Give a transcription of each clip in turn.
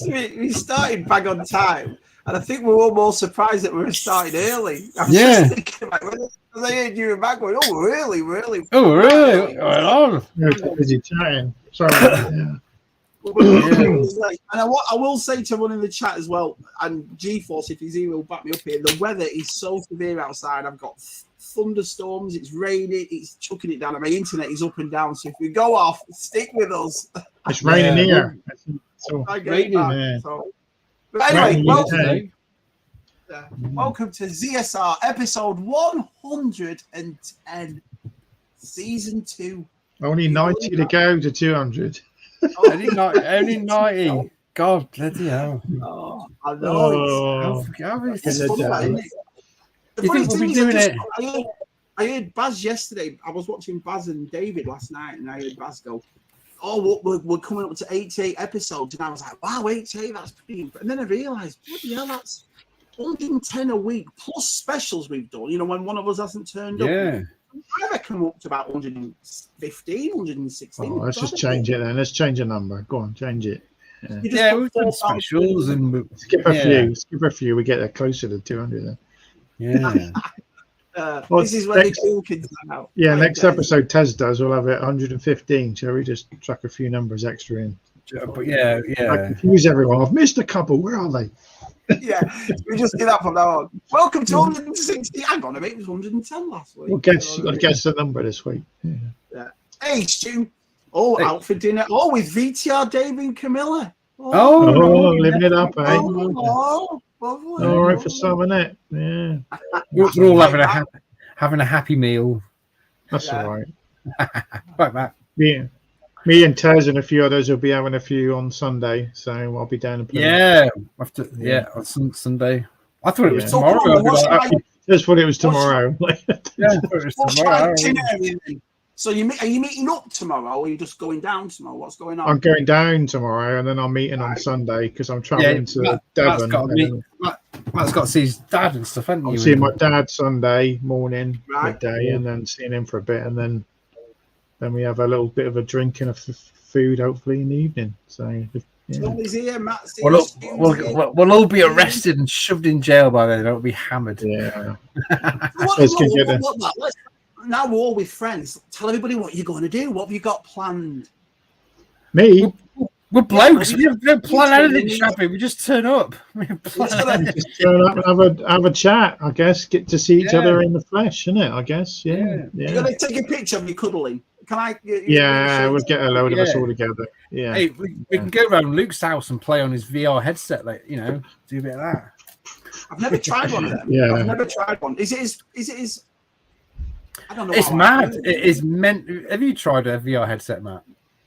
we started bang on time, and I think we were all more surprised that we were starting early. I was Yeah. just thinking about it, as I heard you back going, oh, really? Oh, really? Right on. Busy chatting. Sorry. Yeah. And I will say to everyone in the chat as well, and GeForce, if he's here, will back me up here. The weather is so severe outside. I've got thunderstorms. It's raining. It's chucking it down. And my internet is up and down. So if we go off, stick with us. It's raining here. So, raining. But anyway, welcome to ZSR episode 110, season 2. Only 90 to go to 200. Only 90. God, bloody hell. Oh, I know. It's fun, isn't it? You think we'll be doing it? I heard Baz yesterday. I was watching Baz and David last night, and I heard Baz go, "Oh, we're coming up to 88 episodes," and I was like, "Wow, 88, that's pretty." And then I realised, bloody hell, that's 110 a week plus specials we've done. You know, when one of us hasn't turned up. Yeah. I reckon we're up to about 115, 116. Oh, let's just change it then. Let's change a number. Go on, change it. Yeah, we've done specials and skip a few. We get there closer to 200 then. Yeah. This is where the cool kids come out. Yeah, next episode Tez does, we'll have it 115. Shall we just chuck a few numbers extra in? But yeah. I confuse everyone. I've missed a couple. Where are they? Yeah, we just do that from now on. Welcome to 160. Hang on a minute, it was 110 last week. We'll guess the number this week. Yeah. Hey, Stu. Oh, out for dinner. Oh, with VTR, Dave and Camilla. Living it up, eh? Oh, lovely. All right for some, innit? Yeah. We're all having a happy meal. That's all right. Right, Matt. Yeah. Me and Tez and a few others will be having a few on Sunday, so I'll be down in Plymouth. On Sunday. I thought it was tomorrow. Just thought it was tomorrow. So are you meeting up tomorrow, or are you just going down tomorrow? What's going on? I'm going down tomorrow, and then I'm meeting on Sunday because I'm traveling to Devon. Matt's got to see his dad and stuff, hasn't he? I'm seeing my dad Sunday morning, midday, and then seeing him for a bit, and then we have a little bit of a drink and a food, hopefully, in the evening. So, He's here, Matt. We'll all be arrested and shoved in jail by then. It'll be hammered. Yeah. Now we're all with friends. Tell everybody what you're going to do. What have you got planned? Me? We're blokes. We don't plan anything, Shabby. We just turn up. Just turn up and have a chat, I guess. Get to see each other in the flesh, innit? I guess. Yeah. You're going to take a picture of you cuddling. Can I? We'll get a load of us all together. Yeah. Hey, we can go around Luke's house and play on his VR headset, like, do a bit of that. I've never tried one of them. Yeah. I've never tried one. Is it as I don't know. It's mad. It is meant. Have you tried a VR headset, Matt?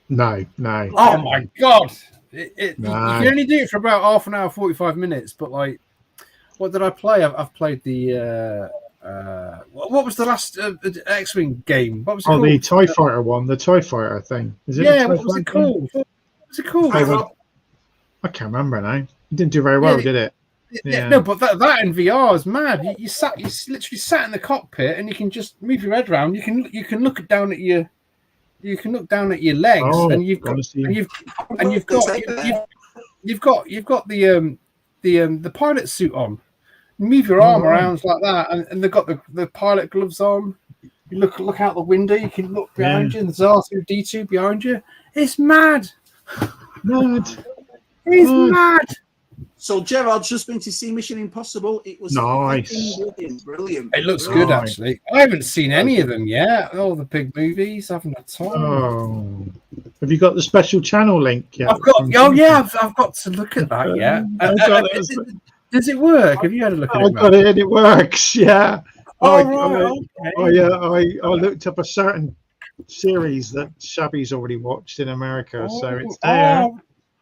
No. Oh my god! You can only do it for about half an hour, 45 minutes. But like, what did I play? I've played the. What was the last X-Wing game? What was it called? The TIE Fighter one, the TIE Fighter thing. Is it? Yeah, what was it called? What was it called? I can't remember now. It didn't do very well, did it? Yeah. No, but that in VR is mad. You literally sat in the cockpit and you can just move your head around. You can look down at your legs, and you've got the pilot suit on. You move your arm around like that, and they've got the pilot gloves on. You look out the window. You can look behind you, and there's R2-D2 behind you. It's mad. It's mad. So Gerard's just been to see Mission Impossible. It was nice, brilliant. It looks good, actually. I haven't seen any of them yet. All the big movies. I haven't had time. Oh, have you got the special channel link yet? I've got. I've got to look at that yet. Does it work? Have you had a look at it? I got it, and it works. Yeah. I looked up a certain series that Shabby's already watched in America, so it's there.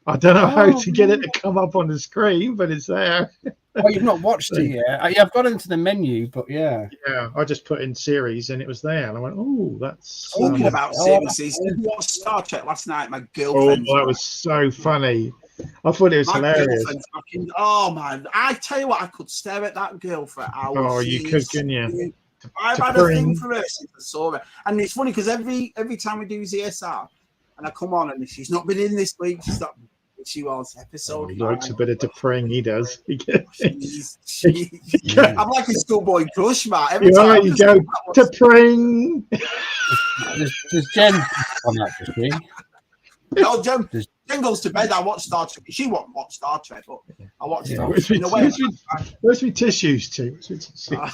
I don't know how to get it to come up on the screen, but it's there. Oh, you've not watched it yet? I've got into the menu, but yeah. Yeah, I just put in series and it was there. And I went, oh, that's... Talking about series, I watched Star Trek last night, my girlfriend. Oh, that was so funny. I thought it was hilarious. Oh, man. I tell you what, I could stare at that girl for hours. Oh, you could, couldn't you? I've had a thing for her since I saw her. And it's funny because every time we do ZSR, and I come on and she's not been in this week, she's not... She was episode. He likes a bit of depraying. He does. I'm like a schoolboy crush, Matt. Every You're time right, you go depraying. Does Jen on that this week? No, Jen goes to bed. I watch Star Trek. She won't watch Star Trek, but I watch Star Trek. Where's my tissues to? Star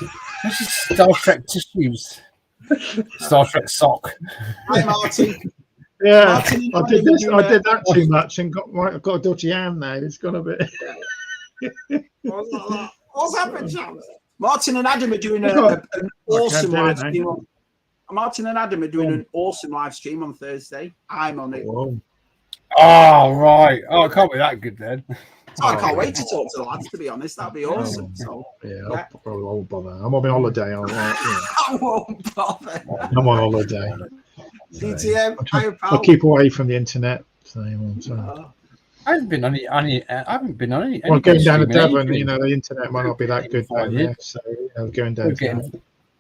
Trek tissues. Star Trek sock. Hi, Martin. Yeah, Martin, I did that too much and I've got a dodgy hand now. It's gone a bit. What's happened, James? Martin and Adam are doing an awesome live stream. Martin and Adam are doing an awesome live stream on Thursday. I'm on it. Whoa. Oh, right. Oh, it can't be that good then. So I can't wait to talk to the lads, to be honest. That'd be awesome. So, yeah. I won't bother. I'm on my holiday. I won't bother. I'm on holiday. DTM, I'll keep away from the internet. So. I haven't been on any. Well, going down to Devon, the internet might not be that good down there. So going down.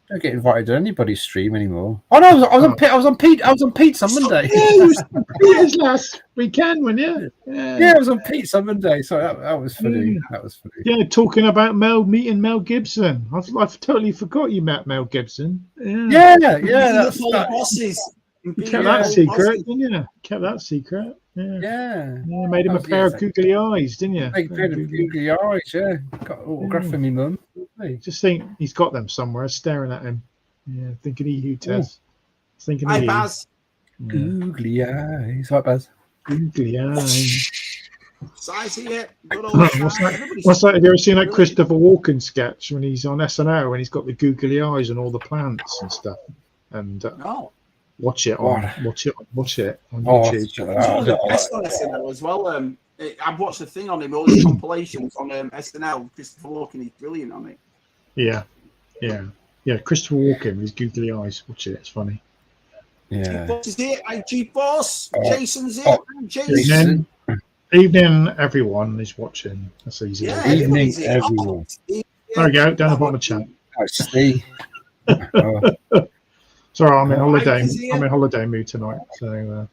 Don't get invited to anybody's stream anymore. Oh no, I was on Pete's on Monday. Yeah, it was last weekend, wasn't you? Yeah, I was on Pete's on Monday. So that was funny. That was funny. Yeah, talking about meeting Mel Gibson. I've totally forgot you met Mel Gibson. Yeah. That's bosses. You kept that secret, didn't you? Kept that secret. Yeah. Made him a pair of googly eyes, didn't you? Made a pair of googly eyes, yeah. Got an autograph from my mum. Just think he's got them somewhere, staring at him. Yeah, thinking he who Tez. Thinking hi, Baz. Googly eyes. Hi, Baz. Googly eyes. Size here. What's that? Have you ever seen that Christopher Walken sketch when he's on SNL when he's got the googly eyes and all the plants and stuff? And no. Watch it on YouTube. SNL as well. I've watched the thing on him, all the compilations on SNL. Christopher Walken, he's brilliant on it. Yeah. Christopher Walken with his googly eyes. Watch it, it's funny. Yeah. G-Force is here. G-Force. Jason's here. Jason. Evening, everyone is watching. That's easy. Yeah, evening, everyone. There we go. Down the bottom of the chat. I see. Sorry, I'm in holiday. I'm in holiday mood tonight. So,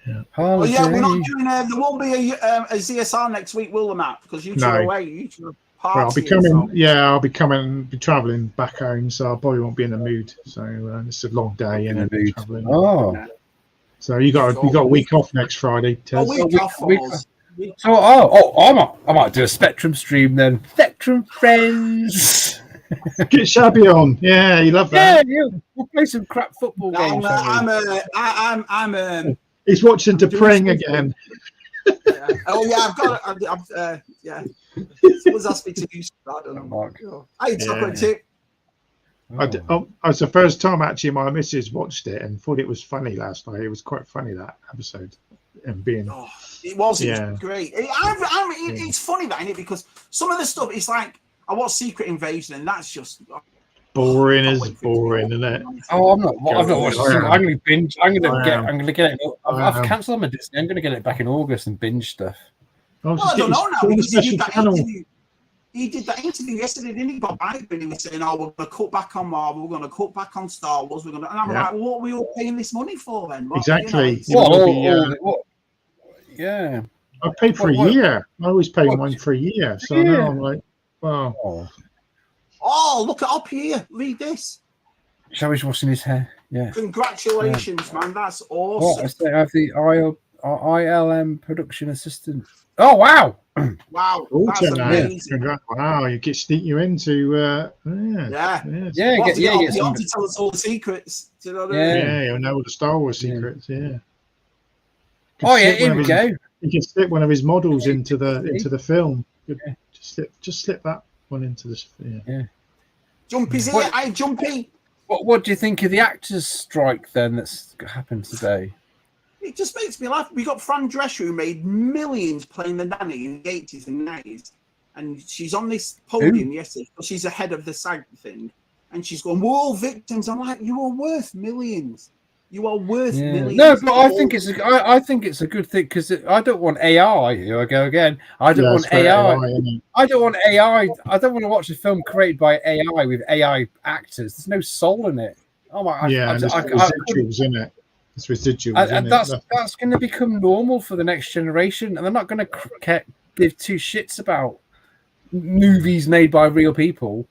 yeah. Oh yeah, we're not doing. There won't be a ZSR next week, will there, Matt? Because you two are away. You two are partying. Well, I'll be coming. Yeah, I'll be travelling back home, so I probably won't be in the mood. So it's a long day and travelling. Oh, so you got a week off next Friday, Tez. A week off. So, I might do a Spectrum stream then. Spectrum friends. Get Shabby on. Yeah, you love that. Yeah. We'll play some crap football games. I'm He's watching Depraying again. Oh yeah, Someone's asked me to do that. I don't know. Hey, chocolate tip. It's the first time actually my missus watched it and thought it was funny last night. It was quite funny, that episode. And being it was great. It's funny that, isn't it? Because some of the stuff, it's like I watched Secret Invasion, and that's just boring, isn't it? Oh, I've not watched it. I'm going to binge. I'm going to get it. I've cancelled my Disney. I'm going to get it back in August and binge stuff. I don't know now. He did that interview yesterday, didn't he? Bob Iger, and he was saying, "Oh, we're going to cut back on Marvel. We're going to cut back on Star Wars. And I'm like, what are we all paying this money for then? Exactly. Yeah. I paid for a year. I always pay mine for a year. So now I'm like, wow. Oh, look it up here. Read this. Shabby's washing his hair. Yeah. Congratulations, man. That's awesome. I have the ILM production assistant. Oh, wow. Wow. That's amazing. Wow. You sneak you into. To tell us all the secrets. Do you know what I mean? Yeah, you'll know all the Star Wars secrets. Yeah. Oh, yeah. Here we go. You can slip one of his models into the film. Just slip that one into this. Yeah. Jumpy's here. Hey, Jumpy. What do you think of the actors' strike then that's happened today? It just makes me laugh. We got Fran Drescher, who made millions playing the nanny in the 80s and 90s, and she's on this podium yesterday. She's ahead of the SAG thing, and she's going, "We're all victims." I'm like, "You are worth millions. You are worth millions." No, but I think it's a good thing because I don't want AI. Here I go again. I don't want AI. I don't want AI. I don't want to watch a film created by AI with AI actors. There's no soul in it. Oh my! Yeah, there's residuals in it. It's residuals, And that's going to become normal for the next generation, and they're not going to give two shits about movies made by real people.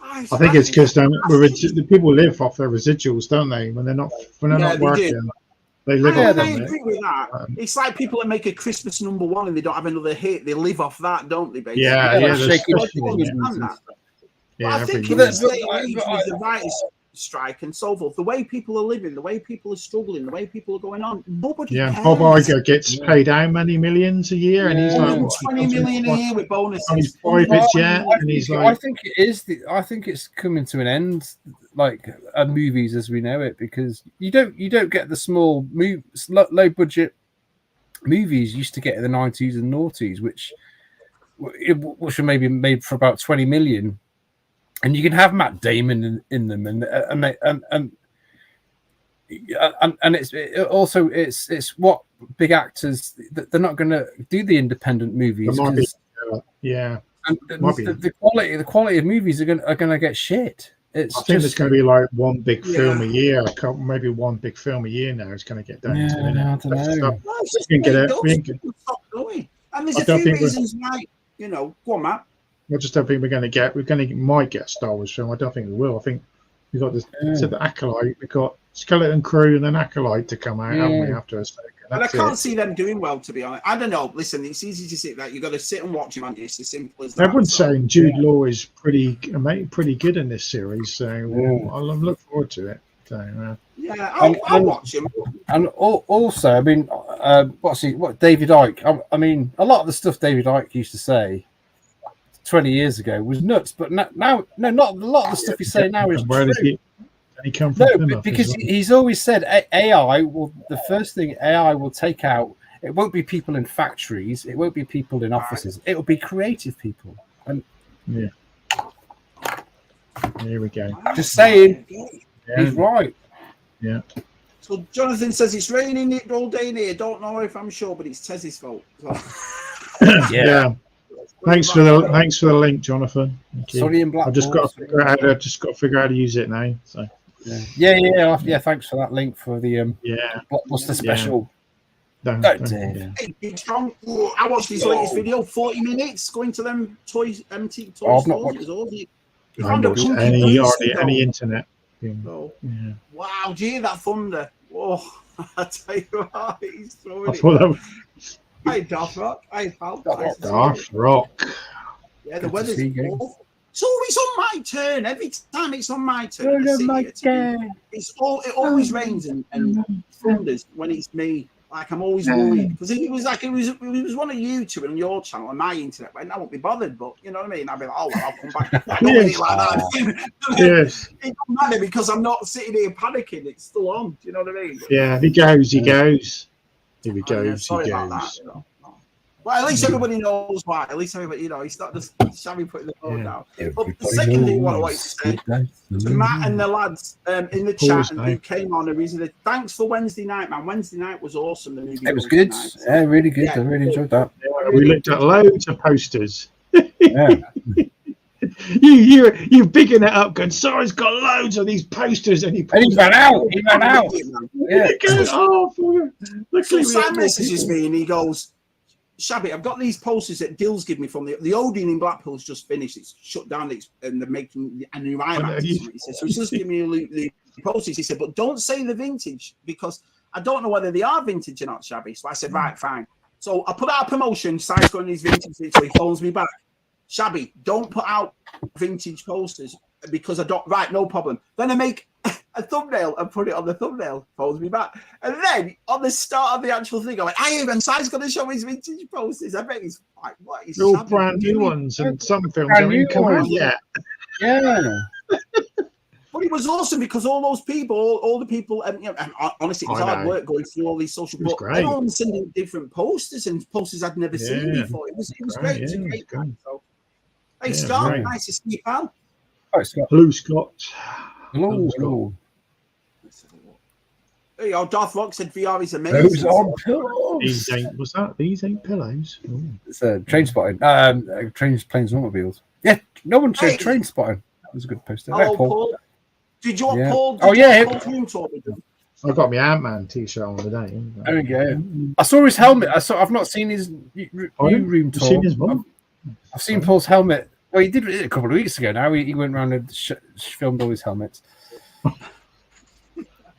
I think it's because the people live off their residuals, don't they? When they're not working, they live off them. I agree with that. It's like people that make a Christmas #1 and they don't have another hit. They live off that, don't they? Basically? Yeah. I think in this day and age with the writers' strike and so forth, the way people are living, the way people are struggling, the way people are going on, nobody cares. Bob Iger gets paid how many millions a year, and he's like 20 million a year with bonuses. And he's like, I think it is. I think it's coming to an end, like movies as we know it, because you don't get the small, low budget movies you used to get in the 90s and noughties, which were maybe made for about 20 million. And you can have Matt Damon in them, and it's what big actors, they're not going to do the independent movies. And the quality of movies are going to get shit. I think there's going to be like one big film a year. Maybe one big film a year now is going to get down to it. I don't know. Stop going. And there's a few reasons why. Go on, Matt. I just don't think might get a Star Wars film. I don't think we will. I think we've got the Acolyte. We've got Skeleton Crew and then Acolyte to come out, haven't we, after a second? And I can't see them doing well, to be honest. I don't know. Listen, it's easy to sit there. You've got to sit and watch him, aren't you? It's as simple as that. Everyone's saying Jude Law is pretty good in this series, so I'll look forward to it. So, I'll watch him. And also, I mean, what David Icke? I mean, a lot of the stuff David Icke used to say 20 years ago was nuts, but now, not a lot of the stuff he's saying now is where true. Did he come from? Because he's always said AI will. The first thing AI will take out, it won't be people in factories, it won't be people in offices, it will be creative people. And here we go. Just saying, he's right. Yeah. So Jonathan says it's raining all day here. Don't know if I'm sure, but it's Tez's fault. Yeah. Thanks for the link, Jonathan. Sorry, in black. I've just got to figure out how to use it now. So yeah. Thanks for that link for the Blockbuster special. Hey, Big Strong. I watched his latest video. 40 minutes going to them antique toy stores. Any internet. So, wow, do you hear that thunder? Oh, I tell you what, he's throwing it. Hey, Darth Rock. Hey, pal. Darth Rock. Yeah, the weather's awful. It's always on my turn. Every time it's on my turn. It always rains and thunders when it's me. Like, I'm always worried. Because if it was one of you two on your channel and my internet went, I won't be bothered. But you know what I mean? I'd be like, oh, well, I'll come back. I don't really like that. Yes. It doesn't matter because I'm not sitting here panicking. It's still on. Do you know what I mean? Yeah, he goes. Here he goes. Sorry about that. Well, at least everybody knows why. At least everybody, he's not just Shabby putting the phone down. But the second thing what I wanted to say to Matt and the lads in the chat and who came on, thanks for Wednesday night, man. Wednesday night was awesome. The movie. It was good. Yeah, really good. I really enjoyed that. Yeah, we looked at loads of posters. Yeah. You're bigging it up, going, Sorry's got loads of these posters, and he ran out. Yeah. So Sam messages me and he goes, Shabby, I've got these posters that Dill's given me from the Odeon in Blackpool's just finished. It's shut down. And they're making a new IMAX. He said, so he's just giving me the posters. He said, but don't say the vintage because I don't know whether they are vintage or not, Shabby. So I said, right, fine. So I put out a promotion. Si's got these vintage. So he phones me back. Shabby, don't put out vintage posters because I don't. Right, no problem. Then I make a thumbnail and put it on the thumbnail. Phones me back, and then on the start of the actual thing, I went, "Hey, even Si's going to show his vintage posters." I bet he's like, "What? He's all brand new ones, and some films haven't come out yet." Yeah. But it was awesome because all those people, all the people, and honestly, it was hard work going through all these social. But everyone sending different posters and posters I'd never seen before. It was great. It was a great time. So, hey, Scott, nice to see you, pal. Hi, Scott. Hello, Scott. Hello. There you go. Darth Rock said VR is amazing. Those on pillows. These ain't pillows. Ooh. It's train spotting. Trains, planes, automobiles. Yeah, no one says train spotting. That was a good poster. Hello, Paul. Did you want Paul? Oh, yeah. Paul's room tour with them? I got my Ant-Man t-shirt on today. There we go. I saw his helmet. I've not seen his new room tour. Seen his one? I've seen Paul's helmet. Well, he did it a couple of weeks ago. Now he went around and filmed all his helmets.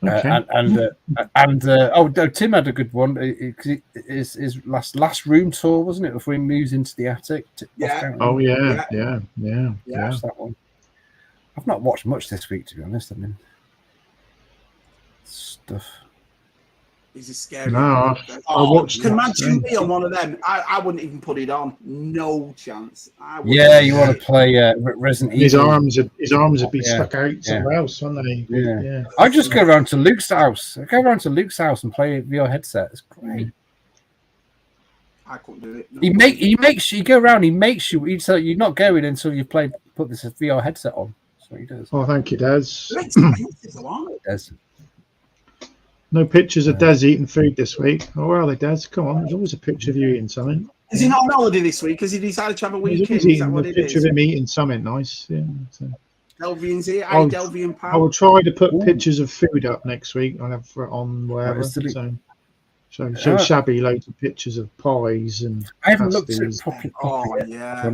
Okay. Tim had a good one. His last room tour, wasn't it? Before he moves into the attic. Yeah. Oh yeah. Watched that one. I've not watched much this week, to be honest. I mean, stuff. He's a scary. No, I watched. Can imagine me on one of them. I wouldn't even put it on. No chance. You want to play Resident Evil. His arms would be stuck out somewhere else, wouldn't they? Yeah. I just go around to Luke's house. I go around to Luke's house and play VR headset. It's great. I couldn't do it. No. He makes you go around. He makes you. So you're not going until you put this VR headset on. That's what he does. Oh, thank you, Des. Des. No pictures of Des eating food this week. Oh, where are they, Des? Come on, there's always a picture of you eating something. Is he not on holiday this week? Because he decided to have a weekend? Is that what it is? A picture of him eating something nice. Yeah. So. Delvian's here. Hi, Delvian pal. I will try to put pictures of food up next week. I'll have on wherever. So Shabby loads of pictures of pies and. I haven't looked at it properly. Oh yeah.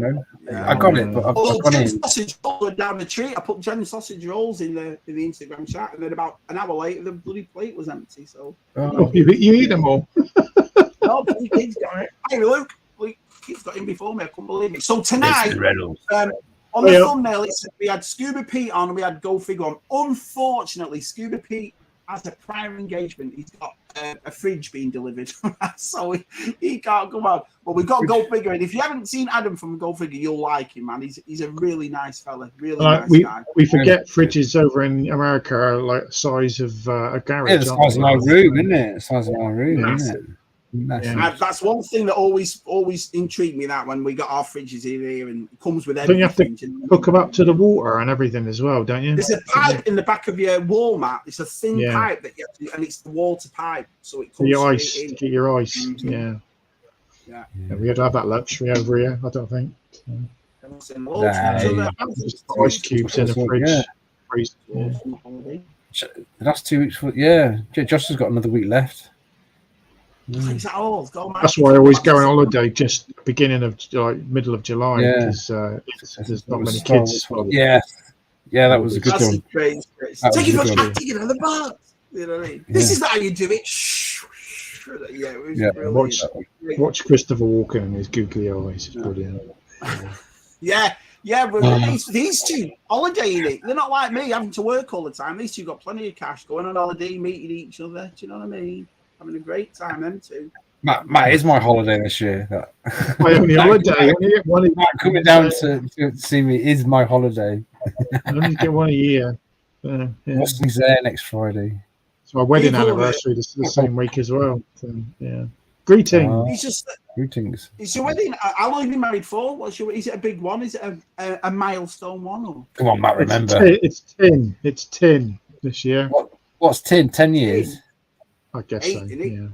I got it, but I've gone in. Sausage rolls down the tree. I put Jen's sausage rolls in the Instagram chat, and then about an hour later, the bloody plate was empty. So you eat them all. No, but the kids got it. Hey, Luke, kids got in before me. I couldn't believe it. So tonight, on the thumbnail, it said we had Scuba Pete on and we had Go Figure on. Unfortunately, Scuba Pete has a prior engagement. He's got a fridge being delivered, so he can't come on. But we've got Go Figure, and if you haven't seen Adam from Go Figure, you'll like him, man. He's a really nice fella, really nice guy. We forget fridges over in America are like the size of a garage. Yeah, the size of my room, isn't it? The size of my room, isn't it? That's one thing that always intrigued me, that when we got our fridges here and it comes with everything. Don't you have to hook them up to the water and everything as well, don't you? There's a pipe in the back of your wall mat. It's a thin pipe that you have to, and it's the water pipe, so it comes your ice in. to get your ice. Mm-hmm. Yeah, we had to have that luxury over here. I don't think. Ice cubes in the fridge. The last 2 weeks. Josh has got another week left. That's why I always go on holiday just beginning of middle of July because there's not many kids. Yeah, that was a good one. Take it out of the box. You know what I mean? This is how you do it. Watch Christopher Walken and his googly eyes. It's brilliant. But these two holidaying it. They're not like me having to work all the time. These two got plenty of cash, going on holiday, meeting each other. Do you know what I mean? Having a great time, them two. Matt is my holiday this year. My only holiday. Matt coming down to see me is my holiday. I only get one a year. Austin's there next Friday. It's my wedding anniversary the same week as well. So, greetings. Greetings. It's your wedding. How long have you been married for? Is it a big one? Is it a milestone one? Or? Come on, Matt. Remember, it's 10. It's 10 this year. What's 10? 10 years. I guess 8, so. Yeah.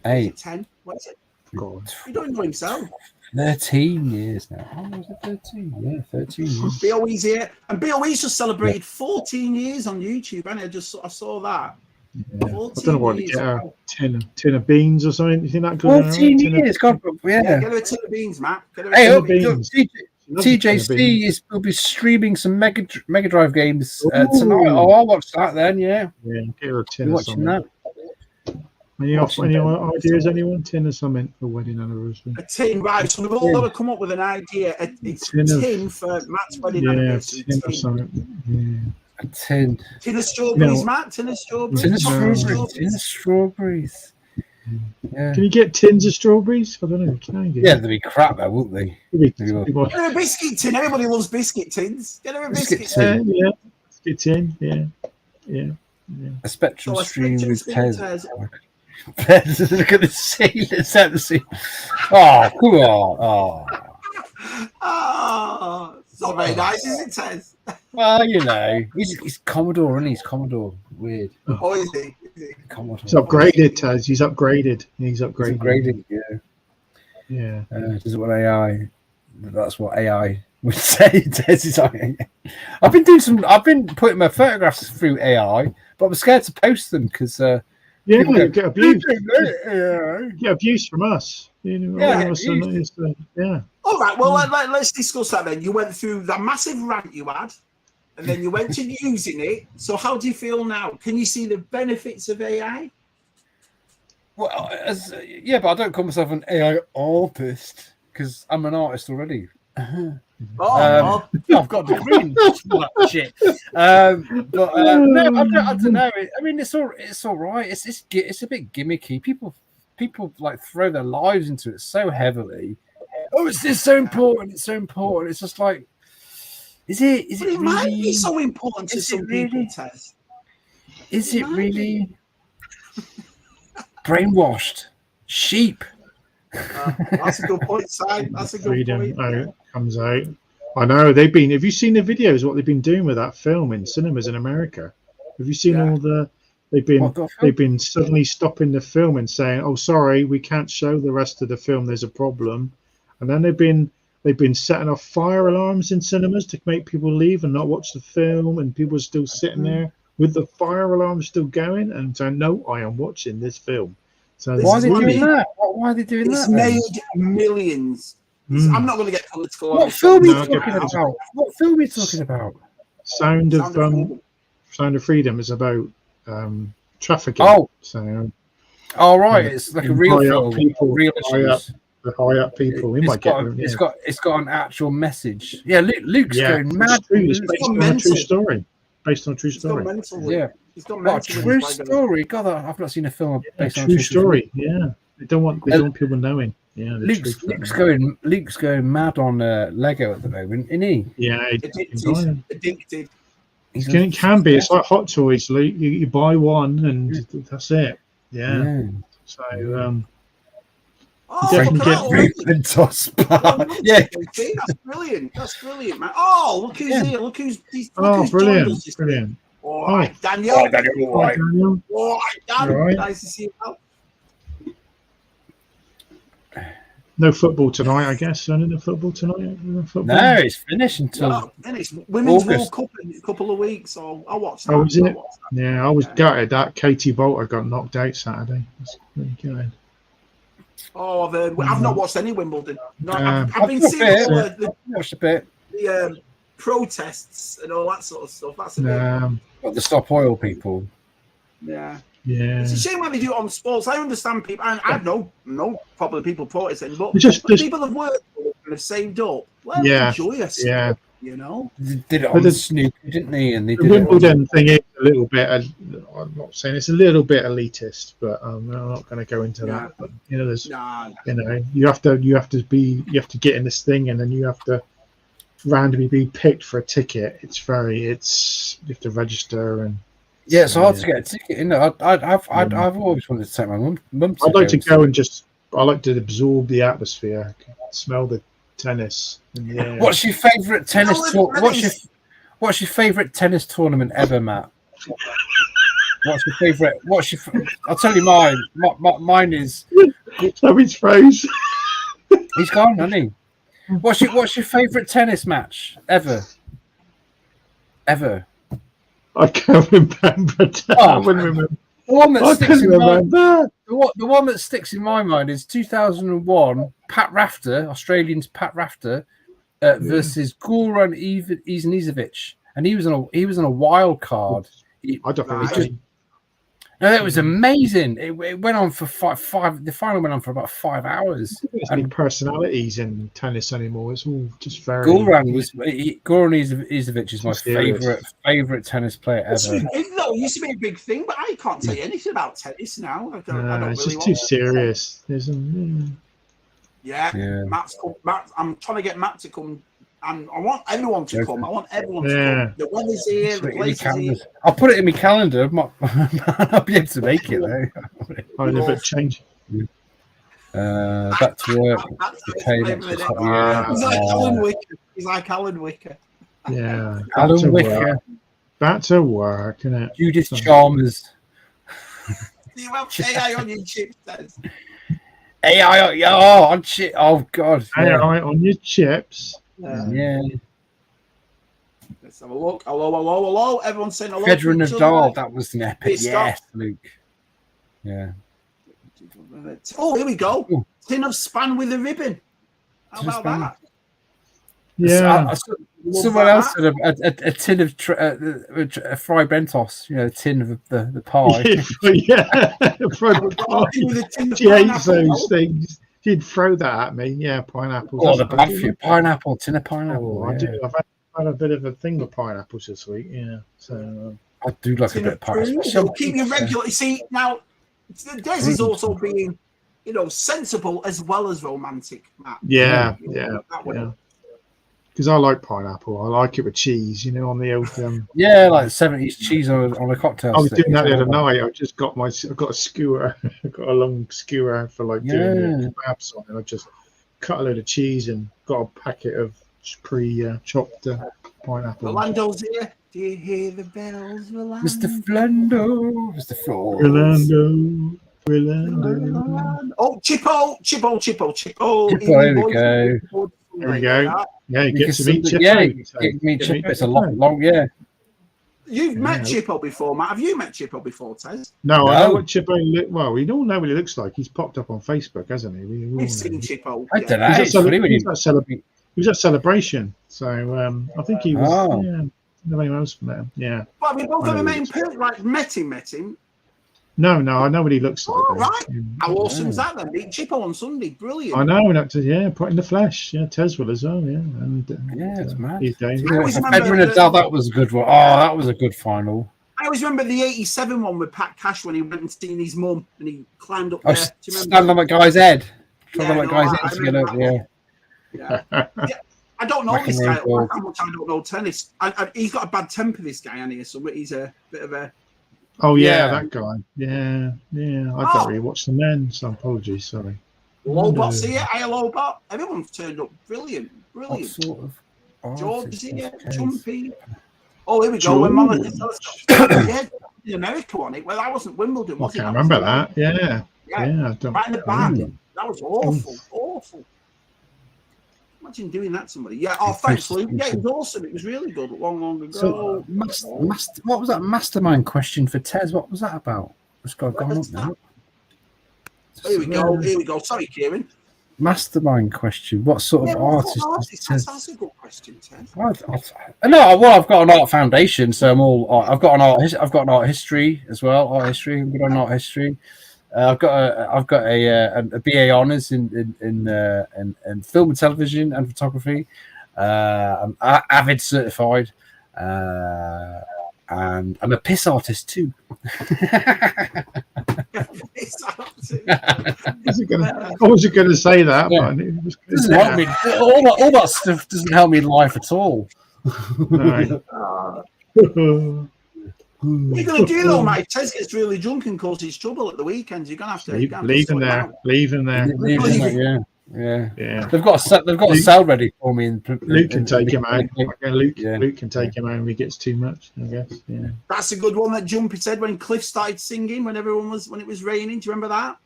8. 10. What is it? God. He don't know himself. 13 years now. How was it 13? Yeah, 13 years. BOE's here. And BOE's just celebrated 14 years on YouTube, and I saw that. Yeah. I don't know what to get a tin of beans or something. You think that could 14 years? God, get her a tin of beans, Matt. TJC will be streaming some Mega Drive games tonight. Oh, I'll watch that then. Yeah, get her a tin of something. That. Any ideas? Anyone? Tin or something for wedding anniversary? A tin, right? So we've all got to come up with an idea. It's a tin for Matt's wedding anniversary. Tin or something. Yeah. A tin. Tin of strawberries, Matt. Tin of strawberries. Tin of strawberries. Yeah. Can you get tins of strawberries? I don't know. Can I get? Yeah, they'd be crap though, wouldn't they? Get her a biscuit tin. Everybody loves biscuit tins. Get her a biscuit tin. Yeah. Biscuit tin. Yeah. A Spectrum stream with Tez. Look at the scene. It's at the scene. Oh, come on. Oh, it's not very nice, is it, Tez? Well, he's Commodore, isn't he? He's Commodore. Weird. Oh, is he? Commodore. He's upgraded, Tez. He's upgraded. He's upgraded. Yeah. Yeah. This is what AI. That's what AI would say I've been putting my photographs through AI, but I'm scared to post them because you go, get abuse. You get abuse from us. Yeah. All right. Well, let's discuss that then. You went through the massive rant you had, and then you went to using it. So how do you feel now? Can you see the benefits of AI? Well, but I don't call myself an AI artist because I'm an artist already. I've got a degree in that shit. No, I don't know. I mean, it's all right. It's a bit gimmicky. People like throw their lives into it so heavily. Oh, it's just so important. It's so important. It's just like, is it really? Might be so important to some people, Tess. Is it really brainwashed sheep? That's a good point, Si. That's a good point. Comes out. I know have you seen the videos what they've been doing with that film in cinemas in America? Have you seen all the they've been suddenly stopping the film and saying, "Oh, sorry, we can't show the rest of the film. There's a problem." And then they've been setting off fire alarms in cinemas to make people leave and not watch the film, and people are still sitting there with the fire alarm still going and saying, "No, I am watching this film." So why are they doing that? Why are they doing that? It's made millions. I'm not going to get political. What film are you talking about? What film are you talking about? Sound of Freedom is about trafficking. Oh, so right, it's like a real film. Real issues. The high up people. It's got an actual message. Yeah, Luke's going mad. It's based on a true story. Based on a true story. It's got a true story. God, I've not seen a film based on a true story. Yeah, they don't want people knowing. Yeah, Luke's going mad on Lego at the moment, isn't he? Yeah, addicted. It can be. It's like Hot Toys, Luke. You buy one and that's it. Yeah. So get Ruben Tospa. Yeah, that's brilliant. That's brilliant, man. Oh, look who's here. Look who's brilliant. All right, Daniel. Hi, Daniel. All right, Dan. Right. Nice to see you, pal. No football tonight, I guess. No football tonight. No, it's finished until it's Women's World Cup in a couple of weeks. So I'll watch that. Oh, is it? Yeah, I was gutted that Katie Bolter got knocked out Saturday. That's really good. Oh, I've not watched any Wimbledon. No, I've been seeing watched a bit. The protests and all that sort of stuff. That's a bit. The Stop Oil people. Yeah. Yeah. It's a shame when they do it on sports. I understand people. I have no problem with people protesting, but people have worked and have saved up. Well, enjoy us. Yeah. You know, they did it on Snoop, didn't they? And they did the Wimbledon thing is a little bit. I'm not saying it's a little bit elitist, but I'm not going to go into that. But there's, you have to get in this thing, and then you have to randomly be picked for a ticket. You have to register and. Yeah, it's hard to get a ticket. I've always wanted to take my mum. I'd like to go and I like to absorb the atmosphere, smell the tennis. What's your favourite tennis? What's your favourite tennis tournament ever, Matt? What's your favourite? I'll tell you mine. Mine is. Shabby's froze. He's gone, hasn't he? What's your favourite tennis match ever? I can't remember. I wouldn't remember. The one that sticks in my mind is 2001. Pat Rafter, Australian's Pat Rafter, versus Goran Ivanisevic, and he was on a wild card. I don't think No, it was amazing. It went on for five. The final went on for about 5 hours. There's no personalities in tennis anymore. It's all just very. Goran Ivanisevic is my favorite tennis player ever. It used to be a big thing, but I can't tell you anything about tennis now. I don't it's really just too serious. Matt, I'm trying to get Matt to come. And I want everyone to come. I want everyone to come. The weather's here. The place is here. I'll put it in my calendar. I'll be able to make it though. I'm a bit changed. Back to work. He's like Alan Wicker. Yeah. Alan Wicker. Back to work, isn't it? Judith Chalmers. Do you have AI on your chips, AI on chip. Oh God. AI on your chips. Yeah. Let's have a look. Hello. Everyone's saying hello. Federer to each Nadal, other. that was an epic. Yes, Luke. Yeah. Oh, here we go. Ooh. Tin of Span with a ribbon. How about that? Yeah. Someone else said a tin of fried Bentos, a tin of the pie. She hates those things. She'd throw that at me. Yeah, pineapples. Oh, the pineapple, tin of pineapple. I do. I've had a bit of a thing with pineapples this week. Yeah, so I do like a bit of pineapple. It'll keep you regular. You see, now Des is also being, sensible as well as romantic, Matt. Yeah. Because I like pineapple. I like it with cheese, on the old. Like 70s cheese on a cocktail. I was doing that the other night. I just got I've got a skewer. I've got a long skewer for doing the kebabs on, and I just cut a load of cheese and got a packet of chopped pineapple. Rolando's here. Do you hear the bells, Rolando? Mr. Flando, Mr. Flores. Rolando. Oh, Chippo. There we go. There we go. Yeah, you get to meet Chippo. Yeah, meet Chippo. It's a long. You've met Chippo before, Matt. Have you met Chippo before, Tez? No, I know what Chippo. Well, we don't know what he looks like. He's popped up on Facebook, hasn't he? We've seen Chippo. I don't know. He was at Celebration, so I think he was. Yeah, nobody else met him. Yeah. Well, we both have met him. No, I know what he looks like. Oh, right. How awesome is that then? Meet Chippo on Sunday. Brilliant. I know, put in the flesh. Yeah, Tez will as well. Yeah. And, it's mad. That was a good one. Oh, that was a good final. I always remember the 87 one with Pat Cash when he went and seen his mum and he climbed up there. Stand on that guy's head. Yeah. I don't know this guy. How much I don't know tennis. He's got a bad temper, this guy, and he's a bit of a. Oh yeah, that guy. Yeah. I don't really watch the men, so apologies. Sorry. Lobot's here. Hey, Lobot. Everyone's turned up. Brilliant. What sort of George is here. Jumpy. Oh, here we go. When Mama in America on it. Well, that wasn't Wimbledon. I can't remember that. Yeah. Right in the back. That was awful. Imagine doing that to somebody. Yeah. Oh, thanks, Luke. Yeah, it was awesome. It was really good. Long ago. So, what was that mastermind question for Tez? What was that about? Let's go on up now. Here we go. Sorry, Kieran. Mastermind question. What sort of artist? That's a good question, Tez. I've got an art foundation, so I'm all. I've got an art history as well. Art history. I'm good on art history. I've got a BA honours in film and television and photography. I'm avid certified, and I'm a piss artist too. I wasn't going to say that, but it was doesn't help me. All that stuff doesn't help me in life at all. What are you going to do though, mate? Tez gets really drunk and causes trouble at the weekends. You're going to have to leave him there. Yeah. They've got a cell ready for me. Luke can take him out. Luke can take him out if he gets too much, I guess. Yeah. That's a good one that Jumpy said when Cliff started singing when it was raining. Do you remember that?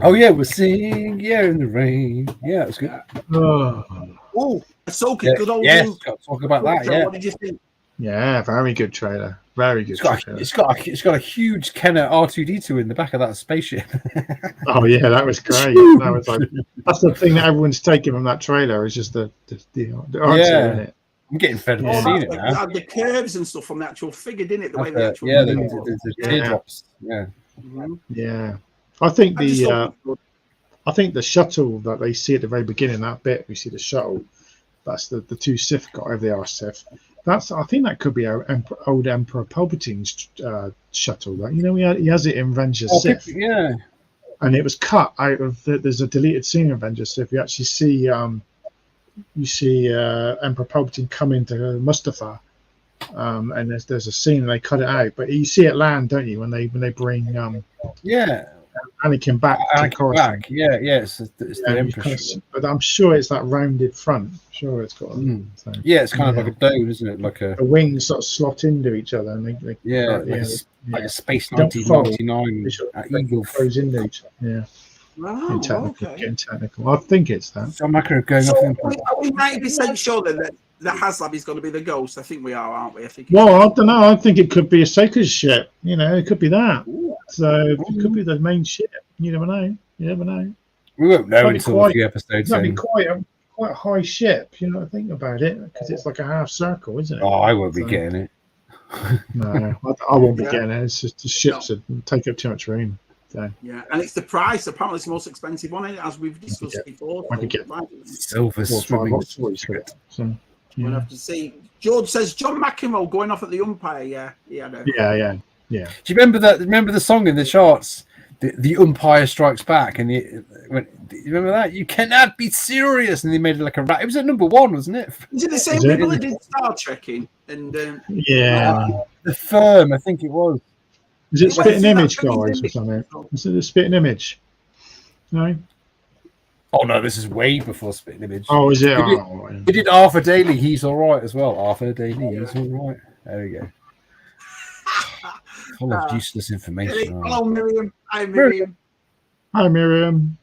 Oh yeah, we're singing in the rain. Yeah, it's good. Oh, so good. Good old Luke. Got to talk about that. Yeah. What did you think? Yeah, very good trailer. Very good. It's got a huge Kenner R2D2 in the back of that spaceship. Oh yeah, that was great. That was that's the thing that everyone's taking from that trailer is just the answer in it. I'm getting fed up seeing it now. The curves and stuff from the actual figure, didn't it? The way the actual the teardrops. Yeah. Mm-hmm. Yeah. I think the shuttle that they see at the very beginning, that bit we see the shuttle. That's the two Sith got over the Sith. I think that could be old Emperor Palpatine's shuttle. That he has it in Revenge of Sith. Yeah. And it was cut out of there's a deleted scene in Revenge of Sith. You actually see Emperor Palpatine come into Mustafar, and there's a scene and they cut it out. But you see it land, don't you? When they bring Anakin back to Coruscant. Yeah, it's the Empress. But I'm sure it's that rounded front. I'm sure it's got. It's kind of like a dome, isn't it? Like the wings sort of slot into each other, and they like a Space 1999 Eagle goes into each other. Yeah. Wow, Getting technical. I think it's that. John McEnroe going So off. are we 90% sure then that the HasLab is going to be the ghost? I think we are, aren't we? I think. Well, I don't know. I think it could be a sacred ship. You know, it could be that. So it could be the main ship. You never know. You never know. We won't know until a few episodes. That'd be quite a high ship. You know, think about it, because it's like a half circle, isn't it? Oh, I won't be getting it. No, I won't be getting it. It's just the ships that take up too much room. So. Yeah, and it's the price. Apparently, it's the most expensive one, as we've discussed before. I could get silver swimming. So, we'll have to see. George says John McEnroe going off at the umpire. Yeah. Do you remember that? Remember the song in the charts? The umpire strikes back, and you remember that? You cannot be serious, and they made it like a rap. It was at number 1, wasn't it? Is it the same people that did Star Trekking? And the Firm, I think it was. Is it Spitting Image, guys, or something? Is it the Spitting Image? No. Oh no, this is way before Spitting Image. Oh, is it? We did Arthur Daly. He's all right as well. Arthur Daly. He's all right. There we go. Full of useless information. Hello, Miriam. Hi, Miriam. Hi, Miriam.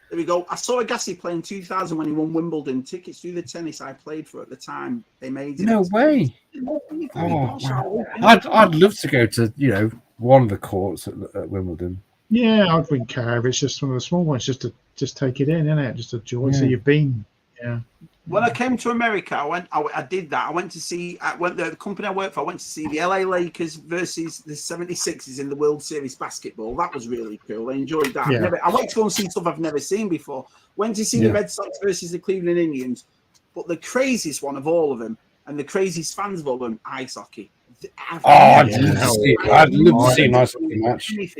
There we go. I saw Agassi play in 2000 when he won Wimbledon. Tickets through the tennis I played for at the time. They made it. No way. Oh, wow. I'd love to go to one of the courts at Wimbledon. Yeah, I wouldn't care if it's just one of the small ones, just to take it in, innit? Just a joy. So you've been. Yeah. When I came to America, I did that. I went to see, the company I worked for, I went to see the LA Lakers versus the 76ers in the World Series basketball. That was really cool. I enjoyed that. Yeah. I went to go and see stuff I've never seen before. Went to see the Red Sox versus the Cleveland Indians. But the craziest one of all of them, and the craziest fans of all of them, ice hockey. I'd love to see an ice hockey match. It's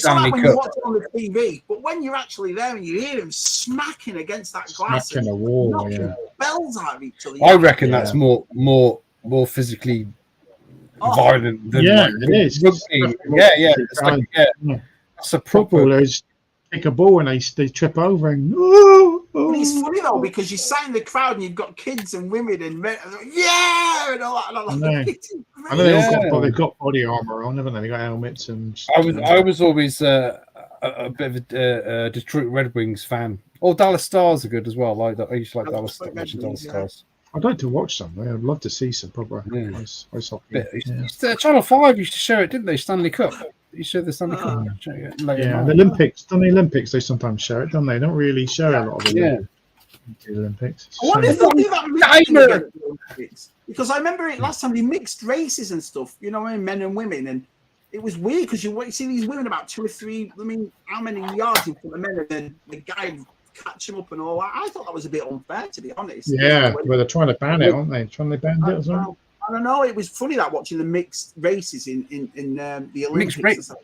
like when you watch it on the TV, but when you're actually there and you hear them smacking against that glass, smacking the wall, knocking bells out of each other. I reckon that's more physically violent than it is. Rugby. It's a proper. Footballers take a ball and they trip over and And it's funny though because you sat in the crowd and you've got kids and women and men, and and all that. I know they've got body armor on, haven't they? They got helmets and. I was always a bit of a Detroit Red Wings fan. Oh, Dallas Stars are good as well. I used to like Dallas Stars. I'd like to watch some. I'd love to see some proper ice hockey. Channel 5 used to show it, didn't they? Stanley Cup. You showed the Stanley Cup. The Olympics. On the Olympics, they sometimes show it, don't they? They don't really show a lot of it. Yeah. The Olympics. I wonder if they'll do that Olympics. Because I remember it last time they mixed races and stuff, men and women, and it was weird because you see these women about 2 or 3, how many yards in front of men, and then the guy catch them up and all that. I thought that was a bit unfair, to be honest. Yeah, well, they're trying to ban it, aren't they? Trying to ban it as well. I don't know. It was funny that watching the mixed races in the Olympics.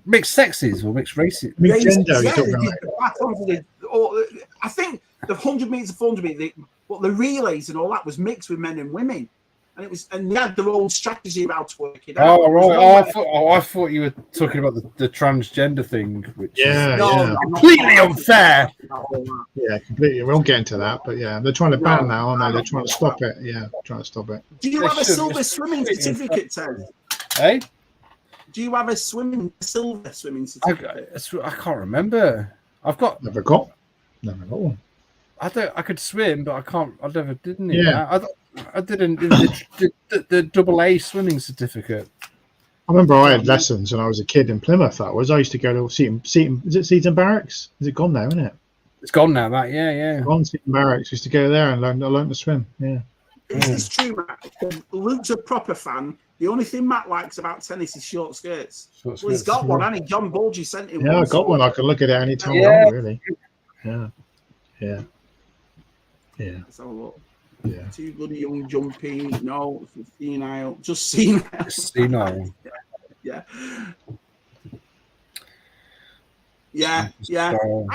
Mixed sexes or mixed races. Mixed gender. I think the 100 meters, 400 meters, the relays and all that was mixed with men and women, and they had their own strategy about to work it out. Oh right. I thought you were talking about the transgender thing, which is completely unfair. Yeah, completely. We won't get into that, but they're trying to ban now, aren't they? They're trying to stop it. Yeah, trying to stop it. Do you have a silver swimming certificate, Ted? Hey? Do you have a silver swimming certificate? I can't remember. Never got one. I could swim, but I can't. I never didn't. Yeah. I didn't the AA swimming certificate. I remember I had lessons when I was a kid in Plymouth. I used to go to Seaton. Is it Seaton Barracks? Is it gone now? Isn't it? It's gone now. Yeah. Gone Seaton Barracks. Used to go there and learn to swim. Yeah. Is this true, Matt? Luke's a proper fan. The only thing Matt likes about tennis is short skirts. Well, he's got one, hasn't he? John Bulgy sent him one. Yeah, I got one. I can look at it any time I want, really. Yeah. Let's have a look. Yeah. Too bloody young, jumpy. No, senile. Just senile. Senile. Yeah. I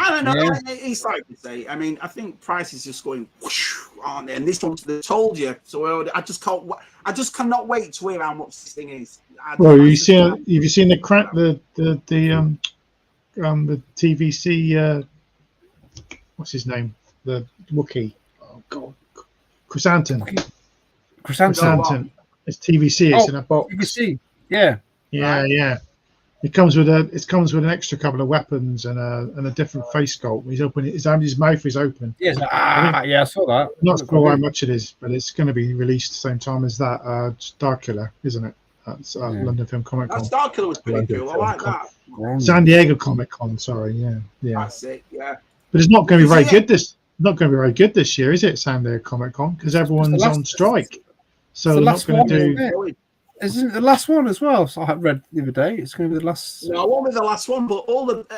don't know. Yeah. It's like to say. I mean, I think price is just going whoosh, aren't they? And this one, they told you. So I just cannot wait to hear how much this thing is. Well, have you seen the TVC? What's his name? The Wookiee. Oh God, Chrysanthemum. Chrysanthemum. It's TVC. It's in a box. TVC. Yeah. Yeah. It comes with an extra couple of weapons and a different face sculpt. He's open. His mouth is open. Yes. I saw that. I'm not sure how much it is, but it's going to be released the same time as that Darkula, isn't it? That's London Film Comic Con. That Darkula was pretty cool. I like that. San Diego Comic Con. Sorry, yeah. That's it. Yeah. But it's not going to be very good. Not going to be very good this year, is it? San Diego Comic Con, because everyone's on strike. So they're not going to do. Isn't it the last one as well? So I read the other day. It's going to be the last. No, it won't be the last one, but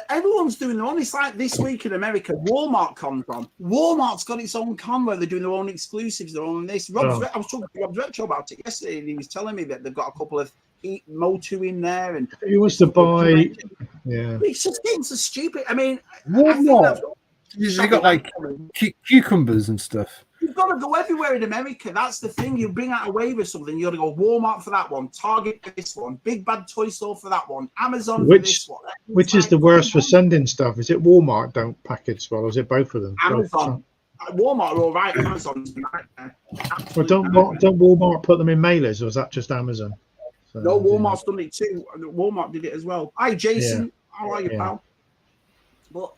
everyone's doing their own. It's like this week in America, Walmart con's on. Walmart's got its own con where they're doing their own exclusives, their own this. I was talking to Rob Retro about it yesterday, and he was telling me that they've got a couple of Motu in there. And he wants to buy. Yeah. It's just getting so stupid. I mean, Walmart. They got like cucumbers and stuff. You've got to go everywhere in America. That's the thing. You bring out a wave or something, you got to go Walmart for that one, Target for this one, Big Bad Toy Store for that one, Amazon for this one. Which is the worst for sending stuff? Is it Walmart don't package well, or is it both of them? Amazon. Walmart are all right. Amazon's a nightmare. Well, don't Walmart put them in mailers, or is that just Amazon? So, no, Walmart's done it too. Walmart did it as well. Hi, Jason. How are you, pal? But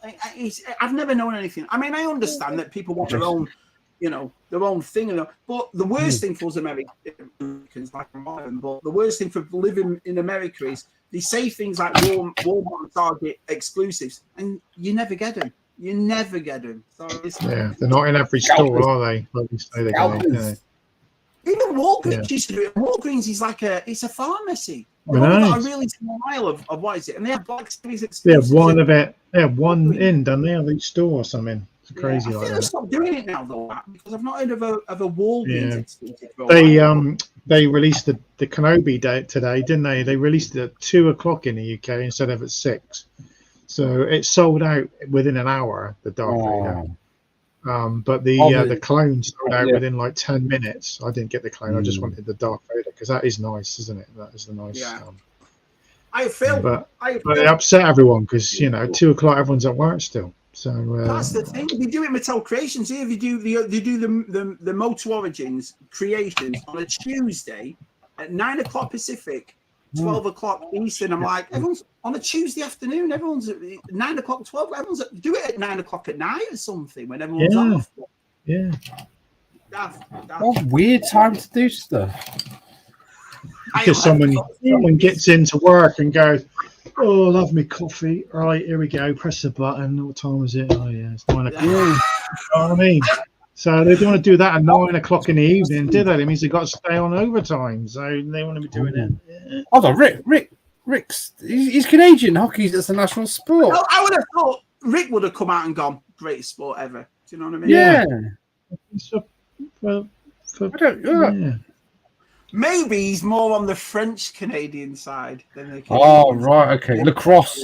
I've never known anything. I mean, I understand that people want their own, their own thing. But the worst thing for us Americans, like but the worst thing for living in America is they say things like Walmart and Target exclusives, and you never get them. You never get them. So they're not in every store, are they? Like you say they're going. Even Walgreens used to do it. Walgreens is it's a pharmacy. They've got a really small aisle of what is it? And they have Black Series exclusives. They have one of it. They have one in, don't they? Of each store or something. It's crazy like that. They've stopped doing it now, though, because I've not heard of a Walgreens exclusive. They released the Kenobi date today, didn't they? They released it at 2:00 in the UK instead of at 6. So it sold out within an hour. The Darth Vader. But the clone sold out within like 10 minutes. I didn't get the clone. I just wanted the Darth Vader because that is nice, isn't it? That is the nice. Yeah. But it upset everyone because 2:00 everyone's at work still. So that's the thing. We do it Mattel Creations here. They do the Motu Origins creations on a Tuesday at 9:00 Pacific, 12:00 Eastern. I'm like, everyone's on a Tuesday afternoon. Everyone's at 9:00, 12. Everyone's do it at 9:00 at night or something when everyone's off. Yeah. What weird time to do stuff. Because someone gets into work and goes, "Oh, love me coffee." Right, here we go. Press the button. What time is it? Oh yeah, it's 9:00. You know what I mean? So they don't want to do that at 9:00 in the evening, do they? It means they've got to stay on overtime. So they want to be doing it. Yeah. Hold on, Rick's he's Canadian. Hockey's that's a national sport. Well, I would have thought Rick would have come out and gone, "Greatest sport ever." Do you know what I mean? Yeah. I don't. Maybe he's more on the French Canadian side than the Canadian. Oh right, okay. Lacrosse.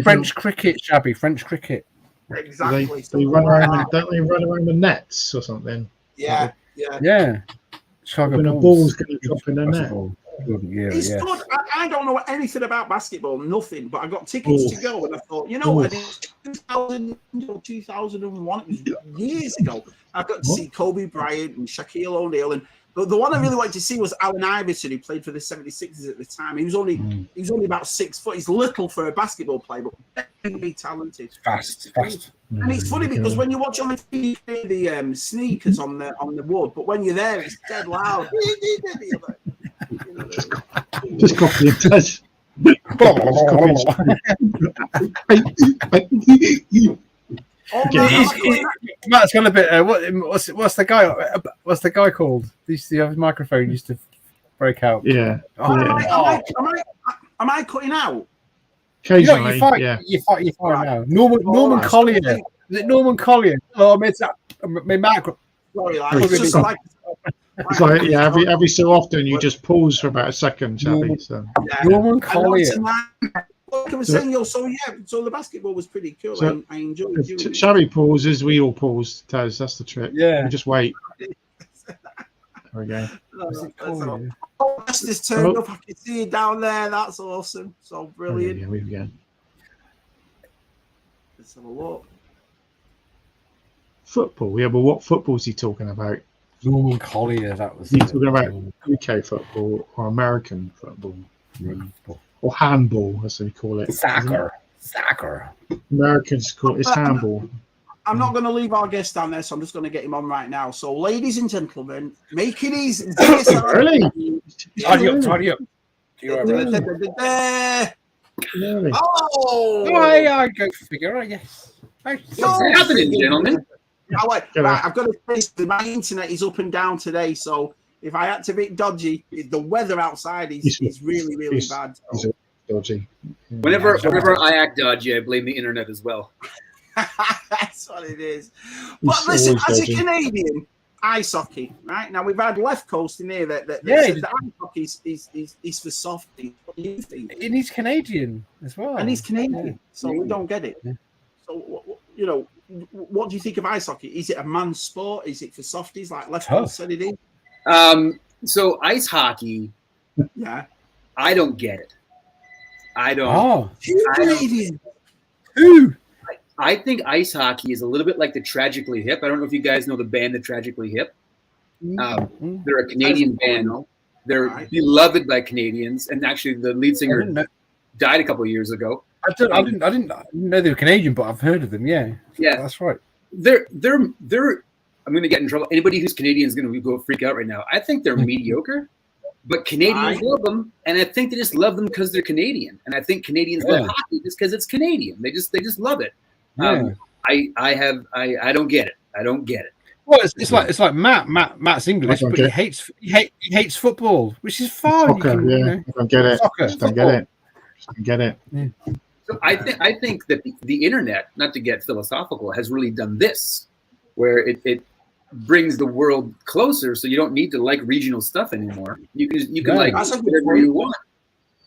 French cricket, Shabby. French cricket. Exactly. They run around. Don't they run around the nets or something? Yeah. When a ball's going to drop in the net. It's good. I don't know anything about basketball, nothing. But I got tickets to go, and I thought, what? In 2001, it was years ago. I got to see Kobe Bryant and Shaquille O'Neal, and the one I really wanted to see was Allen Iverson, who played for the 76ers at the time. He was only about 6 foot. He's little for a basketball player, but very talented. Fast. And it's funny because when you watch on the TV, the sneakers on the wood, but when you're there, it's dead loud. Just copy and paste. Matt's got a bit. What's the guy? What's the guy called? He used to have his microphone used to break out. Yeah. Am I cutting out? Occasionally, you fight now. Norman Collier. Is it Norman Collier? Oh, my micro. Sorry, it's just like. It's like every so often you just pause for about a second, Shabby. So. Norman Collier. I was saying, so the basketball was pretty cool. So I enjoyed it. Shabby pauses, we all pause, Taz. That's the trick. Yeah. We just wait. There we go. That's just turned up. I can see you down there. That's awesome. So brilliant. Yeah, we go. Let's have a look. Football. Yeah, but what football is he talking about? Norman Collier, that was. Are you talking about UK football or American football? Or handball, as they call it. Soccer. Americans call it's handball. I'm not going to leave our guest down there, so I'm just going to get him on right now. So, ladies and gentlemen, make it easy. Really? Tidy up. Really? Oh! I go figure, I guess. What's happening, gentlemen? Right, I've got to say, my internet is up and down today, so if I act a bit dodgy, the weather outside is really, really bad. So. Dodgy. Whenever I act dodgy, I blame the internet as well. That's what it is. But listen, as a Canadian, ice hockey, right? Now, we've had Left Coast in here that said that ice hockey is for softies. What do you think? And he's Canadian as well. And he's Canadian, so we don't get it. Yeah. So, you know, what do you think of ice hockey? Is it a man's sport? Is it for softies like Left Coast said it is? So ice hockey, I don't get it. I don't. Oh, Canadian. Who? I think ice hockey is a little bit like the Tragically Hip. I don't know if you guys know the band, the Tragically Hip. They're a Canadian band. They're beloved by Canadians, and actually, the lead singer died a couple of years ago. I didn't know they were Canadian, but I've heard of them. Yeah, that's right. They're. I'm going to get in trouble. Anybody who's Canadian is going to go freak out right now. I think they're mediocre, but Canadians love them, and I think they just love them because they're Canadian. And I think Canadians love hockey just because it's Canadian. They just love it. I don't get it. I don't get it. Well, it's like Matt's English, but he hates football, which is fine. Soccer, I don't get it. Don't get it. Yeah. So I think that the internet, not to get philosophical, has really done this, where it brings the world closer. So you don't need to like regional stuff anymore. You can like whatever you want.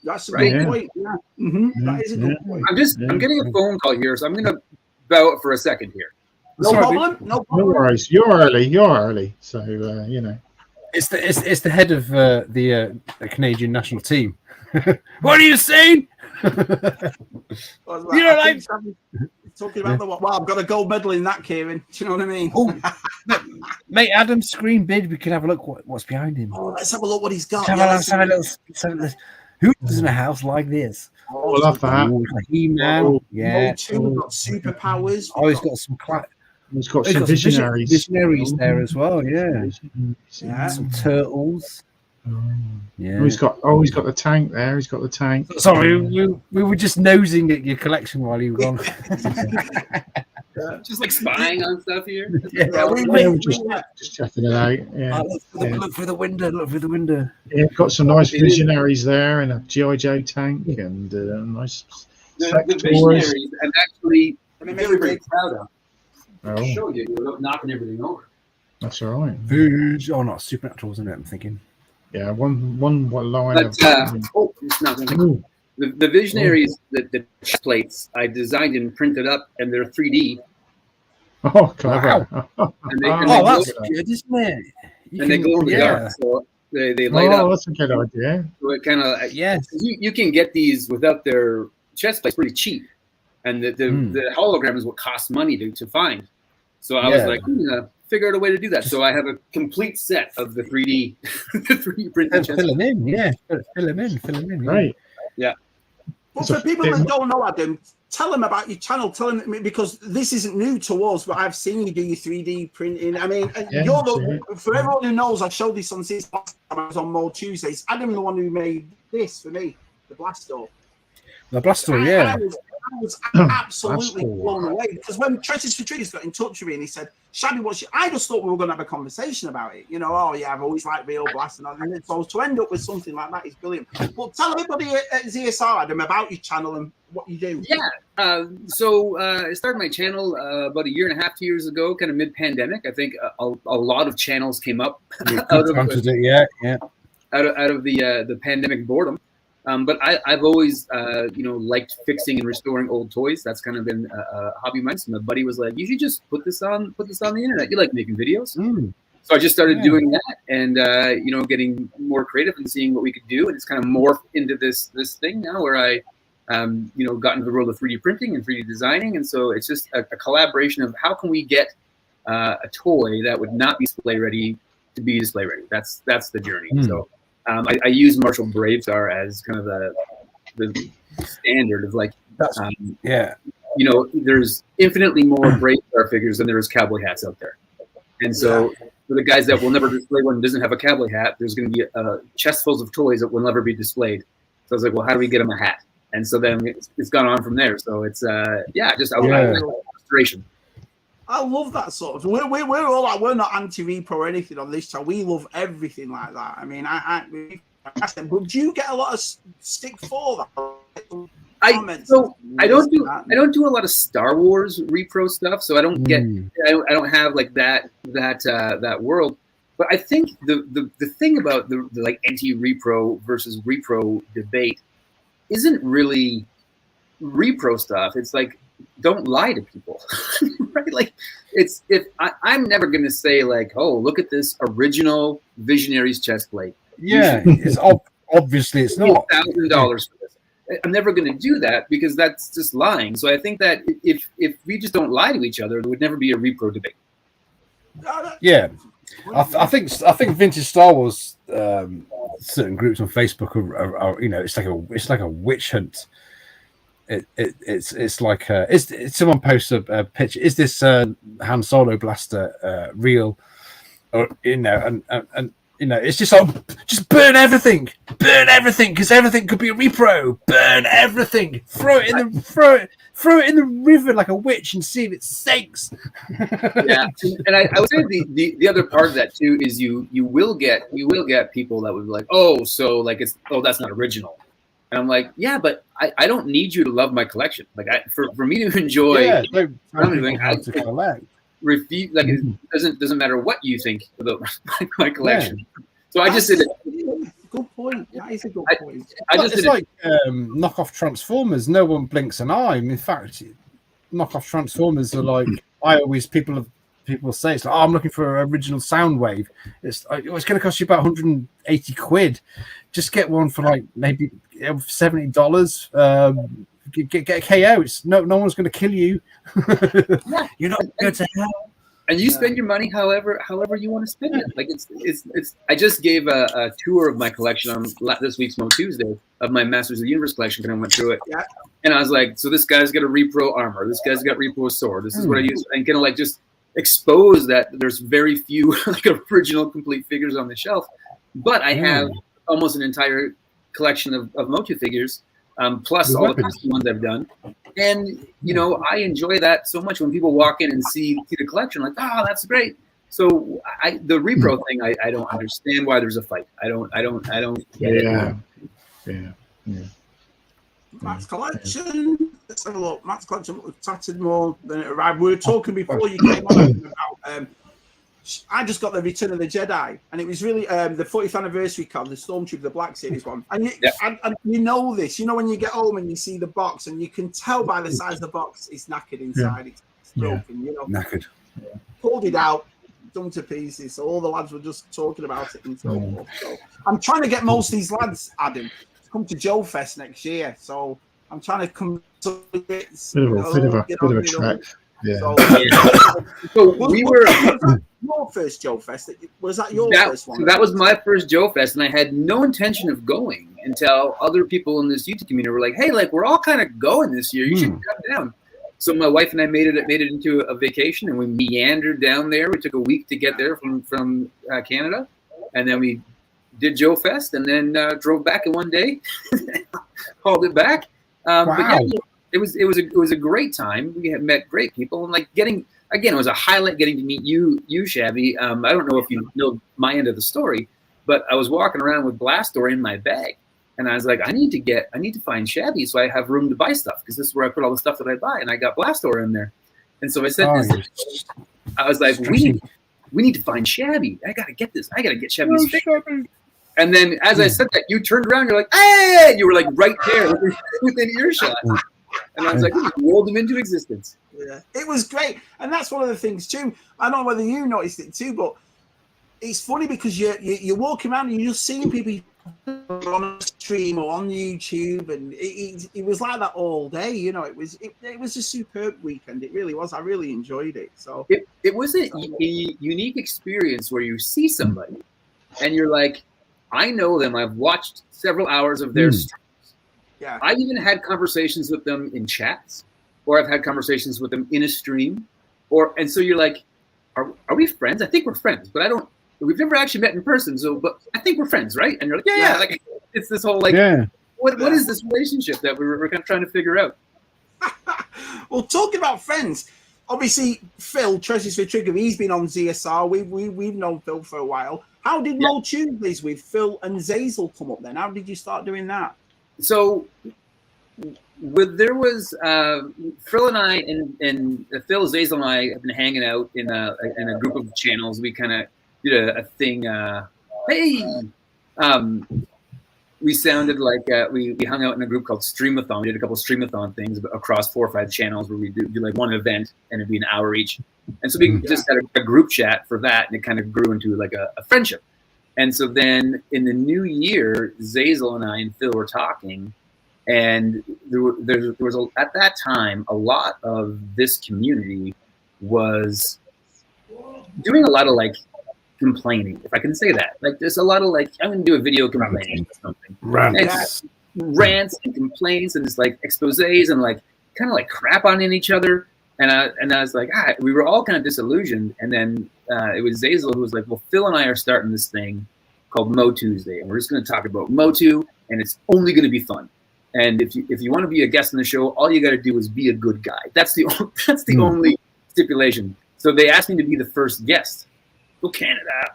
That's a great point. Yeah. Mm-hmm. That is a good point. I'm getting a phone call here, so I'm going to bow out for a second here. No problem. No worries. You're early. So you know. It's the head of the Canadian national team. What are you saying? You know, like talking about the what? Well, I've got a gold medal in that, Kieran. Do you know what I mean? Oh, mate, Adam's screen bid. We could have a look what's behind him. Oh, let's have a look what he's got. Let's have a little. Who lives in a house like this? Oh, I love that. He-Man. We've got superpowers. Oh, he's got some. He's got some visionaries. Visionaries there as well. Yeah. Some turtles. Yeah. He's got the tank there. He's got the tank. Sorry, we were just nosing at your collection while you were gone. Just like spying on stuff here. We're just checking it out. Yeah. Look through the window. Look through the window. Yeah, got some nice visionaries there, and a G.I. Joe tank, and nice. The visionaries, I'm actually very, very proud of. I'll show you. You're knocking everything over. That's all right. Not supernatural, isn't it? I'm thinking. Yeah, one line. But, it's not the visionaries, the chest plates, I designed and printed up, and they're 3D. Oh, clever! Wow. That's good, isn't it? And they glow in the dark, so they light up. Oh, that's a good idea. So it kind of you can get these without their chest plates pretty cheap, and the hologram is what costs money to find. So I was like, figure out a way to do that. So I have a complete set of the 3D, the 3D printed chest. Fill them in. Right. Yeah. But for people that don't know, Adam, tell them about your channel. Tell them, because this isn't new to us, but I've seen you do your 3D printing. I mean, for everyone who knows, I showed this on since last time I was on More Tuesdays. Adam's the one who made this for me, the Blasto. The Blasto, yeah. I was absolutely blown away, because when Treasures for Trees got in touch with me and he said, Shabby, I just thought we were going to have a conversation about it. You know, I've always liked Real Blast, and so to end up with something like that is brilliant. But tell everybody at ZSR, Adam, about your channel and what you do. Yeah. So I started my channel about 1.5 years, 2 years ago, kind of mid-pandemic. I think a lot of channels came up out of the pandemic boredom. But I've always, liked fixing and restoring old toys. That's kind of been a hobby of mine. So my buddy was like, "You should just put this on the internet. You like making videos." So I just started doing that, and getting more creative and seeing what we could do. And it's kind of morphed into this thing now, where I, got into the world of 3D printing and 3D designing. And so it's just a collaboration of how can we get a toy that would not be display ready to be display ready. That's the journey. So I use Marshall Bravestar as kind of the standard of like, you know, there's infinitely more Bravestar figures than there is cowboy hats out there. And so for the guys that will never display one who doesn't have a cowboy hat, there's going to be chestfuls of toys that will never be displayed. So I was like, well, how do we get them a hat? And so then it's gone on from there. So it's frustration. I love that sort of. We're all like, we're not anti-repro or anything on this channel. We love everything like that. I mean, but do you get a lot of stick for that? I don't do a lot of Star Wars repro stuff, so I don't get I don't have like that world. But I think the thing about the like anti-repro versus repro debate isn't really repro stuff. It's like, don't lie to people, right? Like, I'm never going to say like, oh, look at this original Visionaries chest plate. Yeah, it's obviously it's not $1,000 for this. I'm never going to do that because that's just lying. So I think that if we just don't lie to each other, there would never be a repro debate. Yeah, I think vintage Star Wars certain groups on Facebook are you know, it's like a witch hunt. It's like someone posts a picture. Is this Han Solo blaster real? Or you know, and you know, it's just like, just burn everything because everything could be a repro. Burn everything. Throw it in the river like a witch and see if it sinks. Yeah, and I would say the other part of that too is you will get people that would be like, oh, so like that's not original. And I'm like, yeah, but I don't need you to love my collection. Like, for me to enjoy, I have to collect. Refuse, like, it doesn't matter what you think about my collection. Yeah. So I just said, good point. That is a good point. It's like knockoff Transformers. No one blinks an eye. In fact, knockoff Transformers are like people say it's like, oh, I'm looking for an original Soundwave. It's going to cost you about 180 quid. Just get one for like maybe $70. Get a KO. It's no one's going to kill you. You're not going to hell. And you spend your money however you want to spend it. Like it's. I just gave a tour of my collection on this week's Mo Tuesday of my Masters of the Universe collection, and I went through it. Yeah. And I was like, so this guy's got a repro armor. This guy's got repro sword. This is what I use, and kind of like just expose that there's very few like original complete figures on the shelf, but I have almost an entire collection of Motu figures, plus all the custom ones I've done. And, you know, I enjoy that so much when people walk in and see the collection, like, oh, that's great. So the repro thing, I don't understand why there's a fight. I don't get it. Yeah. Matt's collection. Let's have a look. Matt's collection was tattered more than it arrived. We were talking before you came on about. I just got the Return of the Jedi, and it was really the 40th anniversary card, the Stormtrooper, the Black Series one. And you know this. You know when you get home and you see the box, and you can tell by the size of the box, it's knackered inside. It's broken. You know, knackered. Pulled it out, done to pieces. So all the lads were just talking about it and so forth. So I'm trying to get most of these lads, Adam, to come to Joe Fest next year. So I'm trying to come to bit of a track. Yeah. So we were your first Joe Fest. Was that your first one? So that was my first Joe Fest, and I had no intention of going until other people in this YouTube community were like, "Hey, like we're all kind of going this year. You should come down." So my wife and I made it into a vacation, and we meandered down there. We took a week to get there from Canada, and then we did Joe Fest, and then drove back in one day, hauled it back. Wow. But yeah, it was a great time. We had met great people, and like it was a highlight getting to meet you, Shabby. I don't know if you know my end of the story, but I was walking around with Blastor in my bag, and I was like, I need to find Shabby so I have room to buy stuff, because this is where I put all the stuff that I buy, and I got Blastor in there. And so I said I was like, we need to find Shabby. I gotta get this. I gotta get Shabby's figure. And then as I said that, you turned around, you're like, hey! You were like right there within earshot. And I was like, rolled them into existence. Yeah, it was great. And that's one of the things too. I don't know whether you noticed it too, but it's funny because you're walking around and you're just seeing people on a stream or on YouTube, and it was like that all day. You know, it was a superb weekend. It really was. I really enjoyed it. So it was a unique experience where you see somebody and you're like, I know them. I've watched several hours of their streams. Yeah. I've even had conversations with them in chats, or I've had conversations with them in a stream, and so you're like, are we friends? I think we're friends, but we've never actually met in person. So, but I think we're friends, right? And you're like, yeah. Like, it's this whole like, what is this relationship that we're kind of trying to figure out? Well, talking about friends, obviously Phil Treasures for Trigger, he's been on ZSR. We've known Phil for a while. How did Mo Tuesdays with Phil and Zazel come up then? How did you start doing that? So there was Phil and I and Phil, Zazel, and I have been hanging out in a group of channels. We kind of did a thing. We sounded like we hung out in a group called Streamathon. We did a couple of Streamathon things across 4 or 5 channels where we do like one event and it'd be an hour each. And so we just had a group chat for that, and it kind of grew into like a friendship. And so then in the new year, Zazel and I and Phil were talking, and there was at that time a lot of this community was doing a lot of like complaining, if I can say that. Like there's a lot of like, I'm gonna do a video complaining or something. Rants and complaints and just like exposés and like kind of like crap on each other. And I was like, we were all kind of disillusioned. And then it was Zazel who was like, well, Phil and I are starting this thing called Mo Tuesday, and we're just going to talk about Motu, and it's only going to be fun. And if you want to be a guest on the show, all you got to do is be a good guy. That's the only stipulation. So they asked me to be the first guest. Go Canada!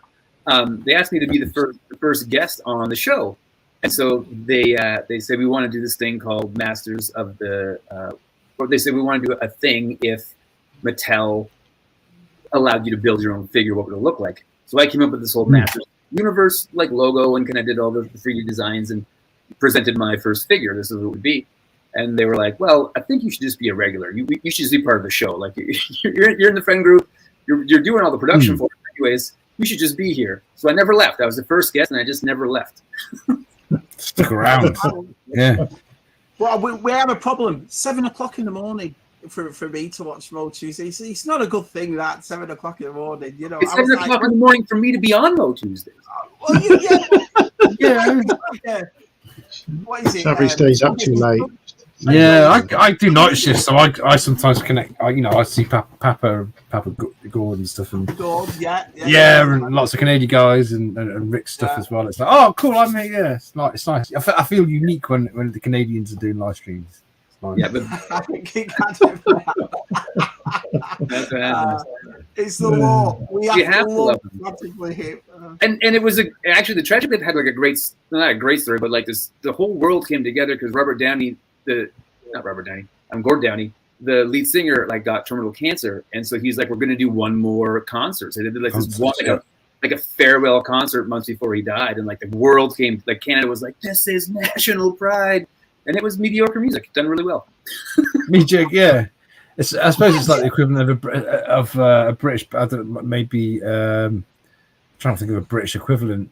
They asked me to be the first guest on the show, and so they said we want to do this thing called Masters of the. Or they said we want to do a thing if Mattel allowed you to build your own figure, what would it look like? So I came up with this whole Masters Universe like logo and kind of did all the 3D designs and presented my first figure. This is what it would be. And they were like, well, I think you should just be a regular. You should just be part of the show. Like you're in the friend group. You're doing all the production for it anyways. You should just be here. So I never left. I was the first guest and I just never left. Stuck around. Yeah. Well, we have a problem. 7 o'clock in the morning for me to watch Mo Tuesday. It's not a good thing that 7 o'clock in the morning. You know, it's 7 o'clock in the morning for me to be on Mo Tuesdays. Well, yeah. What is it? Shabby stays up too late. Yeah, I do night shifts, so I sometimes connect. I see Papa Gordon and stuff, and and lots of Canadian guys and Rick stuff as well. It's like, oh, cool, I'm here. Yeah, it's nice. I feel unique when the Canadians are doing live streams. Nice. Yeah, but it's the law. We have to love them. And it was actually the Treasure Pit had like not a great story, but like the whole world came together because Gord Downey, the lead singer, like got terminal cancer, and so he's like, we're going to do one more concert. So they did like this one, like a farewell concert months before he died, and like the world came, like Canada was like, this is national pride, and it was mediocre music, done really well. Music, yeah. I suppose it's like the equivalent of a British. I don't know, maybe trying to think of a British equivalent.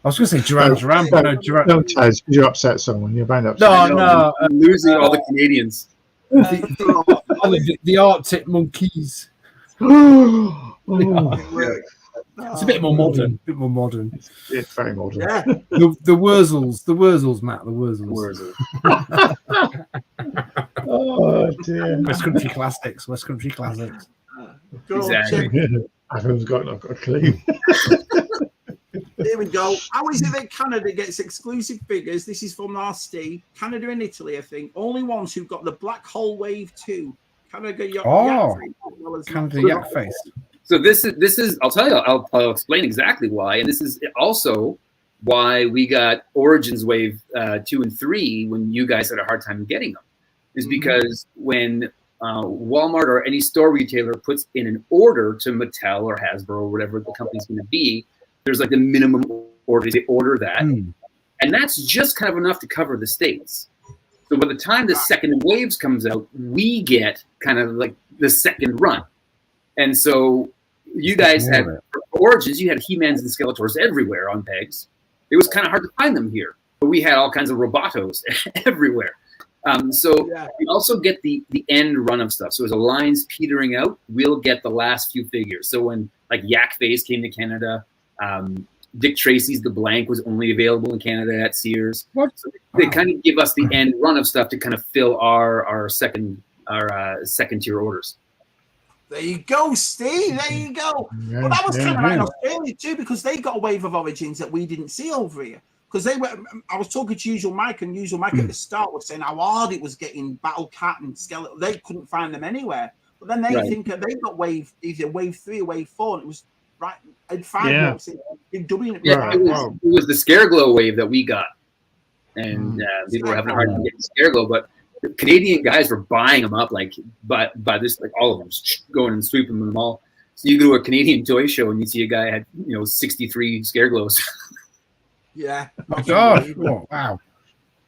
I was going to say Duran, but no, Duran. Don't Taz, you're upset someone. You're bound upset. No, losing all the Canadians. The Arctic Monkeys. It's a bit more modern. It's very modern. Yeah. The Wurzels, Matt. The Wurzels. Oh dear. West Country classics. Exactly. I've got a clue. There we go. How is it that Canada gets exclusive figures? This is from our Steve. Canada and Italy, I think. Only ones who've got the Black Hole Wave 2. Canada Yak Face. So this is. I'll tell you. I'll explain exactly why. And this is also why we got Origins Wave 2 and 3 when you guys had a hard time getting them. Is because when Walmart or any store retailer puts in an order to Mattel or Hasbro or whatever the company's going to be, there's like a minimum order. They order that. And that's just kind of enough to cover the States. So by the time the second waves comes out, we get kind of like the second run. And so you guys had, Origins, you had He-Mans and Skeletors everywhere on pegs. It was kind of hard to find them here, but we had all kinds of Robotos everywhere. We also get the end run of stuff. So as the line's petering out, we'll get the last few figures. So when like Yak Face came to Canada, Dick Tracy's The Blank was only available in Canada at Sears. What? So they kind of give us the end run of stuff to kind of fill our second tier orders. There you go, Steve. There you go. Yeah, Well, that was kind of right in Australia too, because they got a wave of Origins that we didn't see over here. Because they were, I was talking to Usual Mike, and Usual Mike at the start was saying how hard it was getting Battle Cat and Skeleton. They couldn't find them anywhere. But then they think that they got either wave 3 or wave 4, and it was right in 5 months. Big W. It was the Scareglow wave that we got, and people were having a hard time getting Scareglow, but the Canadian guys were buying them up like by this, like all of them, going and sweeping them all. So you go to a Canadian toy show and you see a guy had 63 Scareglows. Yeah. Oh God! Oh, wow.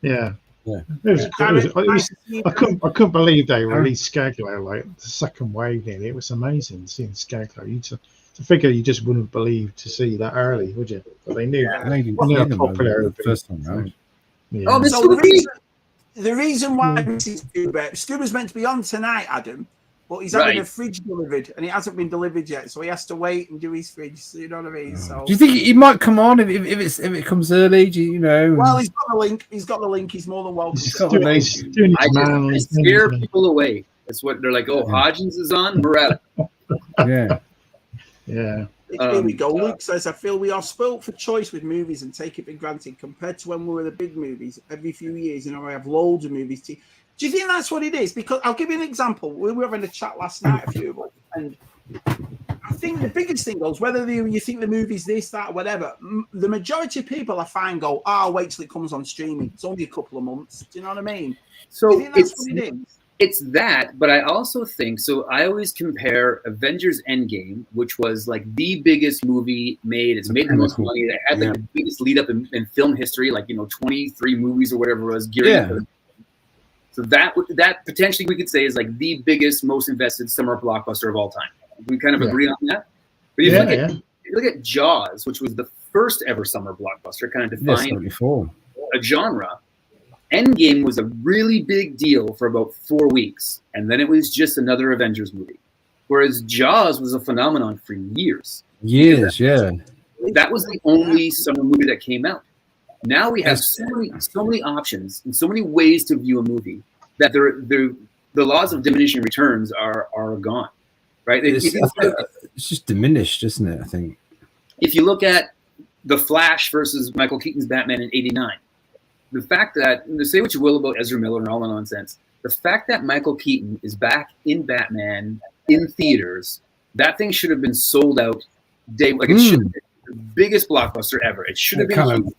Yeah. Yeah. I couldn't believe they released Scareglow like the second wave nearly. It was amazing seeing Scareglow. To figure you just wouldn't believe to see that early, would you? But they knew how popular the first time round. Yeah. Oh, So the reason why Scuba's meant to be on tonight, Adam, but he's having a fridge delivered, and it hasn't been delivered yet, so he has to wait and do his fridge. So you know what I mean? So do you think he might come on if it comes early? Do you know? Well, he's got the link. He's got the link. He's more than welcome. I scare people away. That's what they're like. Oh, Hodgins is on. We're at it. Yeah. Yeah. Here we go. Luke says, I feel we are spoilt for choice with movies and take it for granted compared to when we were the big movies. Every few years, I have loads of movies. Do you think that's what it is? Because I'll give you an example. We were having a chat last night, a few of us, and I think the biggest thing goes, whether you think the movie's this, that, whatever, the majority of people I find go, wait till it comes on streaming. It's only a couple of months. Do you know what I mean? So do you think that's what it is? It's that, but I also think, so I always compare Avengers Endgame, which was like the biggest movie made. It's made the most money. It had like the biggest lead up in film history, like, 23 movies or whatever it was. So that potentially we could say is like the biggest, most invested summer blockbuster of all time. We kind of agree on that. But if you look at Jaws, which was the first ever summer blockbuster, kind of defined a genre. Endgame was a really big deal for about 4 weeks, and then it was just another Avengers movie. Whereas Jaws was a phenomenon for years. That was the only summer movie that came out. Now we have so many options and so many ways to view a movie that the laws of diminishing returns are gone, right? It's just diminished, isn't it? I think. If you look at The Flash versus Michael Keaton's Batman in '89. The fact that, say what you will about Ezra Miller and all the nonsense, the fact that Michael Keaton is back in Batman in theaters, that thing should have been sold out day. Like it should have been the biggest blockbuster ever. It should have been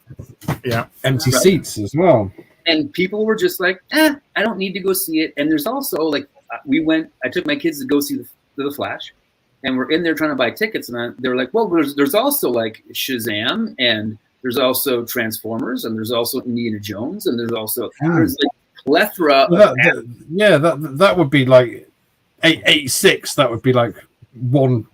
empty seats as well. And people were just like, I don't need to go see it. And there's also like, I took my kids to go see the Flash, and we're in there trying to buy tickets, and they were like, well, there's also like Shazam, and there's also Transformers, and there's also Indiana Jones, and there's like plethora. That would be like 886. That would be like one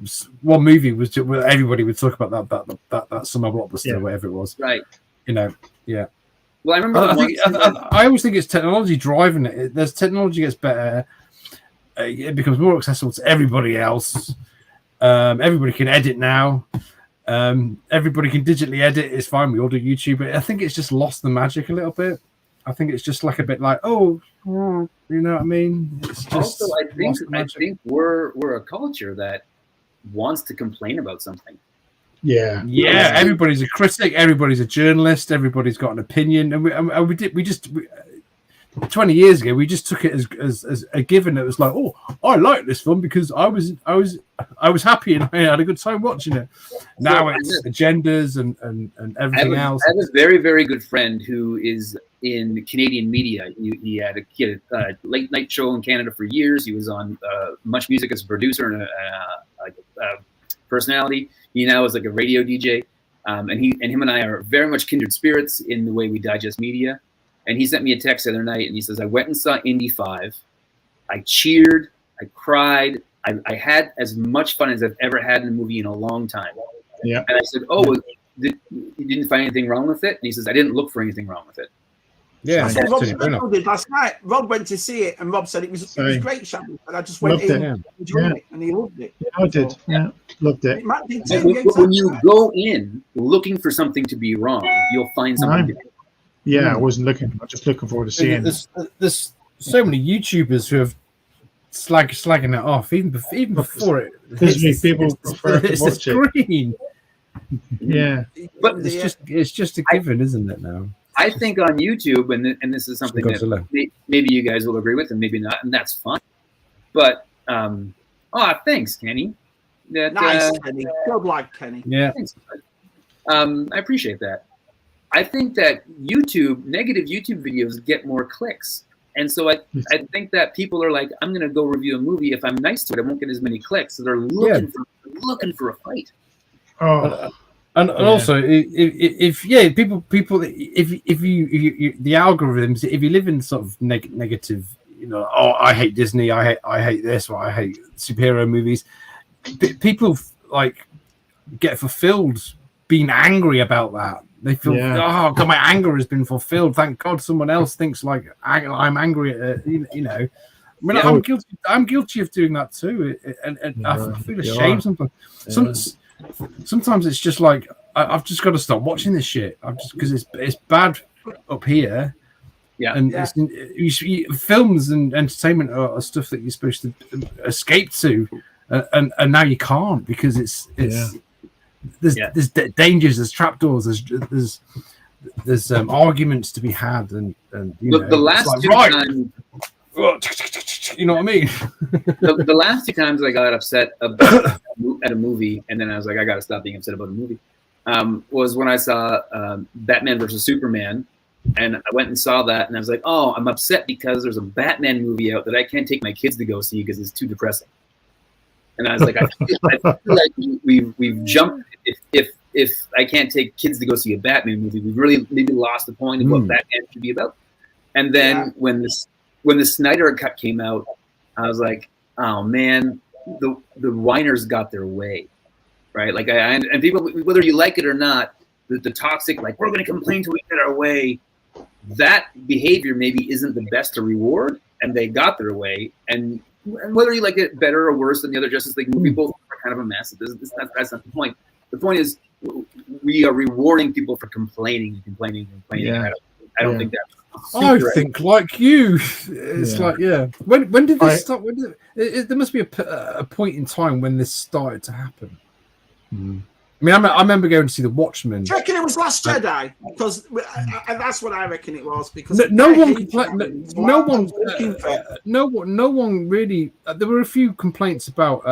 movie was just, everybody would talk about that summer blockbuster, whatever it was. Right. Well, I remember. I always think it's technology driving it. As technology gets better, it becomes more accessible to everybody else. Everybody can edit now. Everybody can digitally edit. It's fine. We all do YouTube. But I think it's just lost the magic a little bit. I think it's just like a bit like, you know what I mean? It's just also, I think we're a culture that wants to complain about something. Yeah. Everybody's a critic. Everybody's a journalist. Everybody's got an opinion. And we just 20 years ago, we just took it as a given. It was like, I like this film because I was happy and I had a good time watching it. Now it's agendas and everything else. I have a very, very good friend who is in Canadian media. He had a late night show in Canada for years. He was on Much Music as a producer and a personality. He now is like a radio DJ. And him and I are very much kindred spirits in the way we digest media. And he sent me a text the other night, and he says, I went and saw Indy 5. I cheered. I cried. I had as much fun as I've ever had in a movie in a long time. Yeah. And I said, "Oh, you didn't find anything wrong with it?" And he says, "I didn't look for anything wrong with it." Yeah, That's what Rob did last night. Rob went to see it, and Rob said it was great, Shabby. And I just went in, enjoyed it, and he loved it. Yeah, I did. Yeah, loved it. When you go in looking for something to be wrong, you'll find something. Yeah, I wasn't looking. I'm just looking forward to seeing. There's so many YouTubers who have slagging it off even before it. People prefer to watch it. Yeah, but it's just a given, isn't it? Now I think on YouTube, and this is something that maybe you guys will agree with, and maybe not, and that's fine. But thanks, Kenny. Nice, Kenny. Good luck, Kenny. Yeah. Thanks. I appreciate that. I think that negative YouTube videos get more clicks. And so I think that people are like, I'm going to go review a movie. If I'm nice to it, I won't get as many clicks. So they're looking for a fight. Oh. And also, if the algorithms, if you live in sort of negative, I hate Disney, I hate this, or I hate superhero movies, people like get fulfilled being angry about that. They feel, oh God, my anger has been fulfilled. Thank God someone else thinks like I'm angry at I mean, I'm guilty of doing that too, and I feel ashamed sometimes. Sometimes it's just like I've just got to stop watching this shit. Because it's bad up here. Yeah, and films and entertainment are stuff that you're supposed to escape to, and now you can't because there's dangers, there's trapdoors, there's arguments to be had, and the last two times. You know what I mean? the last two times I got upset at a movie, and then I was like, I got to stop being upset about a movie, was when I saw Batman versus Superman, and I went and saw that, and I was like, oh, I'm upset because there's a Batman movie out that I can't take my kids to go see because it's too depressing. And I was like, I feel like we've jumped. If I can't take kids to go see a Batman movie, we've really maybe lost the point of what Batman should be about. And then when the Snyder Cut came out, I was like, oh man, the whiners got their way, right? Like and people, whether you like it or not, the toxic, like we're going to complain till we get our way, that behavior maybe isn't the best to reward, and they got their way. And whether you like it better or worse than the other Justice League movie, both are kind of a mess. That's not the point. The point is we are rewarding people for complaining. Yeah. I don't think that's. I think like you. It's like When did this start? There must be a point in time when this started to happen. I mean, I remember going to see The Watchmen. Do you reckon it was Last Jedi? Because that's what I reckon it was. Because no one really. There were a few complaints about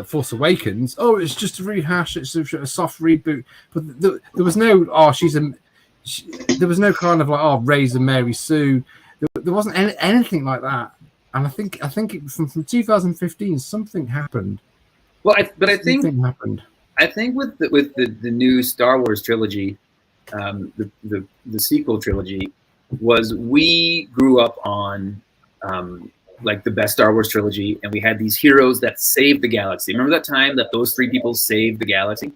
Force Awakens. Oh, it's just a rehash. It's a soft reboot. But there was no. There was no kind of like Rey's and Mary Sue. There wasn't anything like that. And I think from 2015 something happened. Well, I think with the new Star Wars trilogy, the sequel trilogy, was we grew up on like the best Star Wars trilogy, and we had these heroes that saved the galaxy. Remember that time that those three people saved the galaxy?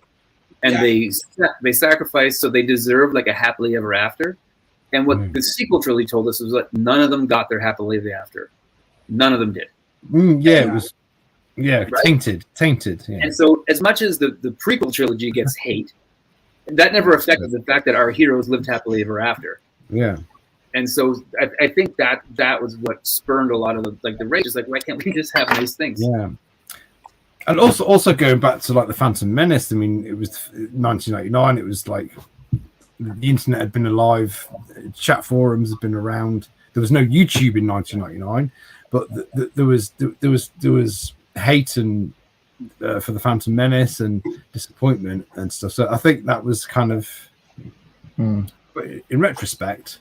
And they sacrificed, so they deserve like a happily ever after. And what the sequel trilogy told us was that none of them got their happily ever after. None of them did. It was right? tainted. Yeah. And so, as much as the prequel trilogy gets hate, that never affected the fact that our heroes lived happily ever after. Yeah. And so, I think that was what spurned a lot of the rage. Is like, why can't we just have nice things? Yeah. And also going back to like the Phantom Menace, I mean, it was 1999. It was like the internet had been alive, chat forums had been around. There was no YouTube in 1999, but there was hate and for the Phantom Menace and disappointment and stuff. So I think that was kind of, in retrospect,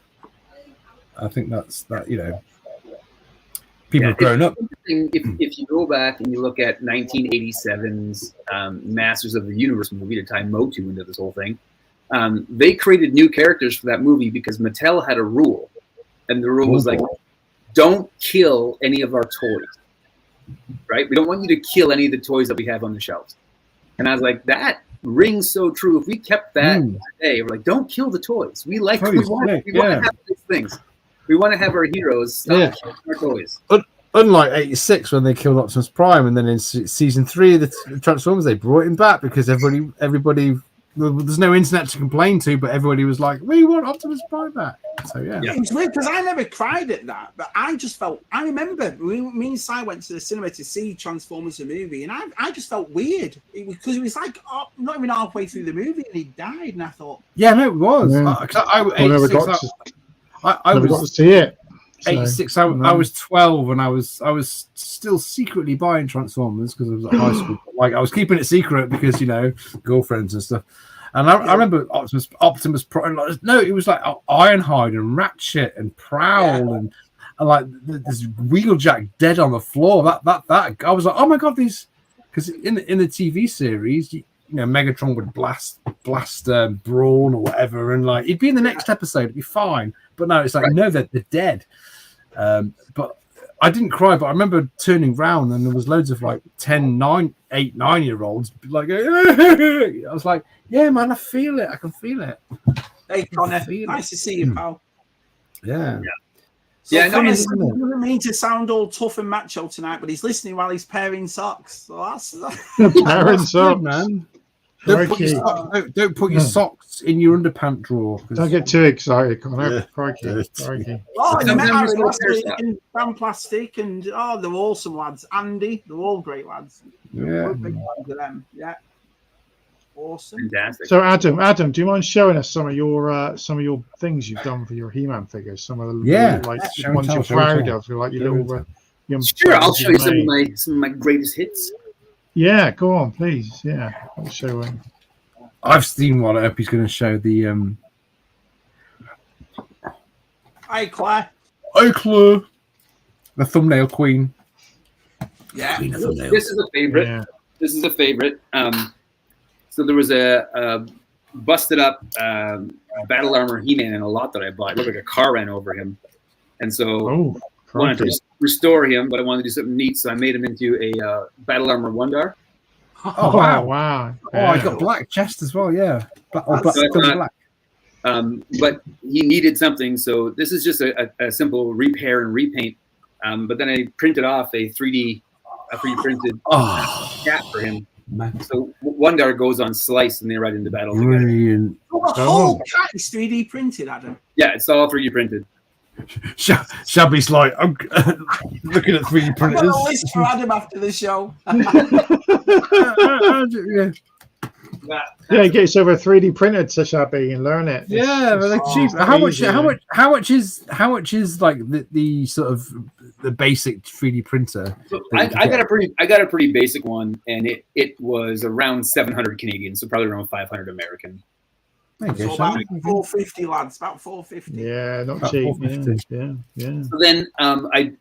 I think that's that. People have grown up. If you go back and you look at 1987's Masters of the Universe movie, to tie Motu into this whole thing, they created new characters for that movie because Mattel had a rule, and the rule was like, don't kill any of our toys, right? We don't want you to kill any of the toys that we have on the shelves. And I was like, that rings so true. If we kept that today, we're like, don't kill the toys. We want to have these things. We want to have our heroes stop killing our toys. Unlike 86 when they killed Optimus Prime, and then in season 3 of the Transformers they brought him back because everybody there's no internet to complain to, but everybody was like, we want Optimus Prime back. So yeah. It was weird because I never cried at that, but I just felt, I remember me and Si went to the cinema to see Transformers the movie, and I just felt weird because it was like not even halfway through the movie and he died, and I thought, yeah, no, it was. Yeah. I never got to see it. 86. I was 12, and I was still secretly buying Transformers because I was at high school. Like I was keeping it secret because girlfriends and stuff. And I remember Optimus Prime. No, it was like Ironhide and Ratchet and Prowl and like this Wheeljack dead on the floor. That I was like, oh my god, these, because in the TV series, Megatron would blast Brawn or whatever, and like he'd be in the next episode, it'd be fine. But no, it's like no, they're dead. But I didn't cry, but I remember turning round and there was loads of like 8, 9-year-olds like I was like, yeah man, I feel it, I can feel it. Hey Connor, nice to see you, pal. Yeah. So yeah, Connor doesn't mean to sound all tough and macho tonight, but he's listening while he's pairing socks. So that's pairing socks, man. Don't put your socks in your underpant drawer. Don't get too excited, Connor. Yeah. Crikey. Oh, and Aaron last week and Sam Plastic, and they're awesome lads. Andy, they're all great lads. Yeah, we're big fans of them. Yeah, awesome. Fantastic. So Adam, do you mind showing us some of your things you've done for your He-Man figures? Some of the ones you're proud of, like your little. Sure, I'll show you some of my greatest hits. Yeah, go on, please. Yeah, I'll show him. I've seen one. I hope he's going to show the. Hi, Claire. Hi, Claire. The thumbnail queen. Yeah, this is a favorite. Yeah. This is a favorite. So there was a busted up battle armor He-Man in a lot that I bought. It looked like a car ran over him, and so I wanted to restore him, but I wanted to do something neat, so I made him into a battle armor Wondar. Oh wow! Yeah. Oh, I got black chest as well. Yeah, black. But he needed something, so this is just a simple repair and repaint. But then I printed off a 3D printed cap for him. So Wondar goes on Slice, and they ride into battle together. The whole cat is 3D printed, Adam. Yeah, it's all 3D printed. Shabby's like, I'm looking at 3D printers. I'm going to list for Adam after the show. Yeah, get yourself a 3D printed to Shabby and learn it. Yeah, but they're cheap. How much is like the sort of the basic 3D printer? So I got a pretty basic one, and it was around 700 Canadian, so probably around 500 American. So about 450, lads. About 450. Yeah, not cheap. Yeah. So then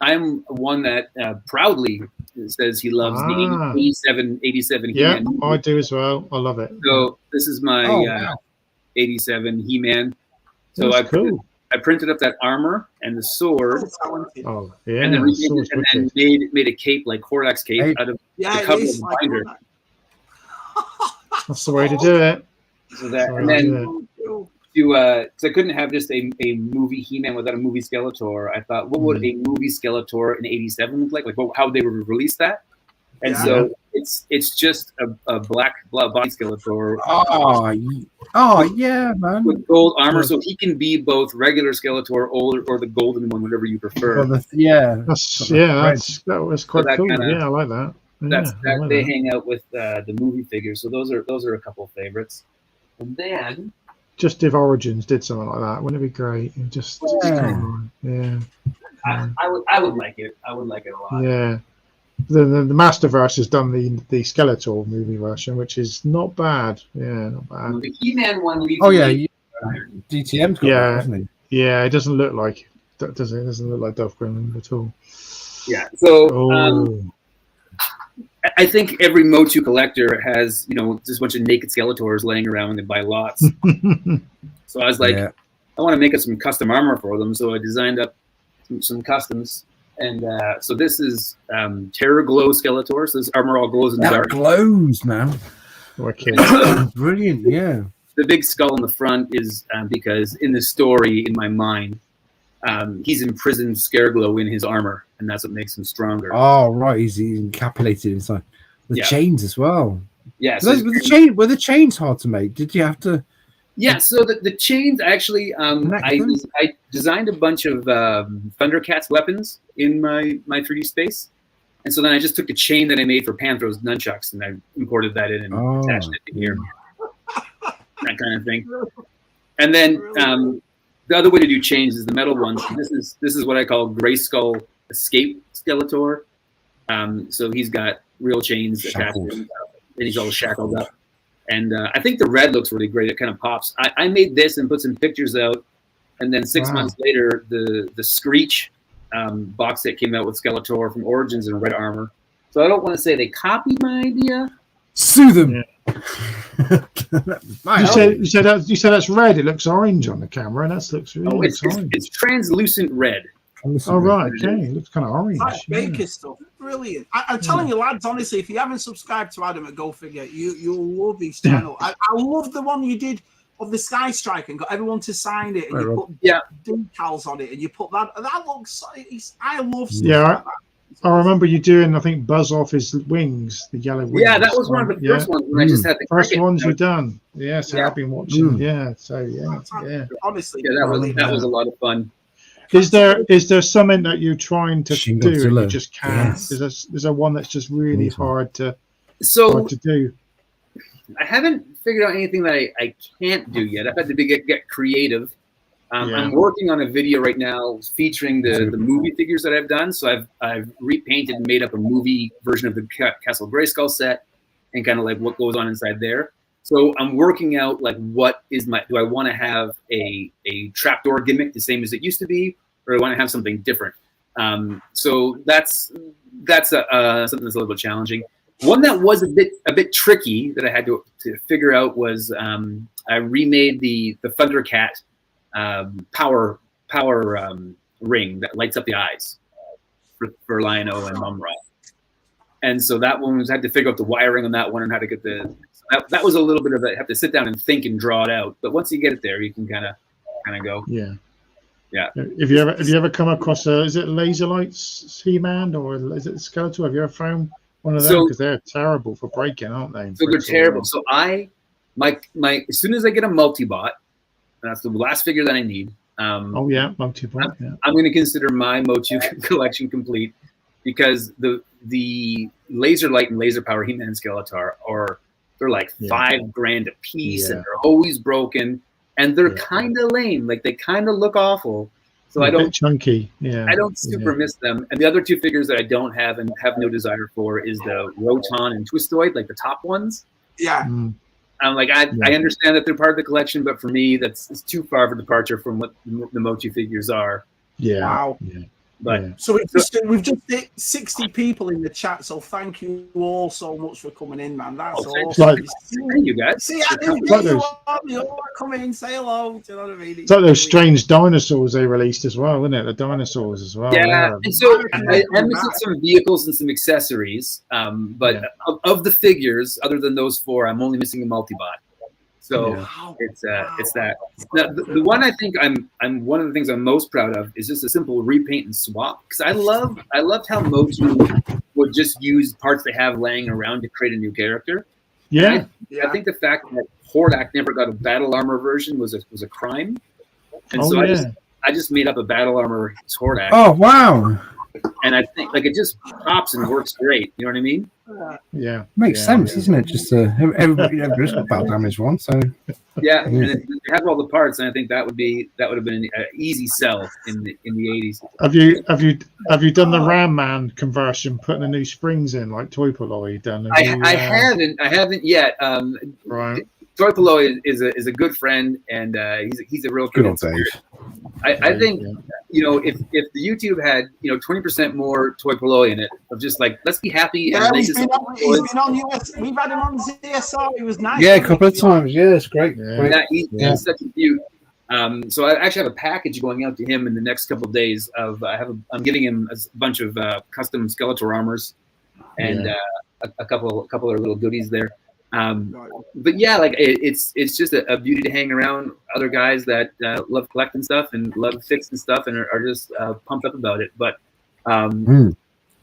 I'm one that proudly says he loves the 87 Yeah, He-Man. I do as well. I love it. So this is my 87 He-Man. So I printed up that armor and the sword. Oh, yeah. And then made a cape, like Hordax cape, out of the cover of the binder. That's the way to do it. So that, and then so I couldn't have just a movie He-Man without a movie Skeletor. I thought, what would a movie Skeletor in '87 look like? Like, how they would release that? And so it's just a black body Skeletor. Oh yeah, man. With gold armor, so he can be both regular Skeletor or the golden one, whatever you prefer. That was quite cool. I like that. They hang out with the movie figures. So those are a couple of favorites. And then just if Origins did something like that, wouldn't it be great? I would like it. I would like it a lot. Yeah. The Masterverse has done the Skeletor movie version, which is not bad. Yeah, not bad. The He-Man one. DTM's got that, hasn't he? Yeah, it doesn't look like that, does it? It doesn't look like Dolph Lundgren at all. Yeah. So I think every Motu collector has, just a bunch of naked Skeletors laying around when they buy lots. So I was like, I want to make some custom armor for them. So I designed up some customs. And so this is Terror Glow Skeletor. So this armor all glows in the dark. Glows, man. Wicked. Brilliant, yeah. The big skull in the front is because in the story, in my mind, he's imprisoned Scareglow in his armor, and that's what makes him stronger. Oh, right, he's encapsulated inside. The chains as well. Yeah. So were the chains hard to make? Did you have to? Yeah, so the chains actually, I designed a bunch of Thundercats weapons in my 3D space. And so then I just took the chain that I made for Panthros nunchucks and I imported that in and attached it to here. That kind of thing. And then the other way to do chains is the metal ones. This is what I call Gray Skull Escape Skeletor. So he's got real chains attached to him, and he's all shackled up. And I think the red looks really great. It kind of pops. I made this and put some pictures out. And then 6 months later, the Screech box set came out with Skeletor from Origins in red armor. So I don't want to say they copied my idea. Sue them. Yeah. you said that's red. It looks orange on the camera. That looks really orange. It's translucent red. Oh, right. Okay. It looks kind of orange. Like Baker stuff. Brilliant. I'm telling you, lads, honestly, if you haven't subscribed to Adam at Go Figure, you'll love his channel. I love the one you did of the Sky Strike and got everyone to sign it and you put decals on it and you put that looks I love stuff like that. I remember you doing, I think, Buzz off his wings, the yellow wings. Yeah, that was one of the first ones when I just had the first ones you've done. Yeah, so I've been watching. Yeah, so honestly, that was a lot of fun. Is there something that you're trying to do and you just can't? Yes. Is there one that's just really hard to do? I haven't figured out anything that I can't do yet. I've had to get creative. I'm working on a video right now featuring the movie figures that I've done. So I've repainted and made up a movie version of the Castle Grayskull set and kind of like what goes on inside there. So I'm working out like do I want to have a trapdoor gimmick the same as it used to be, or do I want to have something different? So that's something that's a little bit challenging. One that was a bit tricky that I had to figure out was I remade the Thundercat power ring that lights up the eyes for Lion-O and Mumra. And so that one had to figure out the wiring on that one and how to get that was a little bit of a have to sit down and think and draw it out. But once you get it there, you can kind of go. Yeah. Have you ever come across is it Laser Lights He-Man or is it Skeletor? Have you ever found one of them? Because they're terrible for breaking, aren't they? So they're terrible. So my as soon as I get a multi-bot, that's the last figure that I need. multi-bot. I'm going to consider my Motu collection complete because the Laser Light and Laser Power He-Man and Skeletor they're like $5,000 a piece and they're always broken and they're kind of lame. Like they kind of look awful. So I don't chunky. Yeah. I don't super miss them. And the other two figures that I don't have and have no desire for is the Roton and Twistoid, like the top ones. Yeah. I'm like, I understand that they're part of the collection, but for me, it's too far of a departure from what the Motu figures are. Yeah. Wow. Yeah. But so we've just hit 60 people in the chat, so thank you all so much for coming in, man. That's awesome. Thank you guys. See, you all come in, say hello. Do you know what I mean? It's like those strange dinosaurs they released as well, isn't it? The dinosaurs as well. Yeah, and so I'm missing some vehicles and some accessories, but of the figures, other than those four, I'm only missing a multi-bot. So it's that. Now, the one I think I'm one of the things I'm most proud of is just a simple repaint and swap because I loved how Motu would just use parts they have laying around to create a new character. Yeah, I think the fact that Hordak never got a battle armor version was a crime, and I just made up a battle armor Hordak. Oh wow! And I think like it just pops and works great. You know what I mean? Yeah, makes sense, doesn't it? Just everybody's got battle damage one, so and they have all the parts, and I think that would have been an easy sell in the 80s. Have you done the Ram Man conversion, putting the new springs in like Toy Polloi done? I haven't yet. Right. Toy Polloi is a good friend, and he's a real good old Dave. I think if the YouTube had 20% more Toy Polloi in it of just like let's be happy. Yeah, he's been on US. We've had him on ZSR. He was nice. Yeah, a couple of times. Yeah, it's great. He's such a cute. So I actually have a package going out to him in the next couple of days. I'm giving him a bunch of custom Skeletor armors and a couple of little goodies there. But yeah, like it's just a beauty to hang around other guys that love collecting stuff and love fixing stuff and are just pumped up about it. But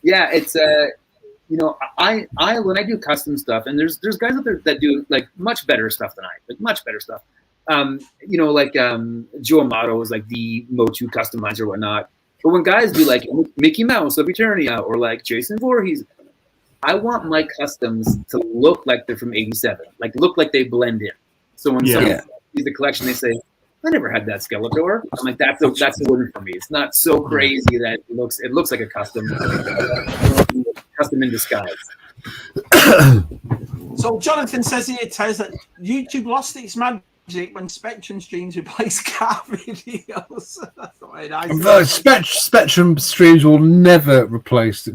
yeah, it's you know, I when I do custom stuff, and there's guys out there that do like much better stuff than I, like much better stuff. You know, like Joe Amato is like the Motu customizer or whatnot. But when guys do like Mickey Mouse of Eternia or like Jason Voorhees, I want my customs to look like they're from '87, like look like they blend in. So when someone sees the collection, they say, "I never had that Skeletor." I'm like, "That's a win for me." It's not so crazy that it looks like a custom in disguise. So Jonathan says here, Tez, that YouTube lost its magic when Spectrum streams replaced cat videos. Spectrum streams will never replace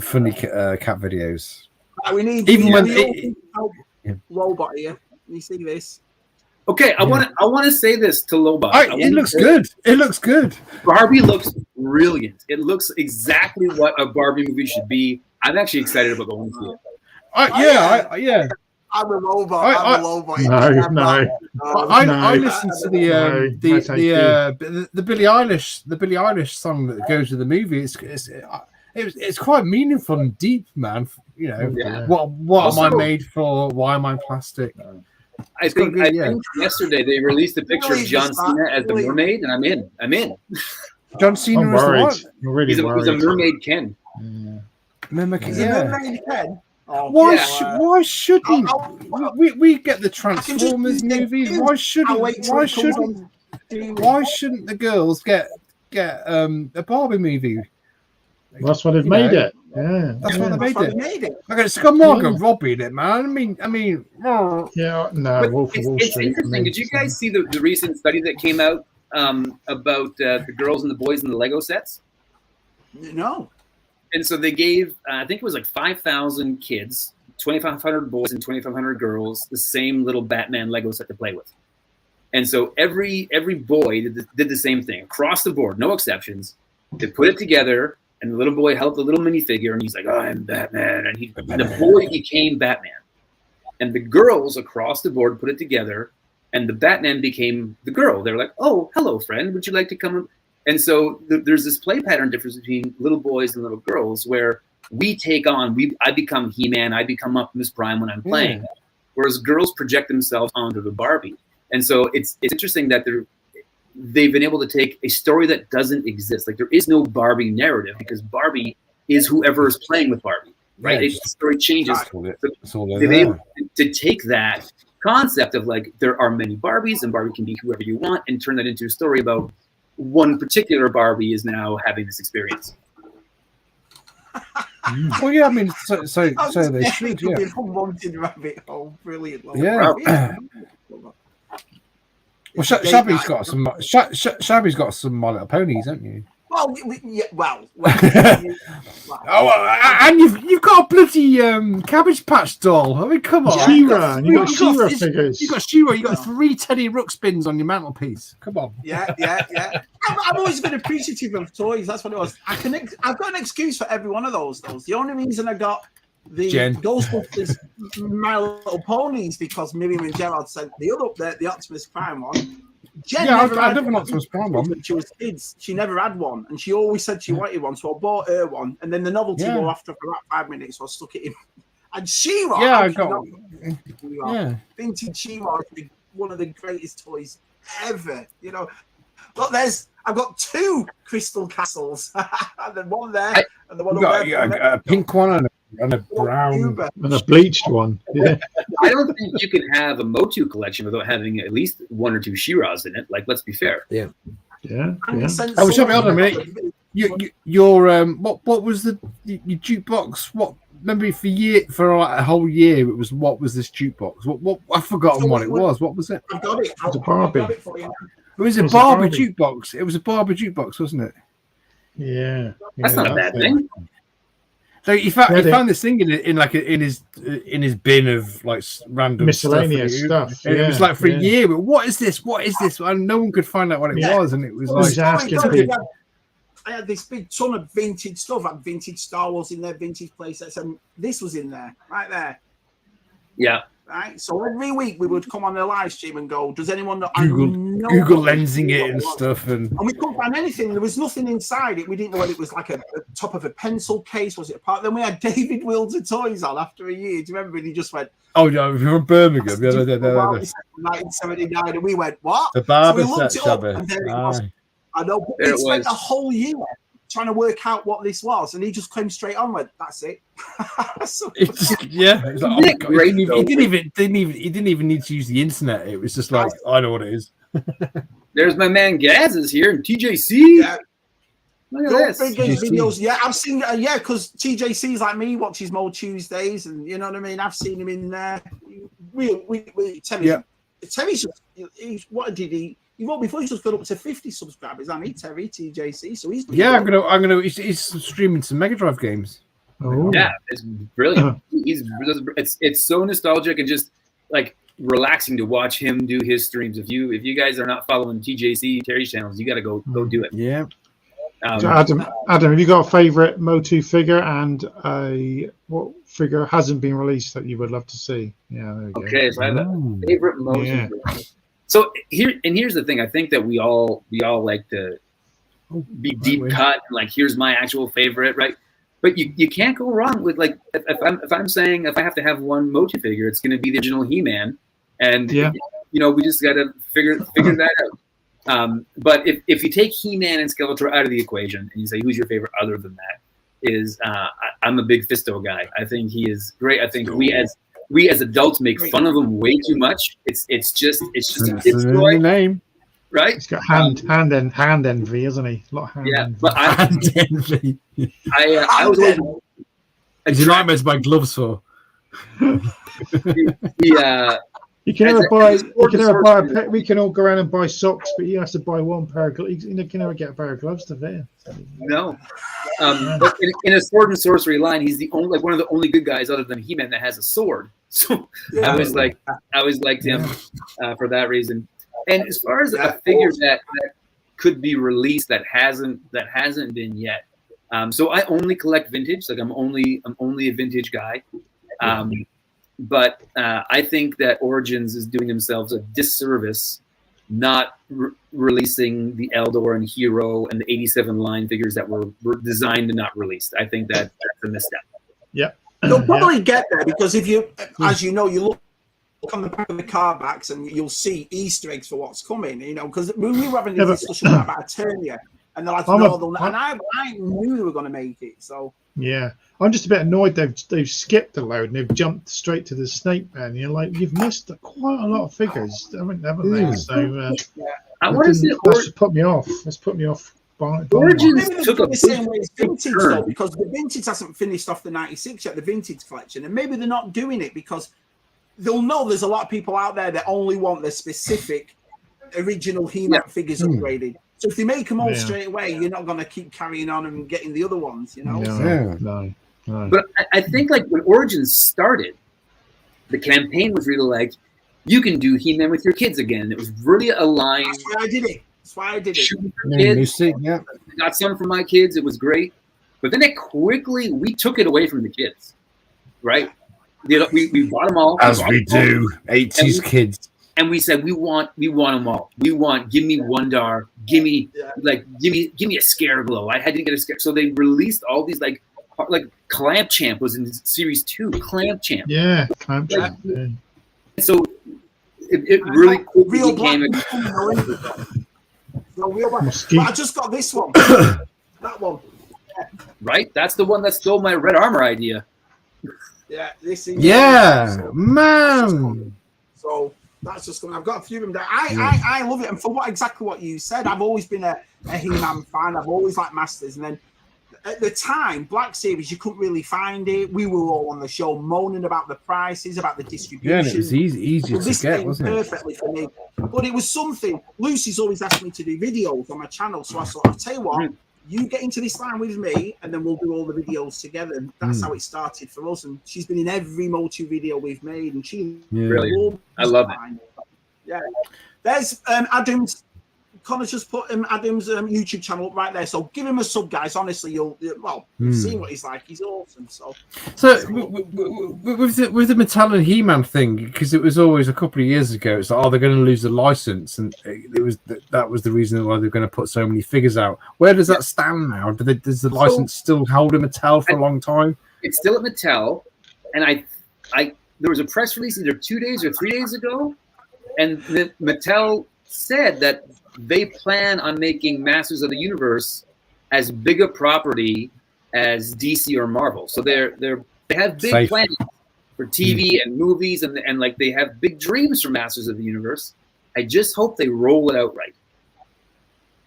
funny cat videos. We need Lobot here. You see this? Okay, I want to say this to Lobot. It looks good. It looks good. Barbie looks brilliant. It looks exactly what a Barbie movie should be. I'm actually excited about going to it. I'm a Lobot. I'm a Lobot. I listened to the Billie Eilish song that goes with the movie. It's quite meaningful and deep, man. You know, what also, am I made for? Why am I plastic? I think yesterday they released a picture of John Cena as the mermaid, and I'm in. John Cena is the what? Really he's a mermaid Ken. Mermaid Ken. Why shouldn't we get the Transformers movies? Why shouldn't the girls get a Barbie movie? That's why they've made it. Yeah, that's why they made it. Okay, it's got Margot Robbie in it, man. I mean. Yeah, no. Wolf of Wall Street. Interesting. Did you guys see the recent study that came out about the girls and the boys in the Lego sets? No. And so they gave, I think it was like 5,000 kids, 2,500 boys and 2,500 girls, the same little Batman Lego set to play with. And so every boy did the same thing across the board, no exceptions. They put it together, and the little boy held the little minifigure, and he's like, "Oh, I'm Batman," and the boy became Batman. And the girls across the board put it together, and the Batman became the girl. They're like, "Oh, hello, friend. Would you like to come?" And so there's this play pattern difference between little boys and little girls where we take on, I become He-Man, I become Optimus Prime when I'm playing, whereas girls project themselves onto the Barbie. And so it's interesting that they've been able to take a story that doesn't exist. Like there is no Barbie narrative because Barbie is whoever is playing with Barbie, right? The story changes. So they're able to take that concept of like there are many Barbies and Barbie can be whoever you want and turn that into a story about one particular Barbie is now having this experience. Well, yeah, I mean, so they should. Yeah. Unwanted rabbit hole, brilliant. Yeah. Well, Shabby's got some. Shabby's got some My Little Ponies, haven't you? Well, and you've got a bloody Cabbage Patch doll. I mean, come on, She-Ra. You got She-Ra figures. You got She-Ra. You got 3 Teddy Ruxpins spins on your mantelpiece. Come on. Yeah. I've always been appreciative of toys. That's what it was. I've got an excuse for every one of those. The only reason I got the Ghostbusters My Little Ponies because Miriam and Gerard sent the Optimus Prime one. Jen I never an Optimus Prime one. When she was kids, she never had one, and she always said she wanted one, so I bought her one. And then the novelty wore after for about 5 minutes, so I stuck it in. And She-Ra, I got vintage She-Ra is one of the greatest toys ever. You know, look, I've got 2 crystal castles, and then one there, and the one over there. A pink one and a brown and a bleached one. Yeah. I don't think you can have a Motu collection without having at least 1 or 2 She-Ras in it. Like, let's be fair. Yeah. Oh, shut me on a minute. Your what was your jukebox? What? Remember for like a whole year it was what was this jukebox? What I've forgotten what it was. What was it? I got it. It was a Barbie. It was a Barbie jukebox. It was a Barbie jukebox, wasn't it? Yeah. That's not a bad thing. So he found this thing in his bin of like random miscellaneous stuff. And it was like for a year. But what is this? What is this? And no one could find out what it was. And it was asking people. I had this big ton of vintage stuff. I had vintage Star Wars in there, vintage playsets, and this was in there, right there. Yeah. right? So every week we would come on the live stream and go, does anyone know? Google lensing it and stuff. And we couldn't find anything. There was nothing inside it. We didn't know whether it was like a top of a pencil case. Was it a part? Then we had David Wills of Toys on after a year. Do you remember? And he just went, oh, no, if you're from Birmingham. 1979. And we went, what? The barber so we looked set, it up, Shabby. and there it was. I know. We spent a whole year trying to work out what this was, and he just came straight on with, that's it. So, yeah, it was like, oh God, he didn't even need to use the internet. It was just like, I know what it is. There's my man Gaz is here and TJC. Yeah. Look at this. Videos. Yeah, I've seen. Yeah, because TJC's like me, watches Mo Tuesdays, and you know what I mean. I've seen him in there. Terry's just. What did he? Before he's just got up to 50 subscribers, and Terry TJC. So he's I'm gonna. He's streaming some Mega Drive games. Oh yeah, it's brilliant. It's so nostalgic and just like relaxing to watch him do his streams. If you guys are not following TJC Terry's channels, you got to go do it. Yeah. So Adam, have you got a favorite Motu figure and what figure hasn't been released that you would love to see? Yeah, there we go. Okay, so I have a favorite Motu figure. So here's the thing. I think that we all like to be deep cut and like here's my actual favorite, right? But you can't go wrong with like if I'm saying if I have to have one Motu figure, it's going to be the original He-Man, and we just got to figure that out. But if you take He-Man and Skeletor out of the equation and you say who's your favorite other than that, is I'm a big Fisto guy. I think he is great. I think we as adults make fun of him way too much. It's just a kid's toy. Name. Right? He's got hand envy, isn't he? A lot of hand envy. But hand envy. I was always Is he nightmares by gloves for? We can all go around and buy socks, but he has to buy one pair of gloves. He can never get a pair of gloves to fit him. No. But in a sword and sorcery line, he's the only one of the only good guys other than He-Man that has a sword. So I always liked him for that reason. And as far as a figure that could be released that hasn't been yet, so I only collect vintage. Like I'm only a vintage guy. But I think that Origins is doing themselves a disservice not releasing the Eldor and Hero and the 87 line figures that were designed and not released. I think that's a misstep. Yeah. You'll probably get there because if you, as you know, you look on the back of the card backs and you'll see Easter eggs for what's coming, because we were having a discussion about Eternia and they're like, and I knew they were going to make it. So yeah. I'm just a bit annoyed they've skipped a load and they've jumped straight to the Snake Man. You're like, you've missed quite a lot of figures, haven't they? So I want to see that's put me off. That's put me off. Origins took the same way as vintage though, because the vintage hasn't finished off the 96 yet, the vintage collection, and maybe they're not doing it because they'll know there's a lot of people out there that only want the specific original He-Man figures upgraded. So if they make them all straight away, you're not going to keep carrying on and getting the other ones, No. But I think like when Origins started, the campaign was really like, you can do He-Man with your kids again. It was really aligned. That's why I did it. Kids. I got some for my kids. It was great. But then we took it away from the kids, right? We bought them all. As we do, 80s kids. And we said we want them all. Give me Wondar, give me a Scareglow. I had to get a Scare. So they released all these like Clamp Champ was in series 2. Clamp Champ. Yeah, Clamp Champ. Yeah. So it really quickly became I just got this one. That one. Right? That's the one that stole my Red Armor idea. Yeah, this is man. So that's just coming. I've got a few of them there. I love it, and for exactly what you said, I've always been a He-Man fan. I've always liked Masters, and then at the time, Black Series, you couldn't really find it. We were all on the show moaning about the prices, about the distribution. Yeah, and it was easy to get, wasn't it? Perfectly for me, but it was something. Lucy's always asked me to do videos on my channel, so I thought, I'll tell you what. You get into this line with me, and then we'll do all the videos together. And that's how it started for us. And she's been in every Motu video we've made, and she brilliant. I love it. Yeah, there's Adam's Connor's just put Adam's YouTube channel up right there. So give him a sub, guys. Honestly, you'll see what he's like. He's awesome. So with the Mattel and He-Man thing, because it was always a couple of years ago, it's like, oh, they're going to lose the license, and that was the reason why they're going to put so many figures out. Where does that stand now? Does the license still hold at Mattel for a long time? It's still at Mattel, and I there was a press release either 2 days or 3 days ago, and Mattel said that they plan on making Masters of the Universe as big a property as DC or Marvel. So they have big plans for TV and movies, and like they have big dreams for Masters of the Universe. I just hope they roll it out right.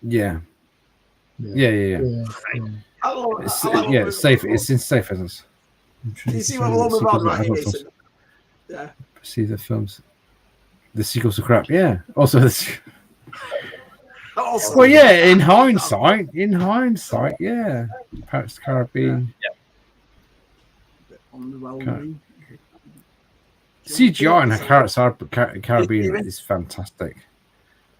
Yeah. It's safe. It's in safe hands. You see what we're on right here? Yeah. See the films. The sequels are crap. Yeah. Also, well, yeah. In hindsight, yeah. Pirates of the Caribbean. CGI in Pirates of the Caribbean is fantastic.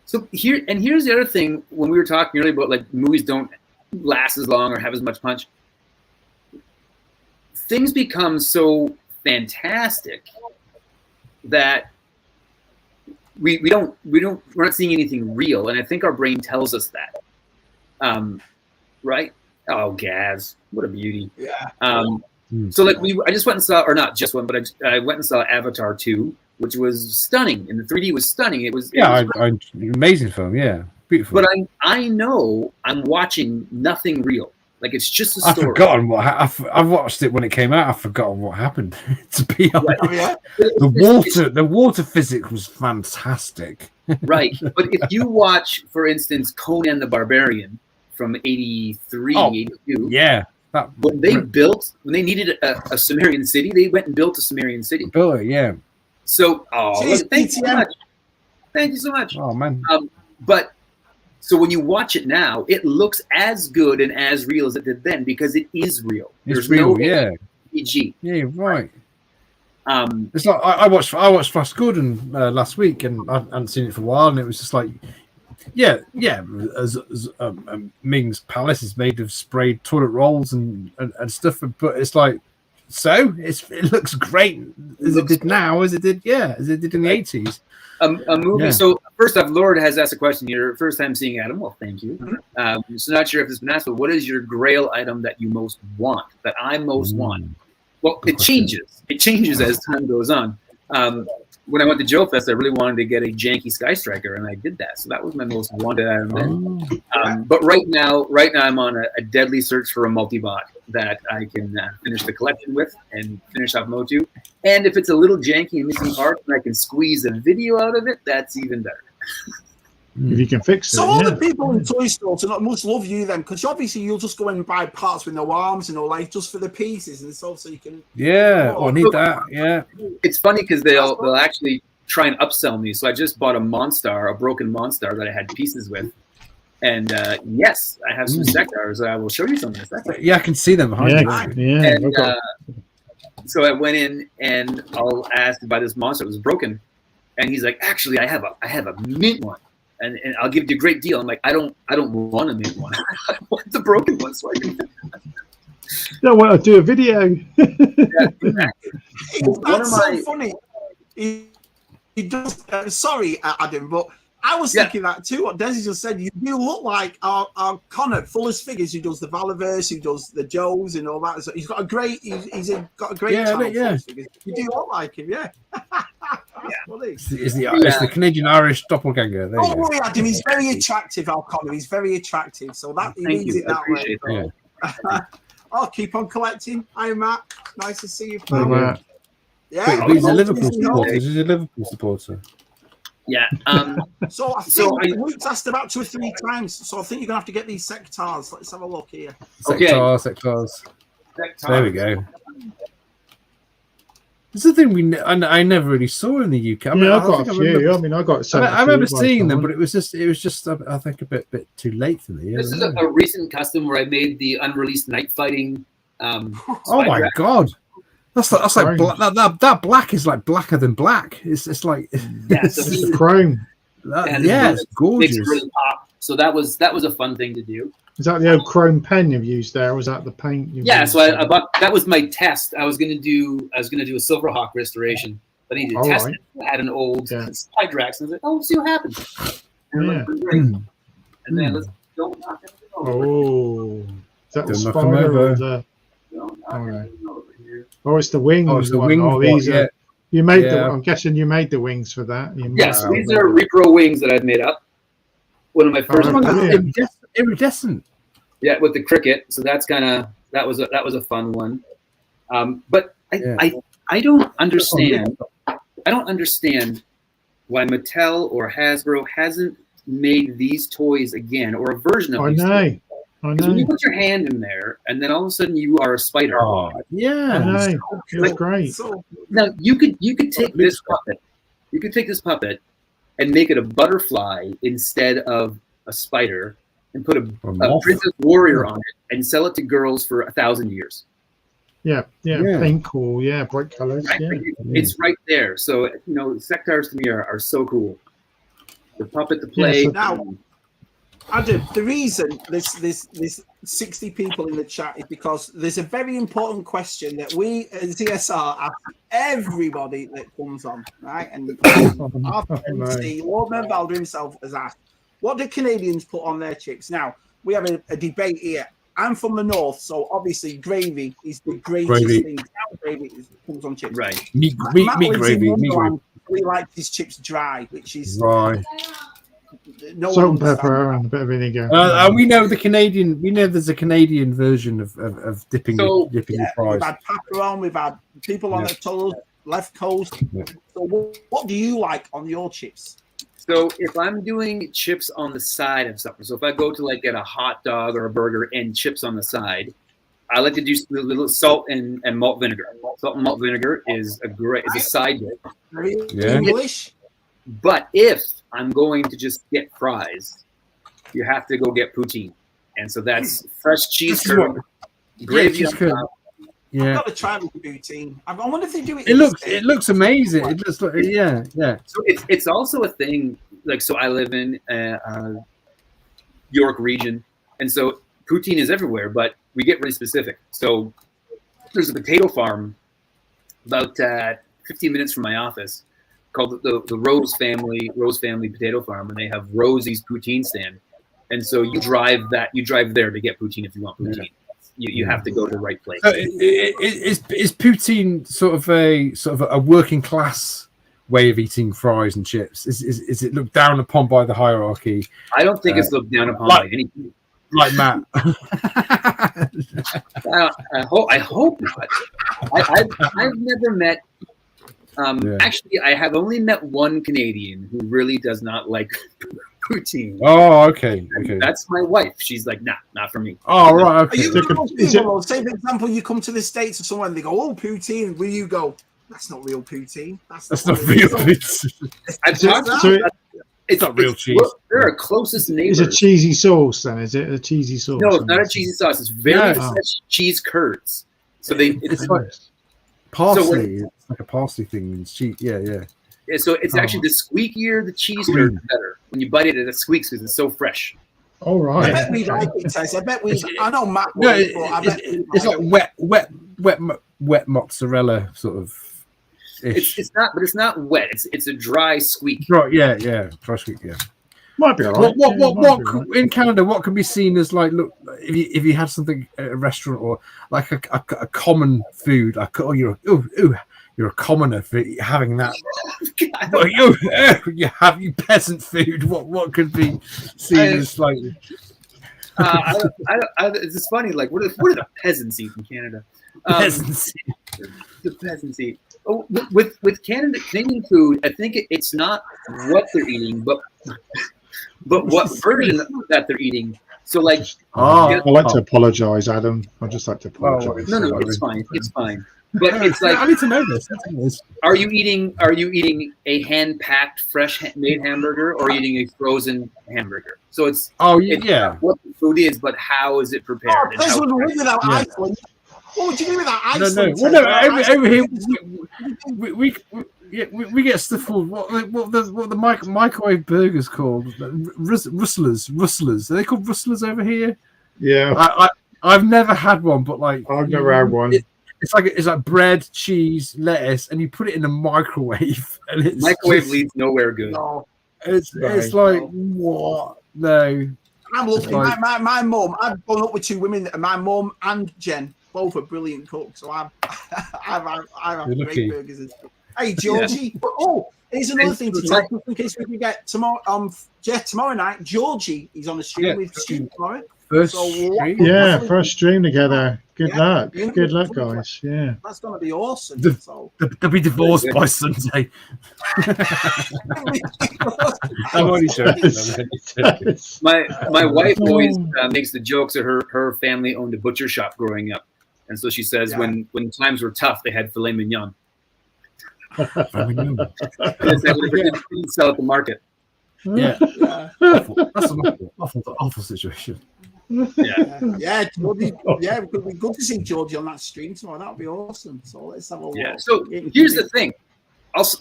So here's the other thing. When we were talking earlier about like movies don't last as long or have as much punch, things become so fantastic that we're not seeing anything real, and I think our brain tells us that. Right? Oh, Gaz, what a beauty! Yeah. So like I just went and saw, or not just one, but I went and saw Avatar 2, which was stunning, and the 3D was stunning. It was amazing film. Yeah, beautiful. But I know I'm watching nothing real. Like it's just a story. I've forgotten what I've watched it when it came out. I've forgotten what happened. To be honest, the water physics was fantastic. Right, but if you watch, for instance, Conan the Barbarian from 83, 82, yeah, when they needed a Sumerian city, they went and built a Sumerian city. Yeah. So, thank you so much. Thank you so much. Oh man. But. So when you watch it now, it looks as good and as real as it did then because it is real. It's real, no PG. Yeah, you're right. It's like I watched Flash Gordon last week, and I hadn't seen it for a while, and it was just like, as Ming's palace is made of sprayed toilet rolls and stuff, but it's like, so it looks great as it did now, as it did in the 80s. A movie. Yeah. So first off, Lord has asked a question. Your first time seeing Adam. Well, thank you. So not sure if it's been asked, but what is your Grail item that you most want? That I most want? Well, it changes. It changes as time goes on. When I went to Joe Fest, I really wanted to get a janky Sky Striker, and I did that. So that was my most wanted item then. But right now I'm on a deadly search for a multi-bot that I can finish the collection with and finish off Motu. And if it's a little janky and missing parts and I can squeeze a video out of it, that's even better. If you can fix it. So all the people in toy stores must love you then, because obviously you'll just go and buy parts with no arms and no legs just for the pieces and stuff, so you can. Yeah, I need that. Yeah. It's funny because they'll actually try and upsell me. So I just bought a broken Monstar that I had pieces with, and yes, I have some Sectars. I will show you some of this. Yeah, I can see them behind you. Yeah. And, so I went in and I'll ask to buy this monster. It was broken, and he's like, "Actually, I have a mint one, and I'll give you a great deal." I'm like, "I don't want a mint one. I want the broken one, so I can." Don't want to do a video. Yeah, exactly. That's so funny. He does. Sorry, Adam, but I was thinking that too. What Desi just said, you look like our Connor, fullest figures, who does the Valaverse, who does the Joes and all that. So he's got a great. He's got a great talent. Yeah. You do look like him, yeah. That's funny. It's the Canadian-Irish doppelganger. Don't worry, Adam. He's very attractive, our Connor. He's very attractive. So that he means it that way. Yeah. I'll keep on collecting. Hi, Matt. Nice to see you, pal. Matt. Yeah, but he's a Liverpool supporter. He's a Liverpool supporter. Yeah. So I think Luke's asked about 2 or 3 times. So I think you're gonna have to get these Sectars. Let's have a look here. Sectars. There we go. It's the thing I never really saw in the UK. I mean, I've got a few. I got. I remember seeing them, but it was just. I think a bit too late for me. This is a recent custom where I made the unreleased night fighting. Oh my god! That's like that black is like blacker than black. It's like it's chrome. It's gorgeous. Makes it really pop. So that was a fun thing to do. Is that the old chrome pen you've used there, or was that the paint? Yeah, so I bought, that was my test. I was gonna do a Silverhawk restoration, but I needed to test it. I had an old Spydrax, and I was like, oh, let's see what happens. And then let's don't knock it over. Oh, is that the Don't knock spider or over. the? Don't knock it over here. Oh, it's the wings. Oh, it's the one. wing. Oh, these yeah. are. You made the. Yeah. I'm guessing you made the wings for that. Yes, these are repro wings that I've made up. One of my first ones. Iridescent. Yeah, with the cricket. So that's that was a fun one. But I don't understand. I don't understand why Mattel or Hasbro hasn't made these toys again, or a version of these toys. I Because know. when you put your hand in there, and then all of a sudden you are a spider. Oh, yeah. I know. It's great. Now you could take this puppet. You could take this puppet and make it a butterfly instead of a spider, and put a princess warrior on it, and sell it to girls for 1,000 years. Yeah, pink or bright colors. Right. It's right there. So sectars to me are so cool. The puppet to play. Now, Adam, the reason this 60 people in the chat is because there's a very important question that we at ZSR ask everybody that comes on, right? And our friend Lord Mervalder himself has asked, what do Canadians put on their chips? Now, we have a debate here. I'm from the north, so obviously gravy is the greatest thing. Gravy comes on chips. Right. Meat gravy. We like his chips dry, which is right. No salt and pepper and a bit of vinegar. And we know the Canadian. We know there's a Canadian version of dipping your fries. We've had pepper on. We've had people on the left coast. Yeah. So what do you like on your chips? So if I'm doing chips on the side of something, so if I go to get a hot dog or a burger and chips on the side, I like to do a little salt and malt vinegar. Salt and malt vinegar is a side dip. English. But if I'm going to just get fries, you have to go get poutine, and so that's fresh cheese curd, gravy on top. I've got to try with poutine. I wonder if they do it. It looks amazing. It looks like So it's also a thing. So I live in York region, and so poutine is everywhere. But we get really specific. So there's a potato farm about 15 minutes from my office called the Rose Family Potato Farm, and they have Rosie's poutine stand. And so you drive there to get poutine if you want poutine. Yeah. You have to go to the right place. Is poutine sort of a working class way of eating fries and chips? Is it looked down upon by the hierarchy? I don't think it's looked down upon by anything. Like Matt. I hope not. I've never met. Actually, I have only met one Canadian who really does not like poutine. Oh, okay. That's my wife. She's like, nah, not for me. Oh, right. Okay. Are you people, say, for example, you come to the States or somewhere and they go, oh, poutine. Will you go, that's not real poutine. That's not real poutine. It's not real cheese. They're our closest neighbors. It's a cheesy sauce, then, is it? A cheesy sauce? No, it's not a cheesy sauce. It's very fresh cheese curds. So it's like parsley. It's like a parsley thing. It's cheese. Yeah. So it's actually the squeakier the cheese curd, the better. When you bite it, it squeaks because it's so fresh. All right. I bet we like it, Tess. I bet we. I know Matt. No, it's like wet mozzarella sort of. It's not wet. It's a dry squeak. Right. Yeah. Dry squeak. Yeah. Might be all right. What in Canada? What can be seen as like? Look, if you had something at a restaurant or like a common food, like you're a commoner for having that. You have you peasant food. What could be seen as like? It's just funny. Like, what are the peasants eat in Canada? Peasants. The peasants eat. Oh, with Canadian food, I think it's not what they're eating, but what version that they're eating. So like, I'd like to apologize, Adam. I'd just like to apologize. No, it's fine. It's fine. But it's like, I need to know this. Are you eating a hand-packed, fresh-made hamburger, or are you eating a frozen hamburger? So it's what the food is, but how is it prepared? What would you do without Iceland? No. Well, no. Over here, Yeah, we get stuff called what the microwave burgers called rustlers. Are they called rustlers over here? Yeah, I've never had one, but like I've never had one. It's like bread, cheese, lettuce, and you put it in the microwave, and it's Microwave leads nowhere good. No, it's like what? No, I'm lucky. Like- My mum, I've grown up with two women. My mum and Jen, both are brilliant cooks. So I've You're great lucky. burgers. And stuff. Hey, Georgie. Oh, here's another thing to tell you in case we can get tomorrow. Tomorrow night, Georgie is on the stream with Stu tomorrow. First So stream? Yeah, first stream together. Good Yeah. luck. Good luck, guys. Yeah. That's going to be awesome. So. They'll be divorced by Sunday. I'm only joking. My wife always makes the jokes that her family owned a butcher shop growing up, and so she says when times were tough, they had filet mignon. Didn't sell at the market. Yeah. Awful. That's an awful situation. Yeah, Georgie, yeah, it would be good to see Georgie on that stream tomorrow. That would be awesome. So let's have a look. Yeah. So here's the thing. Let's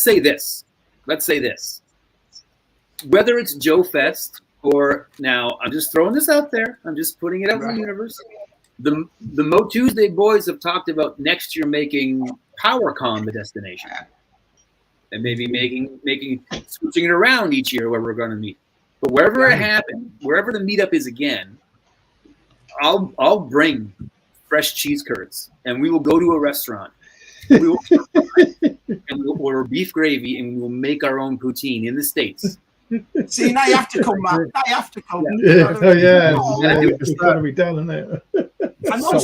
say this. Let's say this. Whether it's Joe Fest or now, I'm just throwing this out there. I'm just putting it out in the universe. The Mo Tuesday boys have talked about next year making PowerCon the destination, and maybe making switching it around each year where we're going to meet. But wherever it happens, wherever the meetup is again, I'll bring fresh cheese curds, and we will go to a restaurant. We will order beef gravy, and we will make our own poutine in the States. See, now you have to come back. Now you have to come. It's got to be done, isn't it? I know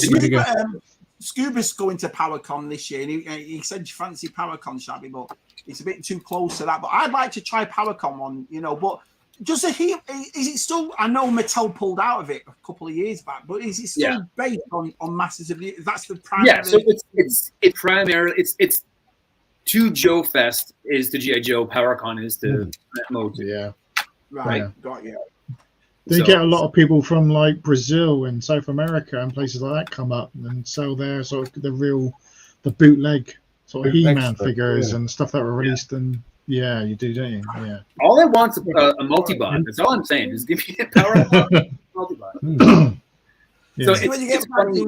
Scuba's going to PowerCon this year, and he said you fancy PowerCon, Shabby, but it's a bit too close to that. But I'd like to try PowerCon one, but just is it still? I know Mattel pulled out of it a couple of years back, but is it still based on masses of? That's the primary. Yeah, so it's primarily it's to Joe Fest is to G.I. Joe, PowerCon is to Mode. Yeah, right. Got you. They get a lot of people from like Brazil and South America and places like that come up and sell their sort of the bootleg sort of He-Man figures and stuff that were released and. Yeah, you do, don't you? Yeah. All I want's a multi-bot. That's all I'm saying. Just give me a PowerCon multi-bot. So it's funny.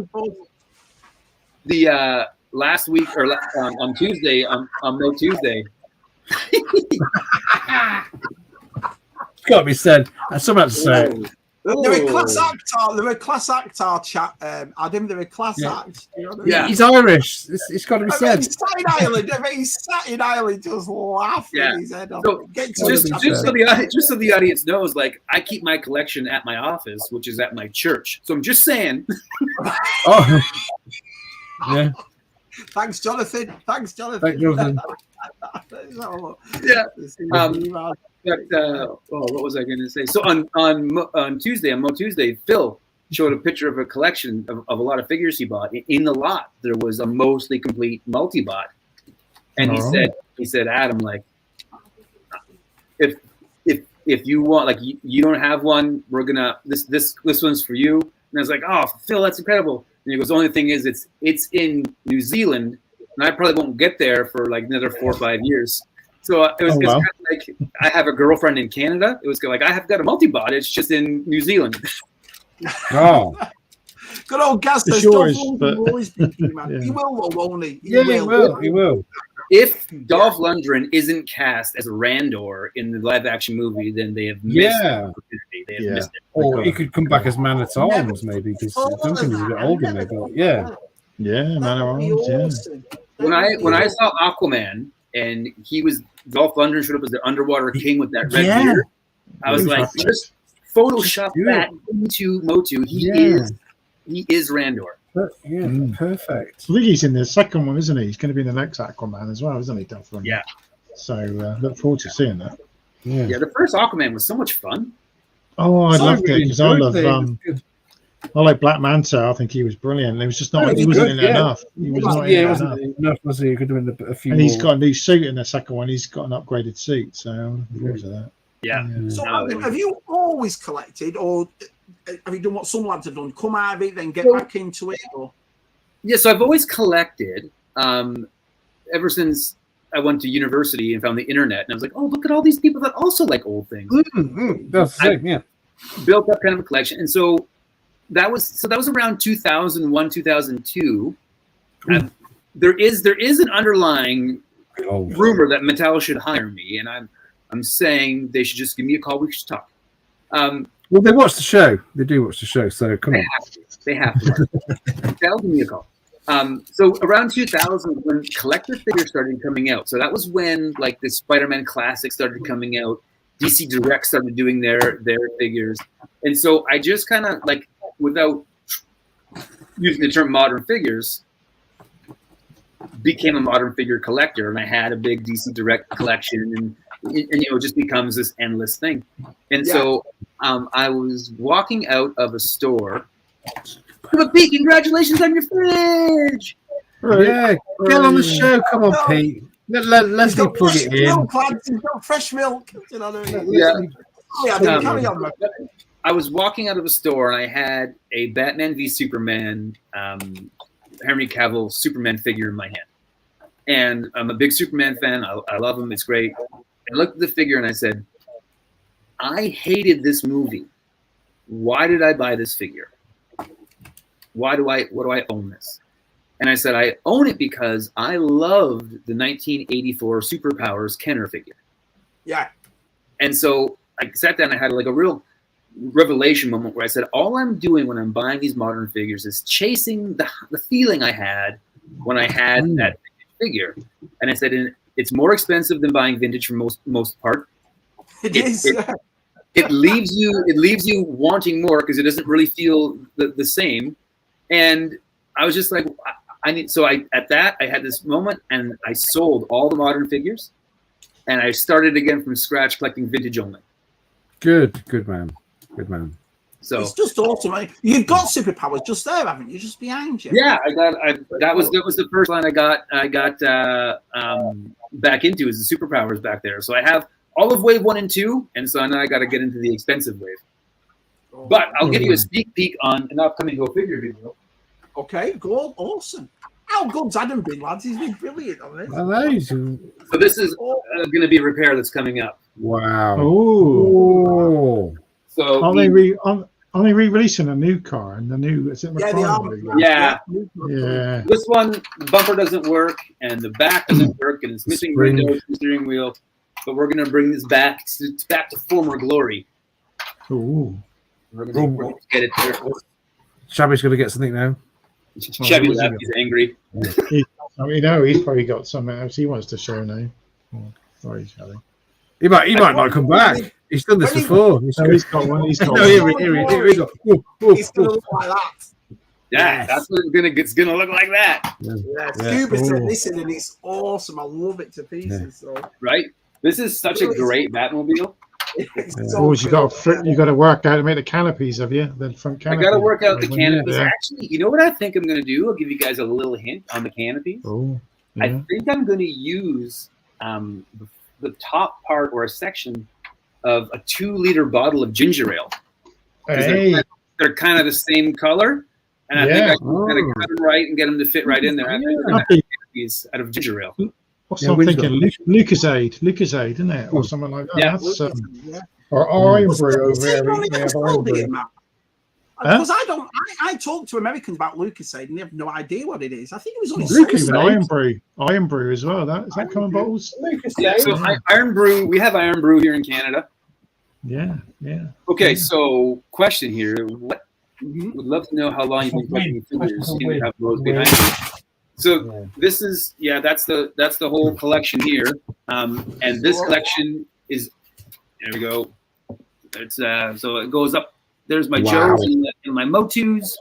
The last week or on Tuesday, on No Tuesday. Gotta be said. Someone had to say it. They're a class actor. They're a class actor chat. Adam, they're a class act. You know what I mean? Yeah, he's Irish. It's got to be said. He's sat in Ireland. He's sat in Ireland just laughing his head off. So, just so the audience knows, like I keep my collection at my office, which is at my church. So I'm just saying. Oh, yeah. Thanks, Jonathan. Thanks, Jonathan. Yeah. What was I going to say? So on Tuesday, on Mo Tuesday, Phil showed a picture of a collection of a lot of figures he bought. In the lot, there was a mostly complete multi-bot, and he said, Adam, like, if you want, like, you don't have one, we're gonna this one's for you. And I was like, oh, Phil, that's incredible. And he goes, the only thing is, it's in New Zealand, and I probably won't get there for like another 4 or 5 years. So it was kind of like I have a girlfriend in Canada. It was like I have got a multi-bot. It's just in New Zealand. Oh, good old Gaz. But He will, won't he? He will. If Dolph Lundgren isn't cast as Randor in the live-action movie, then they have missed the opportunity. They have missed it. Or he could come back as Man at Arms, maybe, because Duncan's a bit older, maybe. Yeah, Man at Arms. Yeah. When I saw Aquaman and Dolph Lundgren showed up as the underwater king with that red beard, I was like, just Photoshop that into Motu. He is Randor. Perfect. I think he's in the second one, isn't he? He's going to be in the next Aquaman as well, isn't he, Dolph Lundgren? Yeah. So look forward to seeing that. Yeah, the first Aquaman was so much fun. Oh, I loved it because I like Black Manta. I think he was brilliant. It was just not. He wasn't in enough. He was not in enough. Was he? He could have been a few. And he's got a new suit in the second one. He's got an upgraded suit. So I'm looking forward to that. Yeah. So have you always collected, or have you done what some lads have done? Come out of it, then get back into it, or? Yeah. So I've always collected. Ever since I went to university and found the internet, and I was like, oh, look at all these people that also like old things. That's the thing, yeah. Built up kind of a collection, and so that was around 2001, 2002. There is an underlying rumor that Mattel should hire me, and I'm saying they should just give me a call. We should talk. Well, they watch the show. They do watch the show, so come on. They have to. They'll give me a call. So around 2000, when collector figures started coming out, so that was when like the Spider-Man Classic started coming out. DC Direct started doing their figures, and so I just kind of like, without using the term modern figures, became a modern figure collector, and I had a big DC Direct collection, and it just becomes this endless thing. And so I was walking out of a store. Scuba Pete, congratulations on your fridge! Yeah, get on the show. Come on, Pete. Leslie plug it in. Milk, lads. He's got fresh milk. You know what I mean? Carry on, man. I was walking out of a store and I had a Batman v Superman, Henry Cavill Superman figure in my hand. And I'm a big Superman fan. I love him. It's great. I looked at the figure and I said, I hated this movie. Why did I buy this figure? What do I own this? And I said, I own it because I loved the 1984 Superpowers Kenner figure. Yeah. And so I sat down and I had like a real revelation moment where I said, all I'm doing when I'm buying these modern figures is chasing the feeling I had when I had that figure. And I said, it's more expensive than buying vintage for most part. It is. It leaves you wanting more because it doesn't really feel the same. And I was just like, I had this moment and I sold all the modern figures and I started again from scratch collecting vintage only. Good man. So it's just awesome. You've got Superpowers just there, haven't you? Just behind you. Yeah, that was the first line I got back into is the Superpowers back there. So I have all of wave 1 and 2, and so now I got to get into the expensive wave. But I'll give you a sneak peek on an upcoming Go Figure video. Okay, go. Awesome. How good's Adam been, lads? He's been brilliant on this. I know. So this is going to be a repair that's coming up. Wow. Oh. So are they re-releasing a new car and the new? Is it McLaren? Yeah. This one, the bumper doesn't work and the back doesn't work and it's missing windows and steering wheel. But we're going to bring this back. It's back to former glory. Ooh. We're going to get it there. Shabby's going to get something now. Shabby left. He's angry. He's probably got something else he wants to show now. Sorry, Shabby. He might not come back. He's done this before. He's got one. He's got one. He's going to look like that. Yeah, that's what it's gonna look like that. Scuba said listen, and it's awesome. I love it to pieces. So. Right? This is such a great Batmobile. You got to work out to make the canopies, have you? The front canopy. I got to work out the canopies. Actually, you know what I think I'm going to do? I'll give you guys a little hint on the canopies. I think I'm going to use the top part or a section of a 2-liter bottle of ginger ale. They're kind of the same color, and I think I can kind of cut them right and get them to fit right in there. I think we're going to have canopies out of ginger ale. I'm thinking Lucasade, isn't it, or something like that? Yeah, or Iron Brew over there. Because I talk to Americans about Lucasade and they have no idea what it is. I think it was only Lucasade. Iron Brew as well. Is that common bottles? So Iron Brew, we have Iron Brew here in Canada. Yeah. Okay, so question here: would love to know how long you've been collecting figures. You have those behind you. So this is that's the whole collection here, and this collection is there we go. It's so it goes up. There's my Joes and my Motus,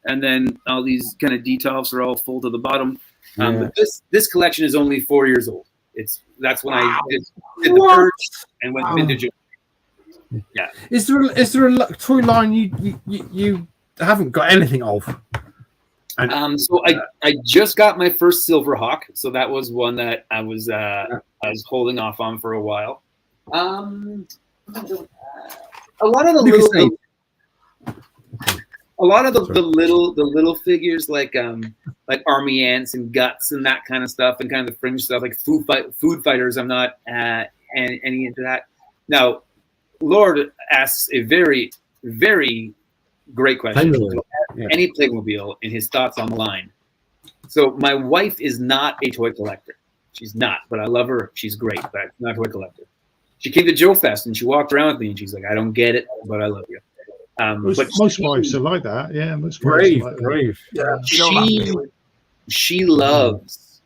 and then all these kind of details are all full to the bottom. But this collection is only 4 years old. That's when I did the purge and went vintage. Yeah. Is there a toy line you haven't got anything of? So I just got my first Silver Hawk, so that was one that I was holding off on for a while. A lot of the a lot of the little figures like army ants and guts and that kind of stuff, and kind of the fringe stuff like food fighters. I'm not any into that. Now, Lord asks a very, very great question. Any Playmobil and his thoughts on the line. So my wife is not a toy collector. She's not, but I love her. She's great, but I'm not a toy collector. She came to Joe Fest and she walked around with me and she's like, I don't get it, but I love you. But most wives are like that. Yeah, most wives are like brave. that. She loves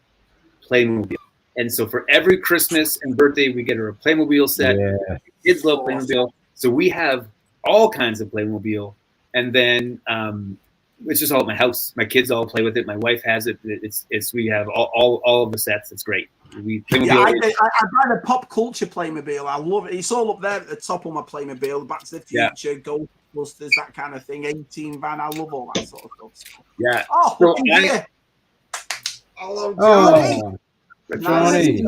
Playmobil. And so for every Christmas and birthday, we get her a Playmobil set. Yeah. Kids love Playmobil. So we have all kinds of Playmobil. And then it's just all at my house. My kids all play with it. My wife has it. We have all of the sets. It's great. I buy the pop culture Playmobil. I love it. It's all up there at the top of my Playmobil. Back to the Future, Ghostbusters, that kind of thing. 18 van. I love all that sort of stuff. Yeah. Oh, so hello, Johnny. Johnny.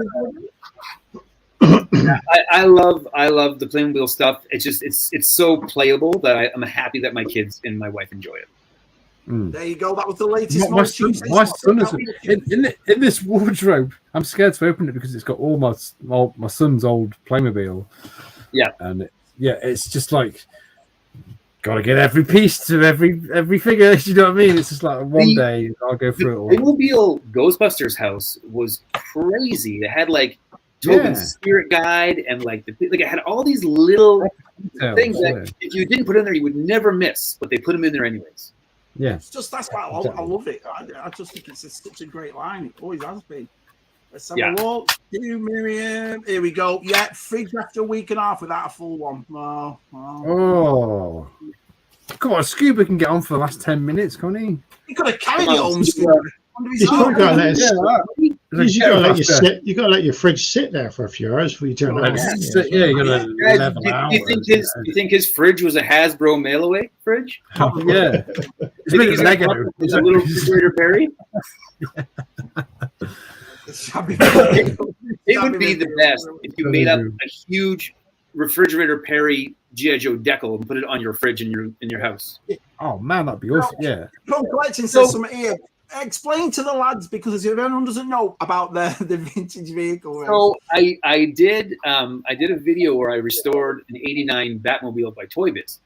I love the Playmobil stuff. It's just it's so playable that I'm happy that my kids and my wife enjoy it. There you go. That was the latest. My son is in this wardrobe. I'm scared to open it because it's got all my son's old Playmobil. Yeah, and it's just like gotta get every piece to every figure. You know what I mean? It's just like one day I'll go through it all. Playmobil Ghostbusters house was crazy. It had like Tobin's Spirit Guide and it had all these little things that if you didn't put in there you would never miss, but they put them in there anyways. Yeah, it's just that's why I love it. I just think it's such a great line. It always has been. Let's have a look. Miriam. Here we go. Yeah, fridge after a week and a half without a full one. Oh. Come on, Scuba can get on for the last 10 minutes, can't he? He could have carried it home, Scuba. You gotta let your fridge sit there for a few hours before you turn it on. You gotta level out. You think his fridge was a Hasbro mail away fridge? Yeah. It's a little refrigerator Perry. It would be the best if you made up a huge refrigerator Perry G.I. Joe decal and put it on your fridge in your house. Oh man, that'd be awesome. Yeah. Tom Collection says something here. Explain to the lads, because if anyone doesn't know about the vintage vehicle. So I did a video where I restored an '89 Batmobile by Toy Biz,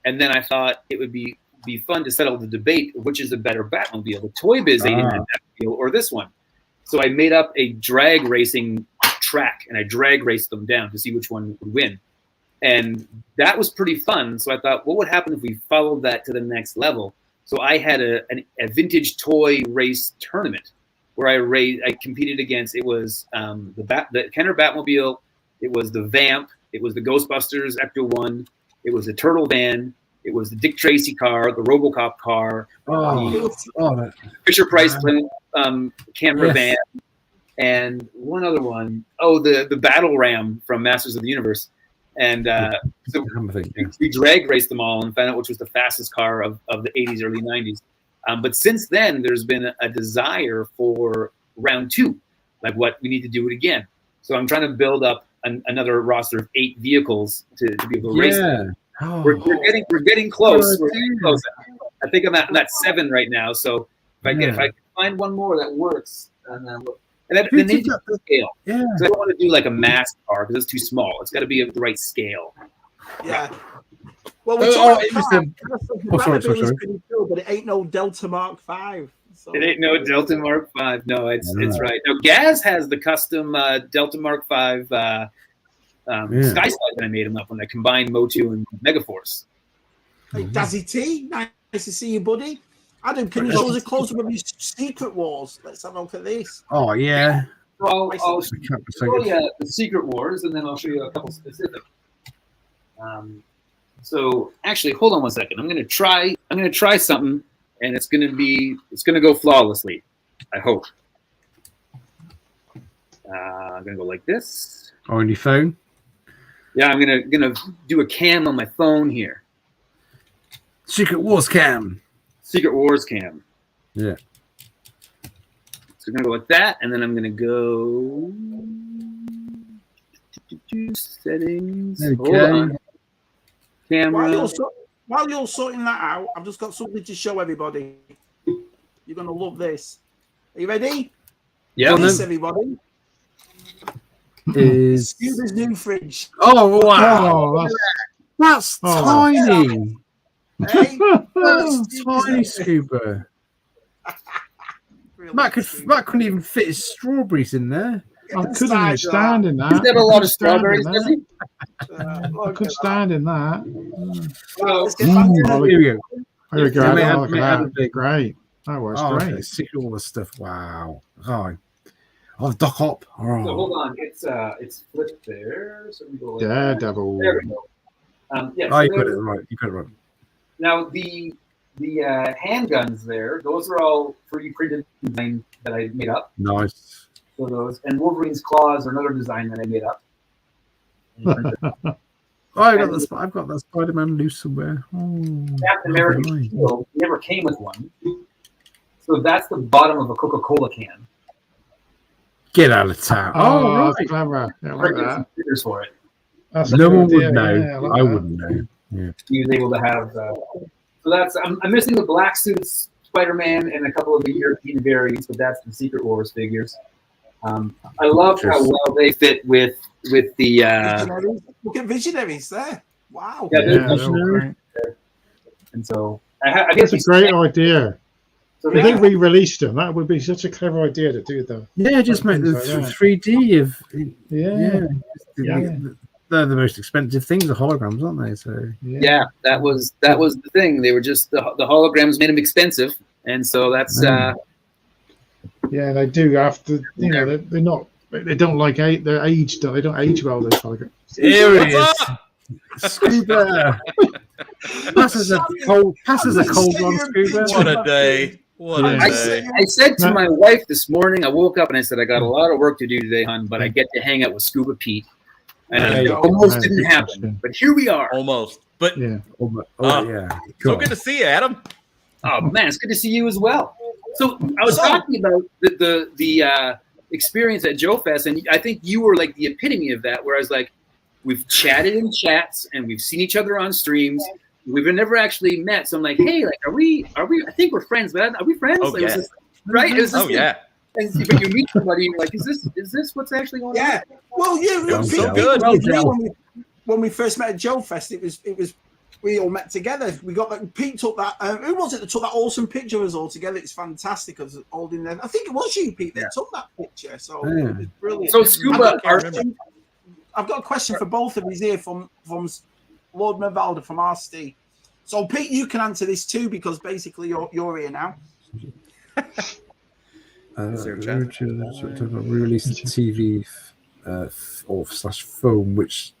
and then I thought it would be fun to settle the debate of which is a better Batmobile, the Toy Biz '89 Batmobile or this one. So I made up a drag racing track and I drag raced them down to see which one would win, and that was pretty fun. So I thought, what would happen if we followed that to the next level? So I had a vintage toy race tournament where I competed against. It was the Kenner Batmobile, it was the Vamp, it was the Ghostbusters Ecto 1, it was the Turtle Van, it was the Dick Tracy car, the RoboCop car, the Fisher Price camera van, and one other one. Oh, the Battle Ram from Masters of the Universe. And so we drag raced them all and found out which was the fastest car of the 80s, early 90s. But since then, there's been a desire for round 2, like what we need to do it again. So I'm trying to build up another roster of 8 vehicles to be able to race them. Oh. We're getting close. We're getting close. I think I'm at 7 right now. So if I can find one more that works, and then they need to scale. Yeah. So I don't want to do like a mass car because it's too small. It's got to be of the right scale. Yeah. Well, we're talking about pretty cool, but it ain't no Delta Mark V. So. It ain't no Delta Mark V. No, it's right. No, Gaz has the custom Delta Mark V Sky Slide that I made him up when I combined Motu and Megaforce. Hey, Dazzy T, nice to see you, buddy. Adam, can you show us a close-up of your Secret Wars? Let's have a look at this. Oh, yeah. Well, I'll show you the Secret Wars, and then I'll show you a couple specific. So actually, hold on one second. I'm gonna try something, and it's gonna go flawlessly. I hope. I'm gonna go like this. On your phone? Yeah, I'm gonna do a cam on my phone here. Secret Wars cam. Secret Wars cam. Yeah. So I'm gonna go like that, and then I'm gonna go settings. Okay. Hold on. Camera. while you're sorting that out, I've just got something to show everybody. You're gonna love this. Are you ready? Yeah. This, everybody. Is Scuba's new fridge. oh wow, Oh, that's tiny. Hey, That's tiny, Scuba. Matt couldn't even fit his strawberries in there. I couldn't even stand in that. He's got a lot of strawberries, does he? I could stand in that. Let's get back to Here we go. There we go. Yeah, Look at that. Great. That works great. See all the stuff. Wow. Oh, Doc Hop. So hold on, it's flipped there. So we go like Daredevil. There we go. Yeah, you got it right. You got it right. Now the handguns there, those are all 3D printed design that I made up. Nice. So those, and Wolverine's claws are another design that I made up. I've got that Spider-Man loose somewhere. Captain American Shield never came with one. So that's the bottom of a Coca-Cola can. Get out of town. Oh, right. that's clever. Yeah, I like that. Stickers for it. That's No one idea. would know. Yeah, I wouldn't know. Yeah. He was able to have. So that's I'm missing the black suits, Spider-Man, and a couple of the European variants, but that's the Secret Wars figures. I love how well they fit with the. Visionaries. Look at Visionaries there. Wow. Yeah, Visionaries. And so I guess That's a great idea. So If they re-released them, that would be such a clever idea to do them. Yeah, just make the like that. 3D of. Yeah. They're the most expensive things, the holograms, aren't they? So yeah, that was the thing. They were just the holograms made them expensive, and so that's. Yeah, they do have to. You know, they're not. They don't like they're aged. They don't age well. Those holograms. Here he is. Scuba. Passes a cold one, Scuba. What a day. What a day. I said to my wife this morning, I woke up and I said, I got a lot of work to do today, hon, but I get to hang out with Scuba Pete. And it almost didn't happen, but here we are. Almost. But yeah. Yeah. So good to see you, Adam. Oh man, it's good to see you as well. So I was talking about the experience at Joe Fest, and I think you were like the epitome of that, where I was like, we've chatted in chats and we've seen each other on streams. We've never actually met. So I'm like, hey, like, are we? I think we're friends, but are we friends? Oh, like, yeah. Right? Yeah. And when you meet somebody, you're like, is this what's actually going on? Yeah. Well, yeah. So good. When we first met at Joe Fest, it was we all met together. We got that. Pete took that. Who was it that took that awesome picture of us all together? It's fantastic. Us all in there. I think it was you, Pete, that took that picture. So it was brilliant. So Scuba, I've got a question for both of you here from Lord Mervalda from RST. So Pete, you can answer this too because basically you're here now. Re-release TV or / phone, which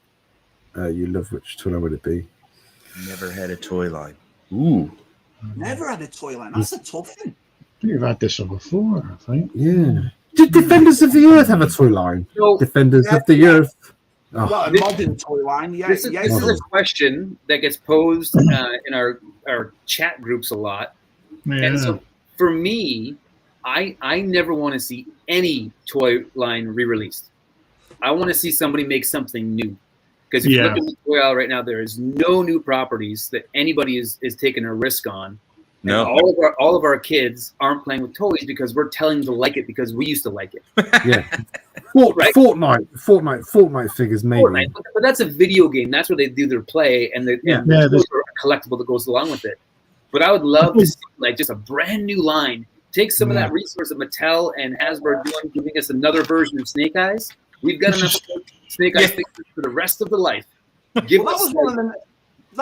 you love. Which toy would it be? Never had a toy line. Ooh. Never had a toy line. That's a tough thing. You've had this one before, I think. Yeah. Did Defenders of the Earth have a toy line? No. Defenders of the Earth. Well, a modern toy line. Yeah. This is a question that gets posed in our chat groups a lot. Yeah. And so for me, I never want to see any toy line re-released. I want to see somebody make something new. Because if you look at the toy aisle right now, there is no new properties that anybody is taking a risk on. No. And all of our kids aren't playing with toys because we're telling them to like it because we used to like it. Yeah. Fortnite figures maybe. Fortnite, but that's a video game. That's where they do their play, and there's a collectible that goes along with it. But I would love to see like just a brand new line. Take some of that resource that Mattel and Hasbro are doing, giving us another version of Snake Eyes. We've got enough Snake Eyes figures for the rest of the life. That was one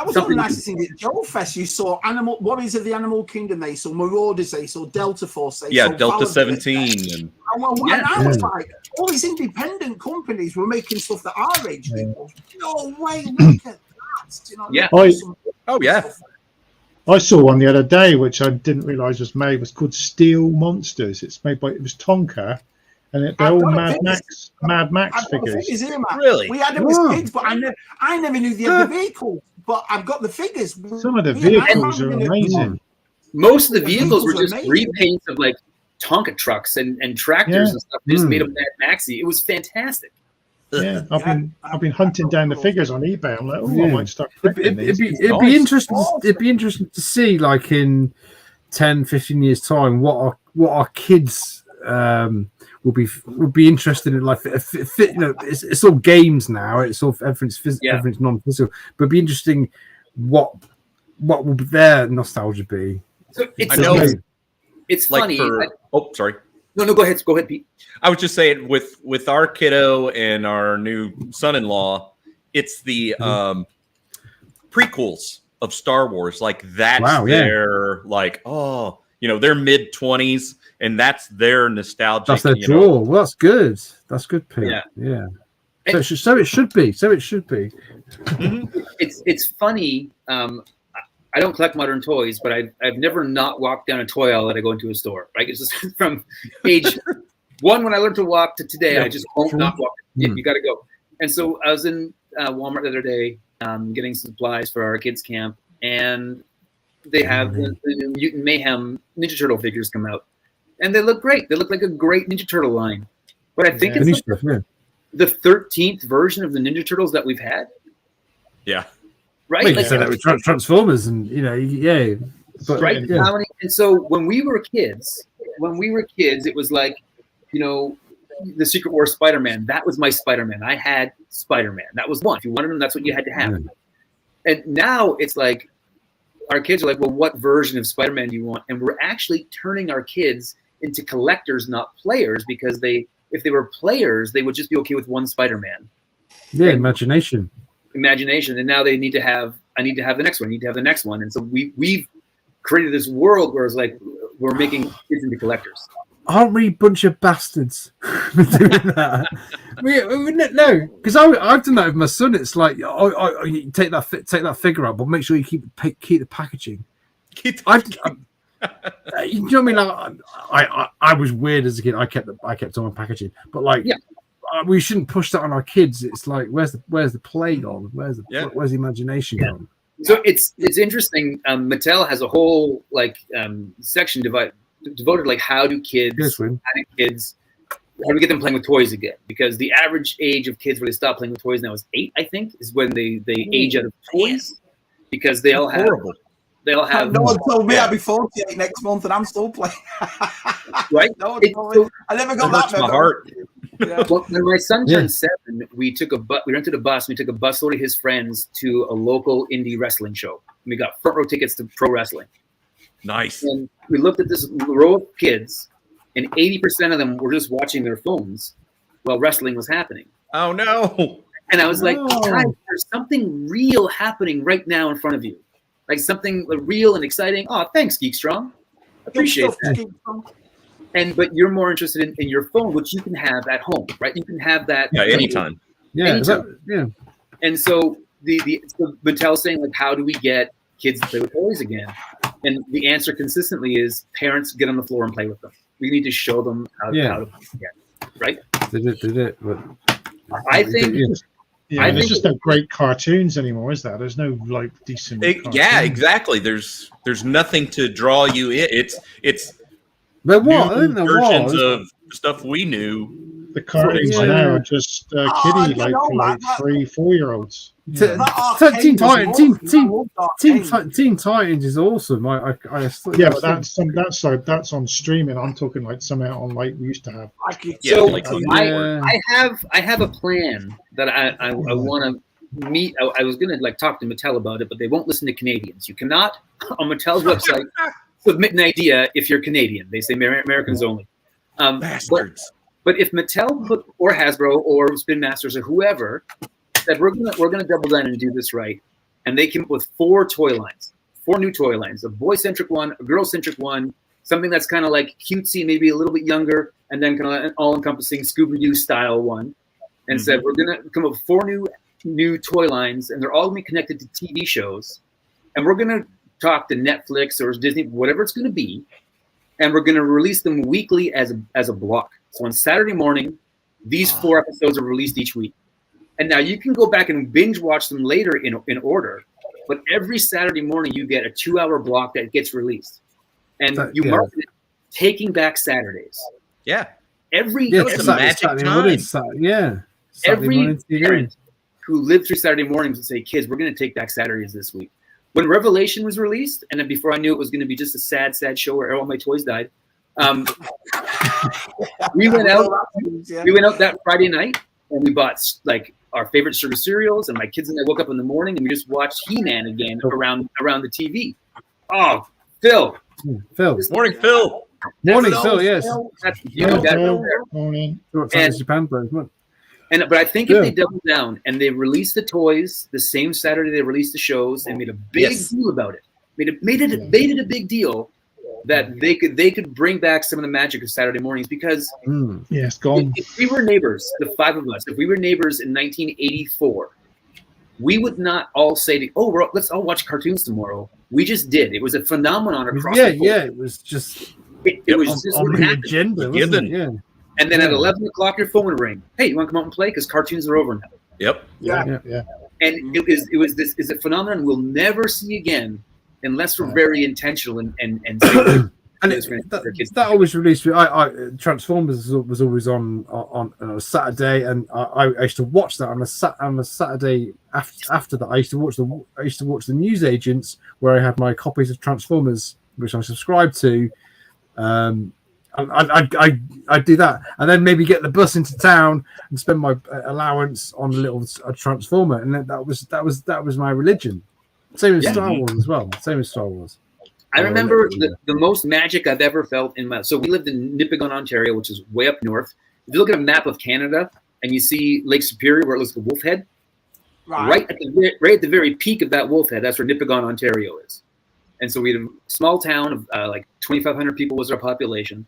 of the nicest things at Joe Fest. You saw Warriors of the Animal Kingdom. They saw Marauders. They saw Delta Force. They saw Delta Valor 17. And I was like, all these independent companies were making stuff that our age people. No way, look at that. Do you know Oh yeah. I saw one the other day, which I didn't realise was made. It was called Steel Monsters. It was Tonka, and they're all Mad Max figures. Here, really? We had them as kids, but I never knew the other vehicles. But I've got the figures. Some of the vehicles are amazing. Most of the vehicles were just repaints of like Tonka trucks and tractors and stuff. Just made them Mad Maxy. It was fantastic. Yeah, I've been hunting down the figures on eBay. I'm like, I might start collecting these. It'd be interesting. It'd be interesting to see, like in 10, 15 years' time, what our kids will be interested in. Like, it's all games now. It's all everything's non-physical. But it'd be interesting what will their nostalgia be. So it's like funny. Sorry. No, go ahead. Go ahead, Pete. I was just saying, with our kiddo and our new son-in-law, it's the prequels of Star Wars. Like that's their their mid-20s, and that's their nostalgia. That's their draw. Well, that's good. That's good, Pete. Yeah. So it should be. It's funny. I don't collect modern toys, but I've never not walked down a toy aisle that I go into a store. Right? It's just from age 1 when I learned to walk to today. I just won't not walk. You got to go. And so I was in Walmart the other day getting supplies for our kids' camp, and they have the Mutant Mayhem Ninja Turtle figures come out, and they look great. They look like a great Ninja Turtle line. But I think it's the 13th version of the Ninja Turtles that we've had. Yeah. Right, like, so that with Transformers, and But, right. Yeah. And so when we were kids, it was like, the Secret Wars Spider-Man. That was my Spider-Man. I had Spider-Man. That was one. If you wanted him, that's what you had to have. Yeah. And now it's like our kids are like, well, what version of Spider-Man do you want? And we're actually turning our kids into collectors, not players, because if they were players, they would just be okay with one Spider-Man. Yeah, imagination. And now I need to have the next one. I need to have the next one. And so we've created this world where it's like we're making kids into collectors. Aren't we a bunch of bastards doing that? No, because I've done that with my son. It's like, you take that figure out, but make sure you keep the packaging. You know what I mean? Like, I was weird as a kid. I kept on packaging, but we shouldn't push that on our kids. It's like, where's the play gone? Where's the imagination gone? So it's interesting. Mattel has a whole section devoted like how do we get them playing with toys again? Because the average age of kids where they stop playing with toys now is 8, I think, is when they age out of toys, because they all have. No one told me I'd be 48 next month and I'm still playing. Right? No one told me. I never got that. My heart. Yeah. Well, when my son turned 7, we rented a bus. We took a bus load of his friends to a local indie wrestling show. We got front row tickets to pro wrestling. Nice. And we looked at this row of kids, and 80% of them were just watching their phones while wrestling was happening. Oh no! And I was like, guys, there's something real happening right now in front of you, like something real and exciting. Oh, thanks, Geek Strong. Appreciate that. But you're more interested in your phone, which you can have at home, right? You can have that anytime. Anytime. And so so Mattel's saying, like, how do we get kids to play with toys again? And the answer consistently is parents get on the floor and play with them. We need to show them how to play again, right? They did. But I think. There's just no great cartoons anymore, is there? There's no decent. Exactly. There's nothing to draw you in. It's. There was versions of stuff we knew. The cartoons now are just kiddie, like 3-4-year-olds. Teen Titans is awesome. But that's on streaming. I'm talking like something on we used to have. I have a plan that I want to meet. I was going to talk to Mattel about it, but they won't listen to Canadians. You cannot on Mattel's website submit an idea if you're Canadian. They say Americans only. Bastards. But if Mattel or Hasbro or Spin Masters or whoever said we're gonna double down and do this right, and they came up with 4 new toy lines, a boy-centric one, a girl-centric one, something that's kind of like cutesy, maybe a little bit younger, and then kind of an all-encompassing Scooby-Doo style one, and said we're gonna come up with 4 new toy lines, and they're all gonna be connected to TV shows, and we're gonna talk to Netflix or Disney, whatever it's gonna be, and we're gonna release them weekly as a block. So on Saturday morning, these 4 episodes are released each week. And now you can go back and binge watch them later in order. But every Saturday morning, you get a 2-hour block that gets released. And you market it Taking Back Saturdays. Yeah. It's a magic time. every parent who lived through Saturday mornings would say, "Kids, we're going to take back Saturdays this week." When Revelation was released, and then before I knew it was going to be just a sad, sad show where all my toys died, we went out. We went out that Friday night, and we bought like our favorite sugar cereals. And my kids and I woke up in the morning, and we just watched He-Man again around the TV. Oh, Phil. Morning, Phil. Morning, Phil. Yes. Morning. But I think if they doubled down and they released the toys the same Saturday they released the shows and made a big deal about it, made it a big deal that they could bring back some of the magic of Saturday mornings, because it's gone. If we were neighbors, the five of us, if we were neighbors in 1984, we would not all say, let's all watch cartoons tomorrow. We just did. It was a phenomenon across the board. It was just it was just on the agenda, wasn't it? Yeah. And then at 11 o'clock, your phone would ring. Hey, you want to come out and play? Because cartoons are over now. Yep. Yeah. And it was this is a phenomenon we'll never see again unless we're very intentional and that always released. Transformers was always on a Saturday, and I used to watch that on a Saturday after that. I used to watch the newsagents where I had my copies of Transformers, which I subscribed to. I'd do that, and then maybe get the bus into town and spend my allowance on a little Transformer, and then that was my religion. Same as Star Wars as well. Same as Star Wars. I remember the most magic I've ever felt in my. So we lived in Nipigon, Ontario, which is way up north. If you look at a map of Canada and you see Lake Superior, where it looks like a wolf head, right at the very peak of that wolf head, that's where Nipigon, Ontario is. And so we had a small town of like 2,500 people was our population.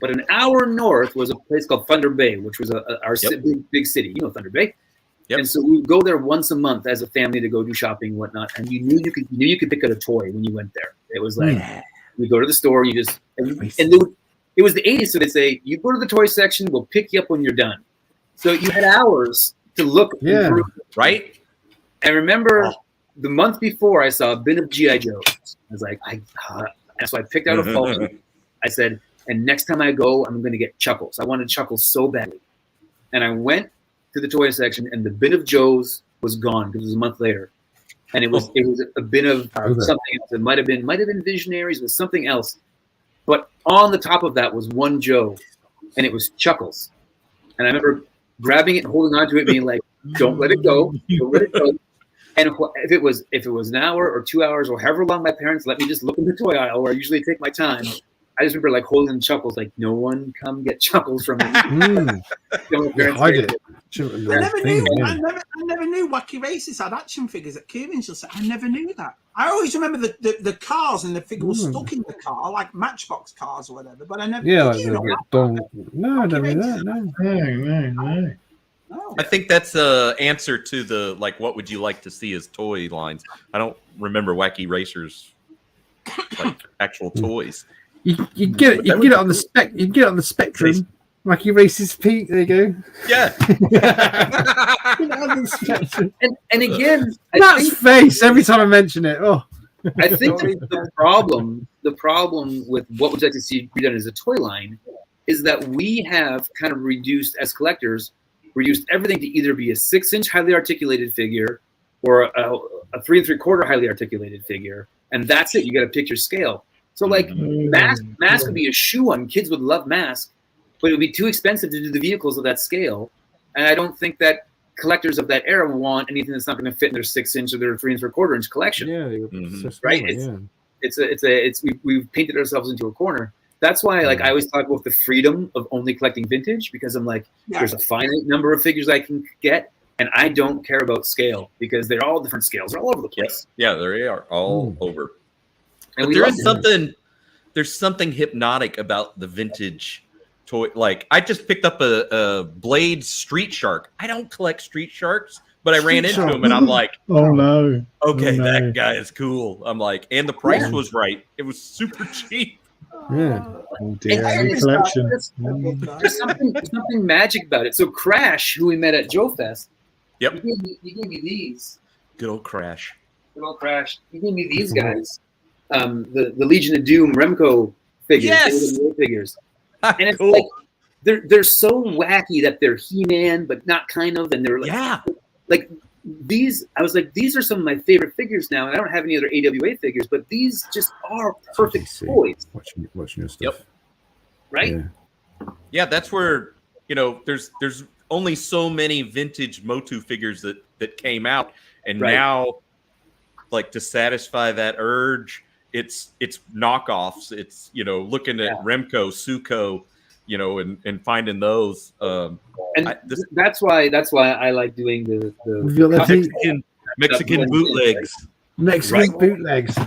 But an hour north was a place called Thunder Bay, which was our big city. You know Thunder Bay. Yep. And so we would go there once a month as a family to go do shopping and whatnot. And you knew you could pick out a toy when you went there. It was like we go to the store, it was the 80s, so they'd say, you go to the toy section, we'll pick you up when you're done. So you had hours to look through, right? And remember the month before I saw a bin of G.I. Joes. I was like, and so I picked out a phone. I said, and next time I go, I'm going to get Chuckles. I wanted Chuckles so badly. And I went to the toy section, and the bin of Joes was gone because it was a month later. And it was a bin of something else. It might have been Visionaries, it was something else. But on the top of that was one Joe, and it was Chuckles. And I remember grabbing it and holding on to it, being like, don't let it go. Don't let it go. And if it was an hour or 2 hours or however long my parents let me just look in the toy aisle where I usually take my time, I just remember like holding Chuckles, like, no one come get Chuckles from me. Hide it. I never knew Wacky Races had action figures at Kieran's. I never knew that. I always remember the cars and the figure was stuck in the car, like Matchbox cars or whatever. But I never. Yeah, like no, I never knew that. No. I think that's an answer to the what would you like to see as toy lines. I don't remember Wacky Racers actual toys. You get it on the Spectrum. Wacky Races, Pete. There you go. Yeah. and again, that's face every time I mention it. Oh, I think the problem with what would you like to see be done as a toy line is that we have kind of reduced everything to either be a 6-inch highly articulated figure or a 3 3/4 highly articulated figure, and that's it. You got to pick your scale. So mask would be a shoe one. Kids would love mask, but it would be too expensive to do the vehicles of that scale. And I don't think that collectors of that era want anything that's not going to fit in their 6-inch or their 3 3/4 inch collection. Yeah, right. We've painted ourselves into a corner. That's why, I always talk about the freedom of only collecting vintage, because I'm like, there's a finite number of figures I can get, and I don't care about scale because they're all different scales. They're all over the place. Yeah, they are all over. And but there's something hypnotic about the vintage toy. Like, I just picked up a Blade Street Shark. I don't collect Street Sharks, but I ran into him and I'm like, oh no. Okay, that guy is cool. I'm like, and the price was right. It was super cheap. Yeah. Oh dear, collection. There's something magic about it. So Crash, who we met at Joe Fest, yep, he gave me these. Good old Crash. He gave me these guys. The Legion of Doom Remco figures. Yes. Figures. And it's cool. they're so wacky that they're He-Man, but not kind of, and they're like these. I was like, these are some of my favorite figures now, and I don't have any other AWA figures, but these just are perfect toys. Watching your stuff, right? Yeah, that's where there's only so many vintage Motu figures that came out, and now, like, to satisfy that urge, it's knockoffs. It's looking at Remco, Suko, and finding those. That's why I like doing the Mexican bootlegs. Mexican bootlegs.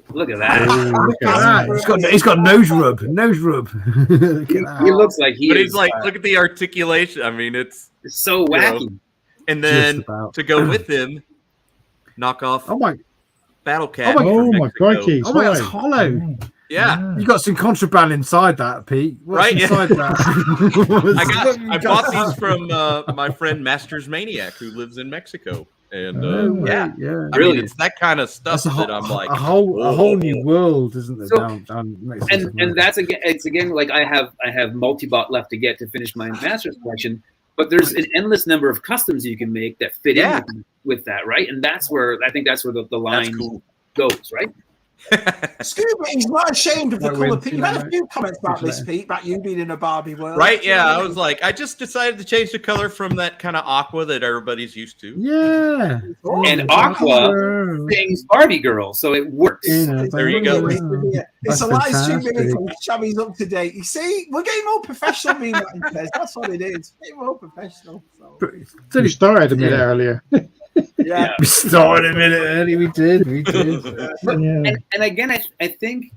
Look at that. Look at that. He's got nose rub. Look at that. He looks like But he's like, look at the articulation. I mean, it's so wacky. And then to go with him, knock off. Oh my. Battle Cat. Oh my crikey! Oh my, that's hollow. Yeah, you got some contraband inside that, Pete. What's inside that? I bought these from my friend Masters Maniac, who lives in Mexico, and I mean, it's that kind of stuff that I'm like a whole new world, isn't there? So, down Mexico. And that's again like I have multi-bot left to get to finish my Masters collection, but there's an endless number of customs you can make that fit in with that, right? And that's where the line goes, right? Scuba, he's not ashamed of the colour. Pete, you had a few comments about this, Pete, about you being in a Barbie world. Right, yeah. I was like, I just decided to change the color from that kind of aqua that everybody's used to. Yeah. And aqua sings Barbie girl, so it works. There you go. It's a live stream miracle. Shabby's up to date. You see, we're getting more professional being that. That's what it is. Getting more professional. We started a minute earlier. Yeah, we started a minute early. We did. And again, I think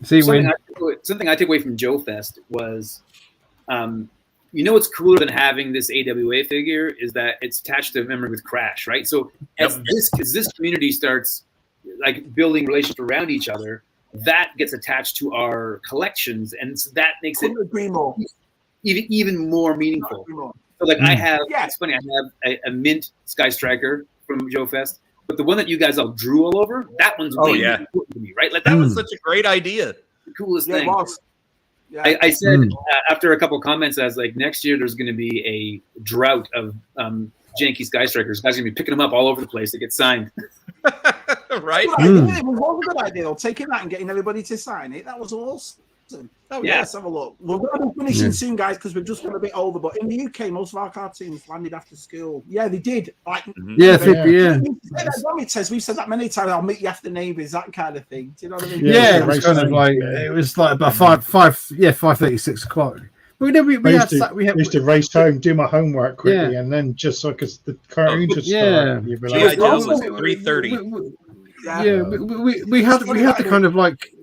something I took away from Joe Fest was, what's cooler than having this AWA figure is that it's attached to a memory with Crash, right? So as this community starts like building relationships around each other, that gets attached to our collections, and so that makes it even more meaningful. So like it's funny, I have a mint Sky Striker from Joe Fest, but the one that you guys all drew all over, that one's really important to me, right? Like that was such a great idea. The coolest thing. It was. Yeah. I said after a couple comments, I was like, next year there's going to be a drought of janky Sky Strikers. Guys are going to be picking them up all over the place to get signed. Right? It was a good idea. Taking that and getting everybody to sign it, that was awesome. Oh yeah, let's have a look. We're going to be finishing soon, guys, because we've just got a bit older. But in the UK, most of our cartoons landed after school. Yeah, they did. Like, yeah. It says we've said that many times. I'll meet you after neighbours, that kind of thing. Do you know what I mean? Yeah, it was kind of like it was like about 5:30, 6 o'clock. We used to race home, do my homework quickly, and then just so because the cartoon just started. It was 3:30. We had the kind of like.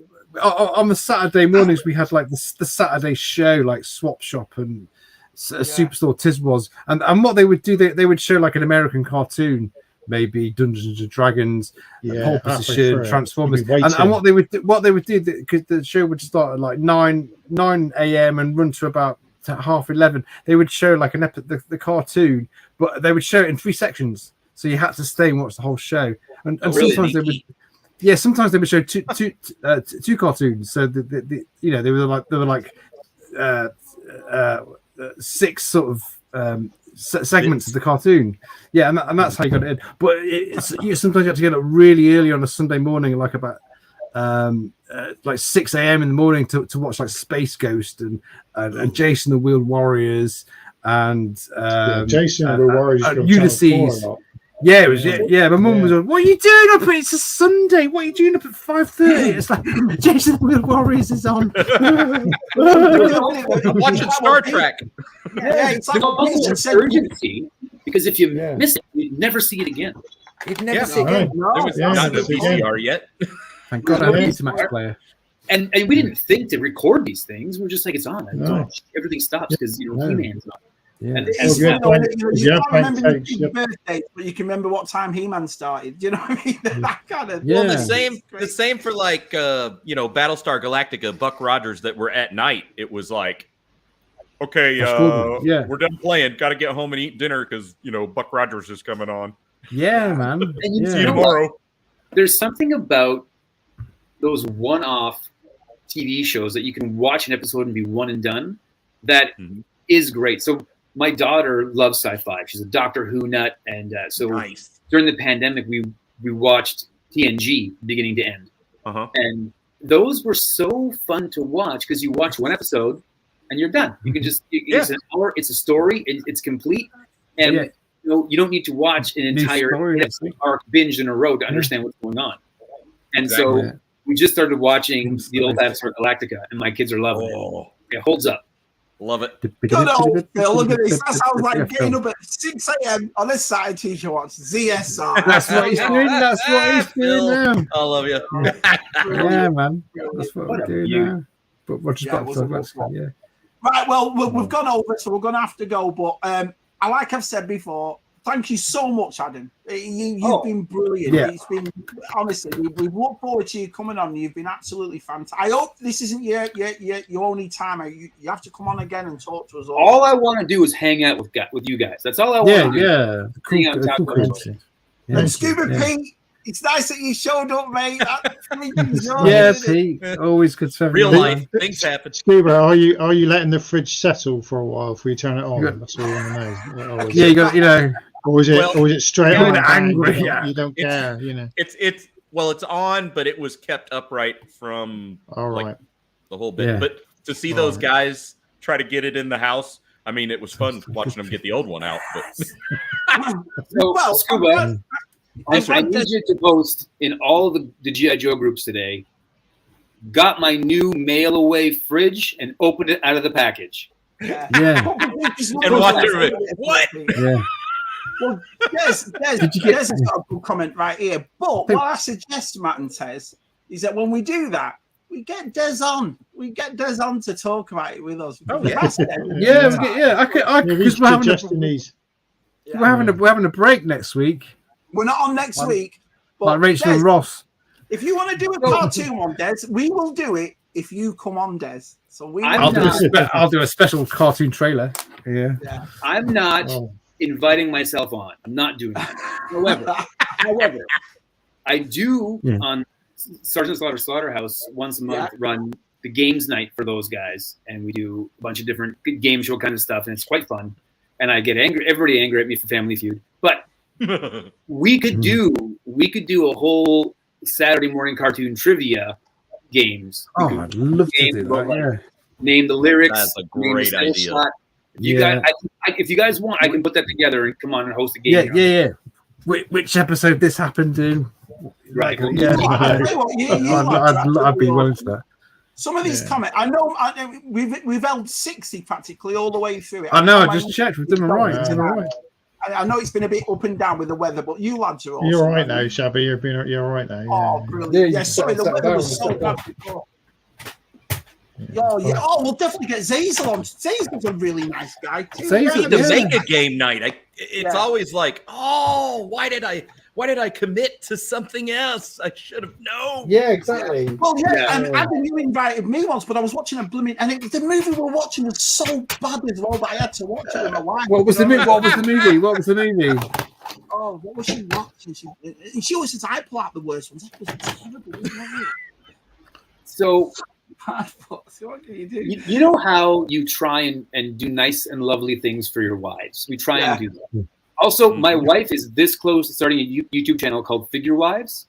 On the Saturday mornings, we had like the Saturday show, like Swap Shop and Superstore Tiswas, and what they would do, they would show like an American cartoon, maybe Dungeons and Dragons, Pole Position, Transformers, and what they would do, because the show would start at like 9 a.m. and run to about 11:30. They would show like the cartoon, but they would show it in 3 sections, so you had to stay and watch the whole show, and sometimes they would. Yeah, sometimes they would show two cartoons. So they were like 6 sort of segments of the cartoon. Yeah, and that's how you got it in. But sometimes you have to get up really early on a Sunday morning, like about like 6 a.m. in the morning to watch like Space Ghost and Jason the Wheeled Warriors and Jason the Warriors Ulysses. Yeah, it was. Yeah, my mum was like, "What are you doing up? It's a Sunday. What are you doing up at 5:30?" It's like Jason the Wheeled Warriors is on. I'm watching Star Trek. Yeah, it's like urgency because if you miss it, you'd never see it again. You'd never see it again. No. There was not a VCR yet. Thank God I have a Betamax player. And we didn't think to record these things. We're just like, it's on. Everything stops because He-Man's on. Yeah. And it's you can't remember your birthday, but you can remember what time He-Man started. Do you know what I mean? That kind of well, the same for like Battlestar Galactica, Buck Rogers that were at night. It was like, okay, we're done playing. Got to get home and eat dinner because Buck Rogers is coming on. Yeah, man. And see you tomorrow. There's something about those one-off TV shows that you can watch an episode and be one and done. that is great. So my daughter loves sci-fi. She's a Doctor Who nut, and so during the pandemic, we watched TNG beginning to end, and those were so fun to watch because you watch one episode and you're done. You can just it's an hour. It's a story. It's complete, and you don't need to watch an entire arc binge in a row to understand what's going on. And so we just started watching the old Battlestar Galactica, and my kids are loving it. It holds up. Love it. Good old Phil. Look at this. That sounds like getting up at 6 a.m. on this Saturday teacher watch ZSR. That's what he's doing. That's what he's doing now. I love you. Yeah, man. That's what we're doing now. But we're just back to Right. Well, we've gone over, so we're going to have to go. But like I've said before, thank you so much, Adam. You've been brilliant. Yeah. It's been, honestly, we've looked forward to you coming on. You've been absolutely fantastic. I hope this isn't your only time. You have to come on again and talk to us all. All I want to do is hang out with you guys. That's all I want to do. Yeah. And Scuba Pete, it's nice that you showed up, mate. Pete. Always good to have real life. Things happen. Scuba, are you letting the fridge settle for a while before you turn it on? That's all I want to know. You got or is it straight on? Angry, you don't care, It's on, but it was kept upright from the whole bit. Yeah. But to see those guys try to get it in the house, I mean, it was fun watching them get the old one out. But Scuba, I need you to post in all the G.I. Joe groups today. Got my new mail away fridge and opened it out of the package. Yeah. And watch it. What? Yeah. Well, Des has got a good comment right here. But what I suggest, Matt and Tez, is that when we do that, we get Des on. We get Des on to talk about it with us. Because we're having a break next week. We're not on next week. But Like Rachel and Ross. If you want to do a cartoon one, Des, we will do it if you come on, Des. So I'll do a special cartoon trailer. Yeah. I'm not inviting myself on. I'm not doing that. However, I do on Sergeant Slaughterhouse once a month run the games night for those guys, and we do a bunch of different game show kind of stuff, and it's quite fun. And I get everybody angry at me for Family Feud, but we could do a whole Saturday morning cartoon trivia games. I'd love to do that. Name the lyrics. That's a great idea. If you guys want, I can put that together and come on and host a game. Yeah. Which episode this happened in? Right. I'd be willing to that. Some of these comments, I know we've held 60 practically all the way through it. I know. I just checked. We've done all right. I know it's been a bit up and down with the weather, but you lads are all. You're all right now, Shabby. You're all right now. Yeah. Oh, brilliant! Yeah, sorry, the weather was so bad before. We'll definitely get Zazel on. Zazel's a really nice guy too. The Vega game night. It's always like, why did I commit to something else? I should have known. Yeah, exactly. Well, Adam, you invited me once, but I was watching a blooming, and the movie we were watching was so bad as well that I had to watch it with my wife. What was the movie? Oh, what was she watching? She always says I pull out the worst ones. That was terrible. So. What do you do? You know how you try and do nice and lovely things for your wives. We try and do that. Also, my wife is this close to starting a YouTube channel called Figure Wives,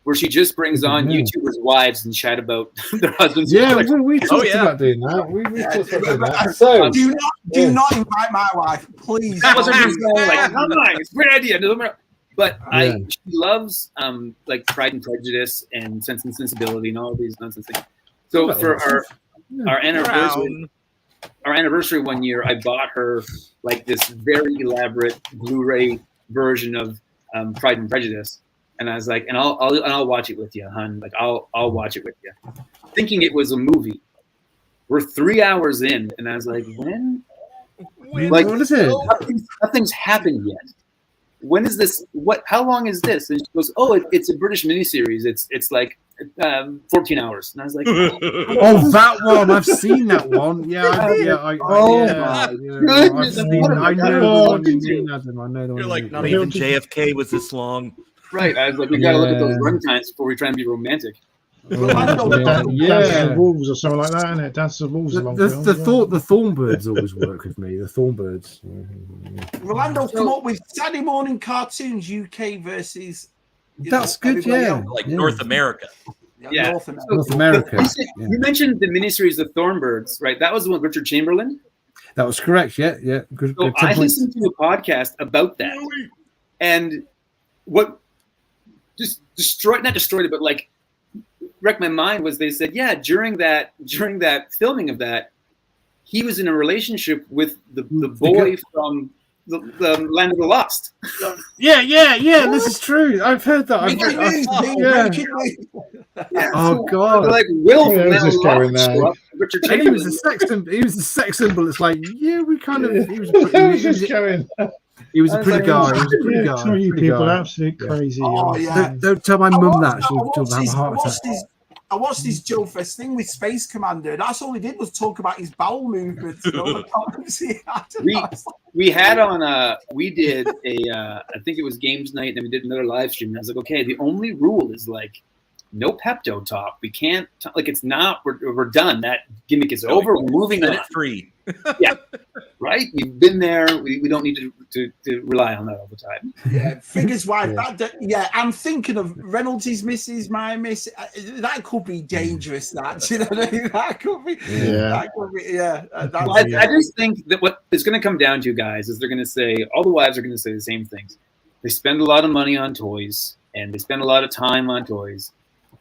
where she just brings on YouTubers' wives and chat about their husbands. Yeah, we talked about doing that. We talked about that. So do not invite my wife, please. That was her like, come on, it's a great idea. But she loves like Pride and Prejudice and Sense and Sensibility and all of these nonsense things. So for our anniversary one year, I bought her like this very elaborate Blu-ray version of Pride and Prejudice, and I was like, and I'll watch it with you, hon. Like I'll watch it with you, thinking it was a movie. We're 3 hours in, and I was like, when like, what is it? Nothing's happened yet. When is this? How long is this? And she goes, it's a British miniseries. It's like 14 hours. And I was like, that one. I've seen that one. I know the one you mean, Adam. I know the one. You're like, not even JFK was this long. Right. I was like, we got to look at those runtimes before we try and be romantic. Rolando, Dance of the Wolves or something like that, isn't it? Dance of the Wolves. The Thornbirds always work with me. The Thornbirds. Rolando's come up with Saturday morning cartoons UK versus. That's good, yeah. Like North America. Yeah, North America. You mentioned the miniseries The Thornbirds, right? That was the one with Richard Chamberlain. That was correct. Yeah. Good. So I listened to a podcast about that, and what just not destroyed it, but like wrecked my mind was they said, yeah, during that filming of that, he was in a relationship with the boy from the Land of the Lost. Yeah. This is true. I've heard that. Oh God! Like Will from just going there. Richard And Chamberlain. he was a sex symbol. It's like, yeah, we kind of. He was a pretty guy. Some of you people are absolutely crazy. Oh, yeah. Don't tell my mum that. She'll have a heart attack. I watched this Joe Fest thing with Space Commander, and that's all he did was talk about his bowel movements. We had on we did I think it was games night, and then we did another live stream. And I was like, okay, the only rule is like no Pepto talk. We can't like it's not. We're done. That gimmick is over. We're moving on. Free. Yeah, right. We've been there. We don't need to rely on that all the time. Yeah, figures wide. I'm thinking of Reynolds' missus, my miss. That could be dangerous. That, you know what I mean? That could be. Yeah. That could be. Yeah. I just think that what it's going to come down to, guys, is they're going to say all the wives are going to say the same things. They spend a lot of money on toys and they spend a lot of time on toys,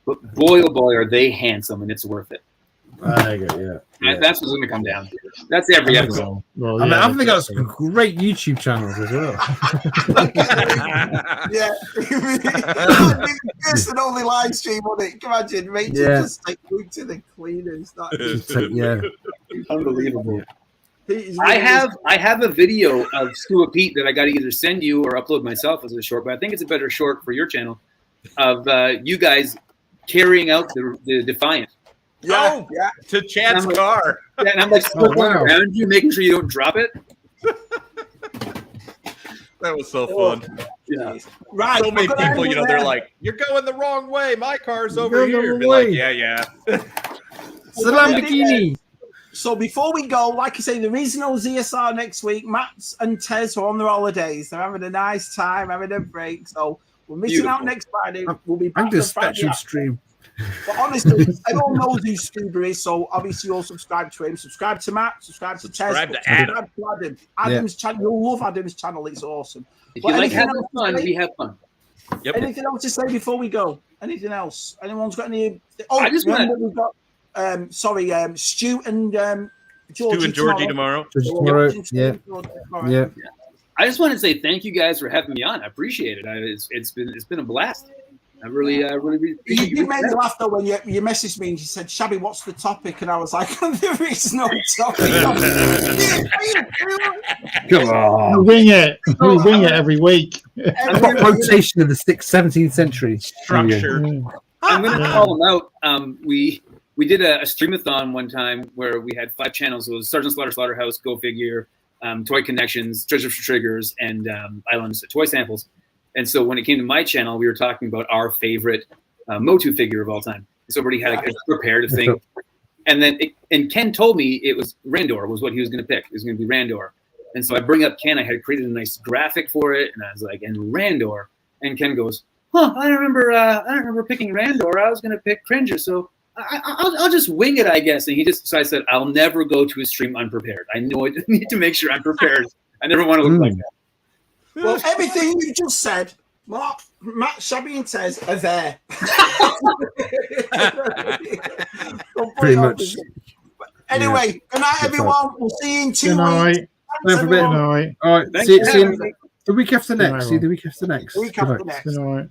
but boy, oh boy, are they handsome, and it's worth it. I get, yeah. That's what's going to come down to. That's every episode. Well, yeah, I think they got some great YouTube channels as well. Yeah. It's an only live stream on it. Can you imagine? Rachel just take food to the cleaners. Unbelievable. I have a video of Scuba Pete that I got to either send you or upload myself as a short, but I think it's a better short for your channel of you guys carrying out the Defiant. Yeah, to Chad's car. Yeah, and I'm like around you, making sure you don't drop it. That was so fun. Yeah. Right. So many people, they're like, "You're going the wrong way. My car's over here." Be like, yeah. It's a Lamborghini. So before we go, like I say, there is no ZSR next week. Matt and Tez are on their holidays. They're having a nice time, having a break. So we're missing out next Friday. We'll be back on Friday stream. But honestly, everyone knows who Scuba is, so obviously you'll subscribe to him. Subscribe to Matt, subscribe to Tez, subscribe to Adam. Adam's channel. You'll love Adam's channel, it's awesome. If you like having fun, we have fun. Yep. Anything else to say before we go? Anything else? Anyone's got any? I just remember we've got Stu and Georgie tomorrow. Yeah. I just want to say thank you guys for having me on. I appreciate it. It's been a blast. I really appreciate you made me laugh though when you messaged me and you said, "Shabby, what's the topic?" And I was like, "There is no topic." Come on, we wing it. We wing it every week. Rotation of the 17th century structure. I'm going to call them out. We did a streamathon one time where we had 5 channels. It was Sergeant Slaughterhouse, Go Figure, Toy Connections, Treasures for Triggers, and Islands Toy Samples. And so when it came to my channel, we were talking about our favorite Motu figure of all time. So everybody had a prepared thing. And then Ken told me it was Randor was what he was going to pick. It was going to be Randor. And so I bring up Ken. I had created a nice graphic for it. And I was like, and Randor. And Ken goes, I don't remember picking Randor. I was going to pick Cringer. So I'll just wing it, I guess. And so I said, I'll never go to a stream unprepared. I know I need to make sure I'm prepared. I never want to look like that. Well, everything you just said, Mark, Matt, Shabby, and Tez are there. Pretty much. Anyway, good night, everyone. We'll see you in 2 weeks. Good night. All right. See you the week after next. Week after next. Good night.